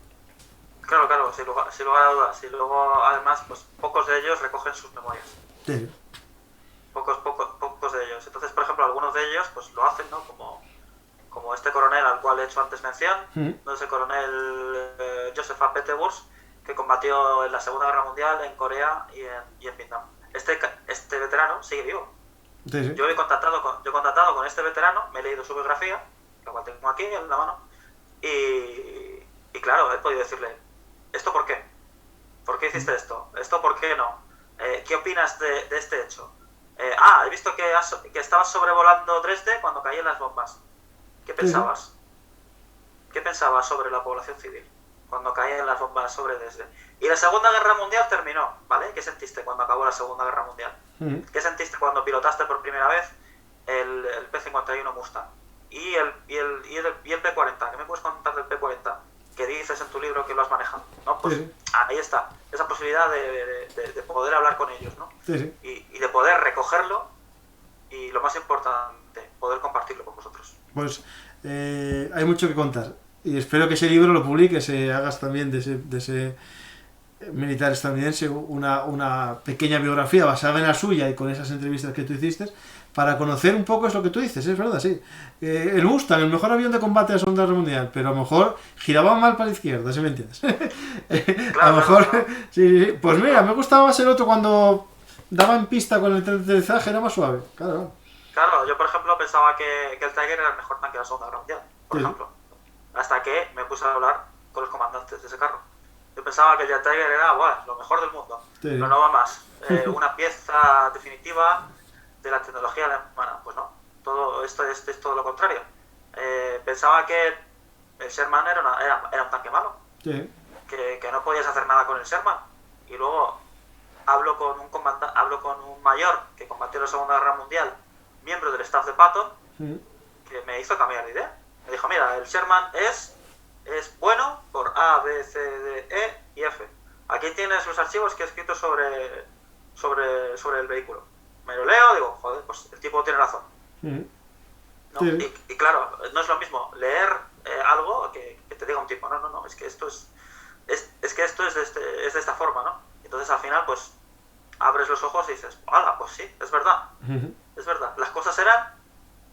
Claro, sin lugar a dudas. Y luego, además, pues pocos de ellos recogen sus memorias. Sí. Pocos de ellos. Entonces, por ejemplo, algunos de ellos pues lo hacen, ¿no? Como este coronel al cual he hecho antes mención, ¿no? Ese coronel Joseph A. Peterburs, que combatió en la Segunda Guerra Mundial en Corea y en Vietnam. Este veterano sigue vivo. Sí. Yo he contactado con este veterano, me he leído su biografía, la cual tengo aquí en la mano, y claro, he podido decirle, ¿esto por qué? ¿Por qué hiciste esto? ¿Esto por qué no? ¿Qué opinas de este hecho? He visto que estabas sobrevolando Dresde cuando caían las bombas. ¿Qué pensabas? ¿Qué pensabas sobre la población civil cuando caían las bombas sobre Dresde? Y la Segunda Guerra Mundial terminó, ¿vale? ¿Qué sentiste cuando acabó la Segunda Guerra Mundial? ¿Qué sentiste cuando pilotaste por primera vez el P-51 Mustang? Y el P-40, ¿qué me puedes contar del P-40? Que dices en tu libro que lo has manejado, ¿no? Pues ahí está, esa posibilidad de poder hablar con ellos, ¿no? Sí. Y de poder recogerlo y, lo más importante, poder compartirlo con vosotros. Pues hay mucho que contar y espero que ese libro lo publiques, hagas también de ese militar estadounidense una pequeña biografía basada en la suya y con esas entrevistas que tú hiciste, para conocer un poco. Es lo que tú dices, es verdad, sí. El Mustang, el mejor avión de combate de la Segunda Guerra Mundial, pero a lo mejor giraba mal para la izquierda, ¿sí me entiendes? Claro, a lo mejor, claro. Sí. Pues mira, me gustaba más el otro cuando daba en pista con el aterrizaje, era más suave, claro. Claro, yo por ejemplo pensaba que el Tiger era el mejor tanque de la Segunda Guerra Mundial, por ejemplo. Hasta que me puse a hablar con los comandantes de ese carro. Yo pensaba que el Jet Tiger era lo mejor del mundo, pero no va más. Una pieza definitiva de la tecnología alemana. Pues no, todo esto es todo lo contrario. Pensaba que el Sherman era un tanque malo, que no podías hacer nada con el Sherman. Y luego hablo con un mayor que combatió la Segunda Guerra Mundial, miembro del staff de Patton, que me hizo cambiar de idea. Me dijo, mira, el Sherman es bueno por A, B, C, D, E y F. Aquí tienes los archivos que he escrito sobre el vehículo. Me lo leo, digo, joder, pues el tipo tiene razón. ¿No? Y claro, no es lo mismo leer algo que te diga un tipo, no, es que esto es de esta forma, ¿no? Entonces al final, pues, abres los ojos y dices, ¡hala! Pues sí, es verdad. Es verdad. Las cosas eran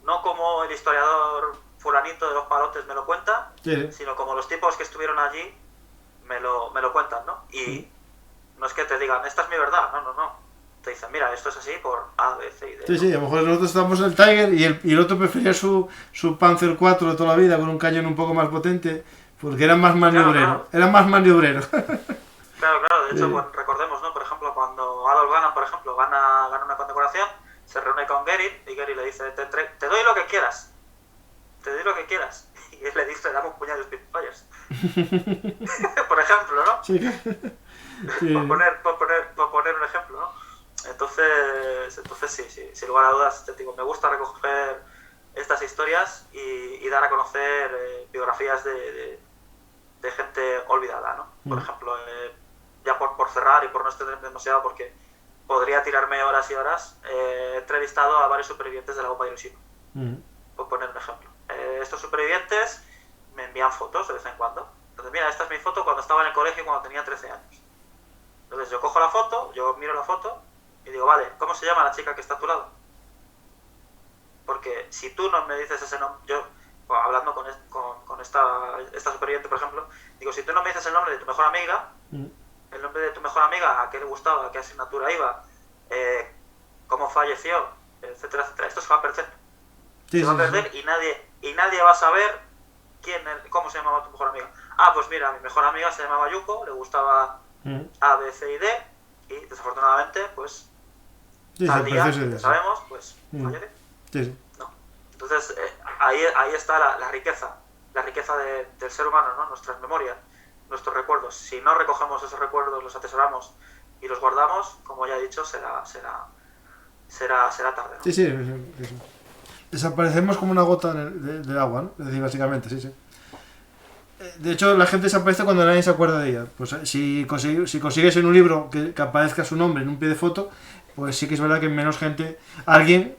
no como el historiador fulanito de los palotes me lo cuenta, sino como los tipos que estuvieron allí me lo cuentan, ¿no? Y no es que te digan, esta es mi verdad, no. Te dicen, mira, esto es así por A, B, C y D. Sí, a lo mejor nosotros estamos en el Tiger y el otro prefería su Panzer 4 de toda la vida con un cañón un poco más potente, porque era más maniobrero. Claro. Era más maniobrero. Claro, de hecho, bueno, recordemos, ¿no? Por ejemplo, cuando Adolf Gana, por ejemplo, gana una condecoración, se reúne con Goering y Goering le dice, te doy lo que quieras. y le daba un puñado de Spitfires. Por ejemplo, ¿no? Sí. Sí. Por poner un ejemplo, ¿no? Entonces sí, sin lugar a dudas, te digo, me gusta recoger estas historias y dar a conocer biografías de gente olvidada, ¿no? Por ejemplo, ya por cerrar y por no extenderme demasiado, porque podría tirarme horas y horas, he entrevistado a varios supervivientes de la Copa de Hiroshima, por poner un ejemplo. Estos supervivientes me envían fotos de vez en cuando. Entonces, mira, esta es mi foto cuando estaba en el colegio, cuando tenía 13 años. Entonces yo cojo la foto, yo miro la foto y digo, vale, ¿cómo se llama la chica que está a tu lado? Porque si tú no me dices ese nombre, yo, hablando con esta superviviente, por ejemplo, digo, si tú no me dices el nombre de tu mejor amiga, el nombre de tu mejor amiga, a qué le gustaba, a qué asignatura iba, cómo falleció, etcétera, etcétera, esto se va a perder. Se va a perder y nadie va a saber cómo se llamaba tu mejor amiga. Ah, pues mira, mi mejor amiga se llamaba Yuko, le gustaba A, B, C y D, y desafortunadamente, pues, al día que sabemos, pues, fallece. Sí. No. Entonces, ahí está la riqueza del ser humano, ¿no? Nuestras memorias, nuestros recuerdos. Si no recogemos esos recuerdos, los atesoramos y los guardamos, como ya he dicho, será tarde, ¿no? Sí. Desaparecemos como una gota del agua, ¿no? Es decir, básicamente, sí. De hecho, la gente desaparece cuando nadie se acuerda de ella. Pues si consigues en un libro que aparezca su nombre en un pie de foto, pues sí que es verdad que menos gente, alguien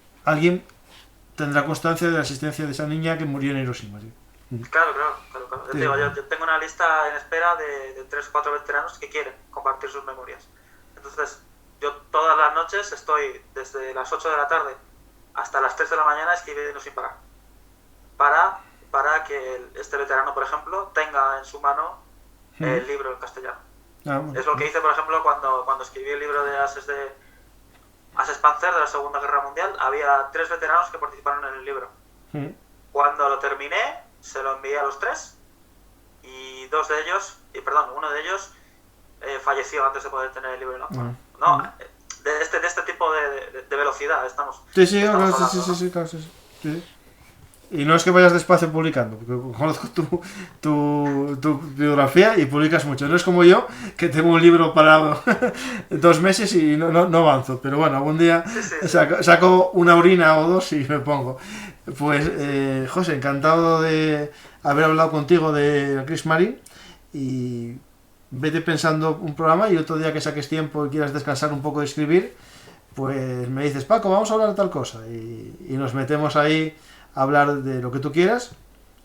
tendrá constancia de la existencia de esa niña que murió en Hiroshima. ¿Sí? Claro. Sí. Yo tengo una lista en espera de 3 o 4 veteranos que quieren compartir sus memorias. Entonces, yo todas las noches estoy desde las 8 de la tarde hasta las 3 de la mañana escribiendo sin parar. Para que este veterano, por ejemplo, tenga en su mano el libro en castellano. Bueno. Es lo que hice, por ejemplo, cuando escribí el libro de Ases Panzer de la Segunda Guerra Mundial. Había 3 veteranos que participaron en el libro. Cuando lo terminé, se lo envié a los 3 y uno de ellos falleció antes de poder tener el libro en la mano. No, de este tipo de velocidad estamos. Sí, claro. Y no es que vayas despacio publicando, porque conozco tu biografía y publicas mucho. No es como yo, que tengo un libro parado 2 meses y no avanzo. Pero bueno, algún día saco una orina o 2 y me pongo. Pues, José, encantado de haber hablado contigo de Kriegsmarine. Y vete pensando un programa y otro día que saques tiempo y quieras descansar un poco de escribir, pues me dices, Paco, vamos a hablar de tal cosa. Y nos metemos ahí a hablar de lo que tú quieras,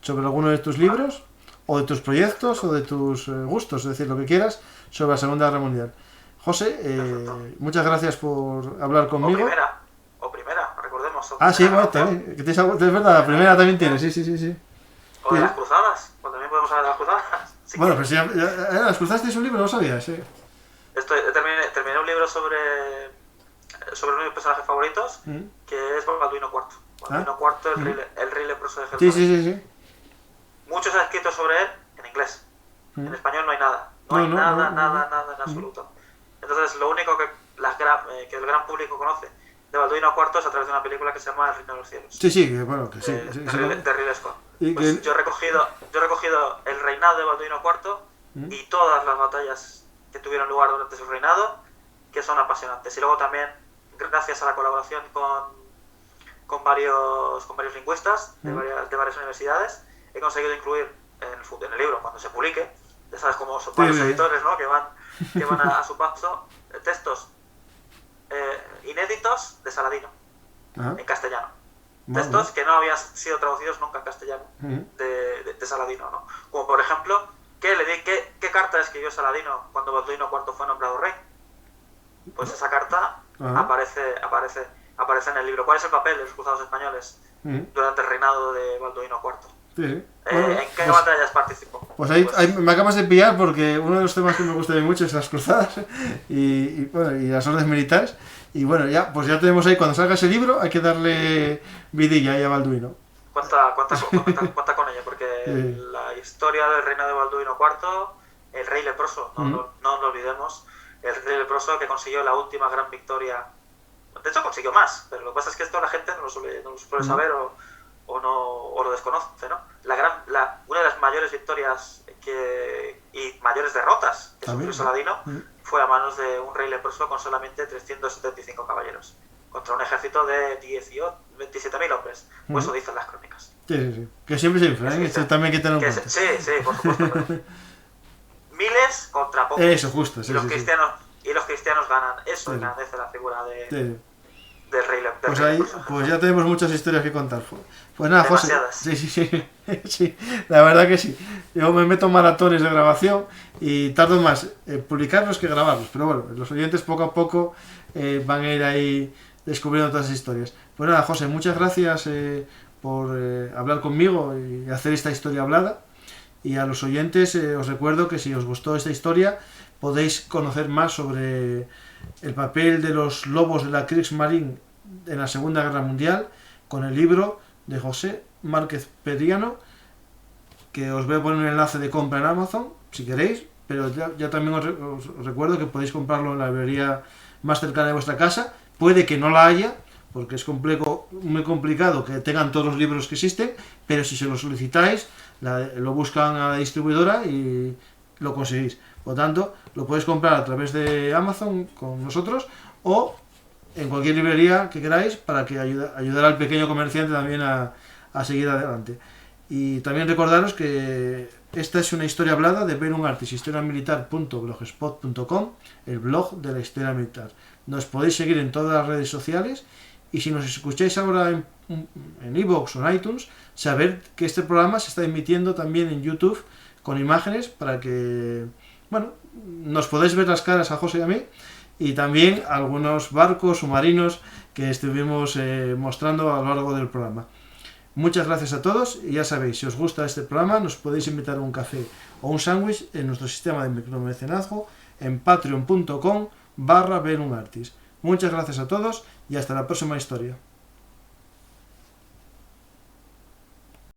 sobre alguno de tus libros, o de tus proyectos, o de tus gustos, es decir, lo que quieras, sobre la Segunda Guerra Mundial. José, muchas gracias por hablar conmigo. O primera, recordemos. Sí, bueno, también. Es verdad, la primera también tiene, sí. O de las cruzadas, pues también podemos hablar de las cruzadas. Bueno, pero si las cruzadas tienes un libro, no sabías, sí. Terminé un libro sobre uno de mis personajes favoritos, que es Balduino IV. Balduino IV, el rey leproso de Germania. Sí. Mucho se ha escrito sobre él en inglés. En español no hay nada. No hay nada en absoluto. Entonces, lo único que el gran público conoce de Balduino IV es a través de una película que se llama El Reino de los Cielos. De Ridley Scott. Pues yo he recogido el reinado de Balduino IV y todas las batallas que tuvieron lugar durante su reinado, que son apasionantes. Y luego también, gracias a la colaboración con varios lingüistas de varias universidades, he conseguido incluir en el libro, cuando se publique, ya sabes cómo son varios editores, ¿no? que van a su paso, textos inéditos de Saladino, en castellano. Textos que no habían sido traducidos nunca en castellano, de Saladino, ¿no? Como por ejemplo, ¿qué carta escribió Saladino cuando Balduino IV fue nombrado rey? Pues esa carta aparece en el libro. ¿Cuál es el papel de los cruzados españoles durante el reinado de Balduino IV? ¿En qué batallas participó? Pues ahí me acabas de pillar, porque uno de los temas que me gusta mucho es las cruzadas y las órdenes militares. Y bueno, ya tenemos ahí, cuando salga ese libro, hay que darle vidilla ahí a Balduino. Cuenta con ella, porque la historia del reinado de Balduino IV, el rey leproso, no lo olvidemos, el rey leproso que consiguió la última gran victoria. De hecho consiguió más, pero lo que pasa es que esto la gente no lo suele saber o lo desconoce, ¿no? Una de las mayores victorias y mayores derrotas que sufrió Saladino fue a manos de un rey leproso con solamente 375 caballeros, contra un ejército de 27.000 hombres. Pues eso dicen las crónicas. Sí. Que siempre se infla, ¿eh? Esto también hay que tenerlo en cuenta. Sí, por supuesto. Miles contra pocos. Eso, justo. Sí, y los cristianos ganan. Eso engrandece la figura del rey leproso. Pues ya tenemos muchas historias que contar. Pues nada, José. Sí, la verdad que sí. Yo me meto en maratones de grabación y tardo más en publicarlos que grabarlos. Pero bueno, los oyentes poco a poco van a ir ahí descubriendo todas las historias. Pues nada, José, muchas gracias por hablar conmigo y hacer esta historia hablada. Y a los oyentes os recuerdo que si os gustó esta historia podéis conocer más sobre el papel de los lobos de la Kriegsmarine en la Segunda Guerra Mundial con el libro de José Márquez Periano, que os voy a poner un enlace de compra en Amazon si queréis, pero ya también os recuerdo que podéis comprarlo en la librería más cercana de vuestra casa. Puede que no la haya, porque es muy complicado que tengan todos los libros que existen, pero si se lo solicitáis, lo buscan a la distribuidora y lo conseguís. Por tanto, lo podéis comprar a través de Amazon con nosotros o en cualquier librería que queráis para que ayudar al pequeño comerciante también a seguir adelante. Y también recordaros que esta es una historia hablada de Bellum Artis, historiamilitar.blogspot.com, el blog de la historia militar. Nos podéis seguir en todas las redes sociales y si nos escucháis ahora en iVoox o en iTunes, saber que este programa se está emitiendo también en YouTube con imágenes para que, nos podáis ver las caras a José y a mí y también algunos barcos submarinos que estuvimos mostrando a lo largo del programa. Muchas gracias a todos y ya sabéis, si os gusta este programa nos podéis invitar a un café o un sándwich en nuestro sistema de micromecenazgo en patreon.com/Bellum Artis. Muchas gracias a todos y hasta la próxima historia.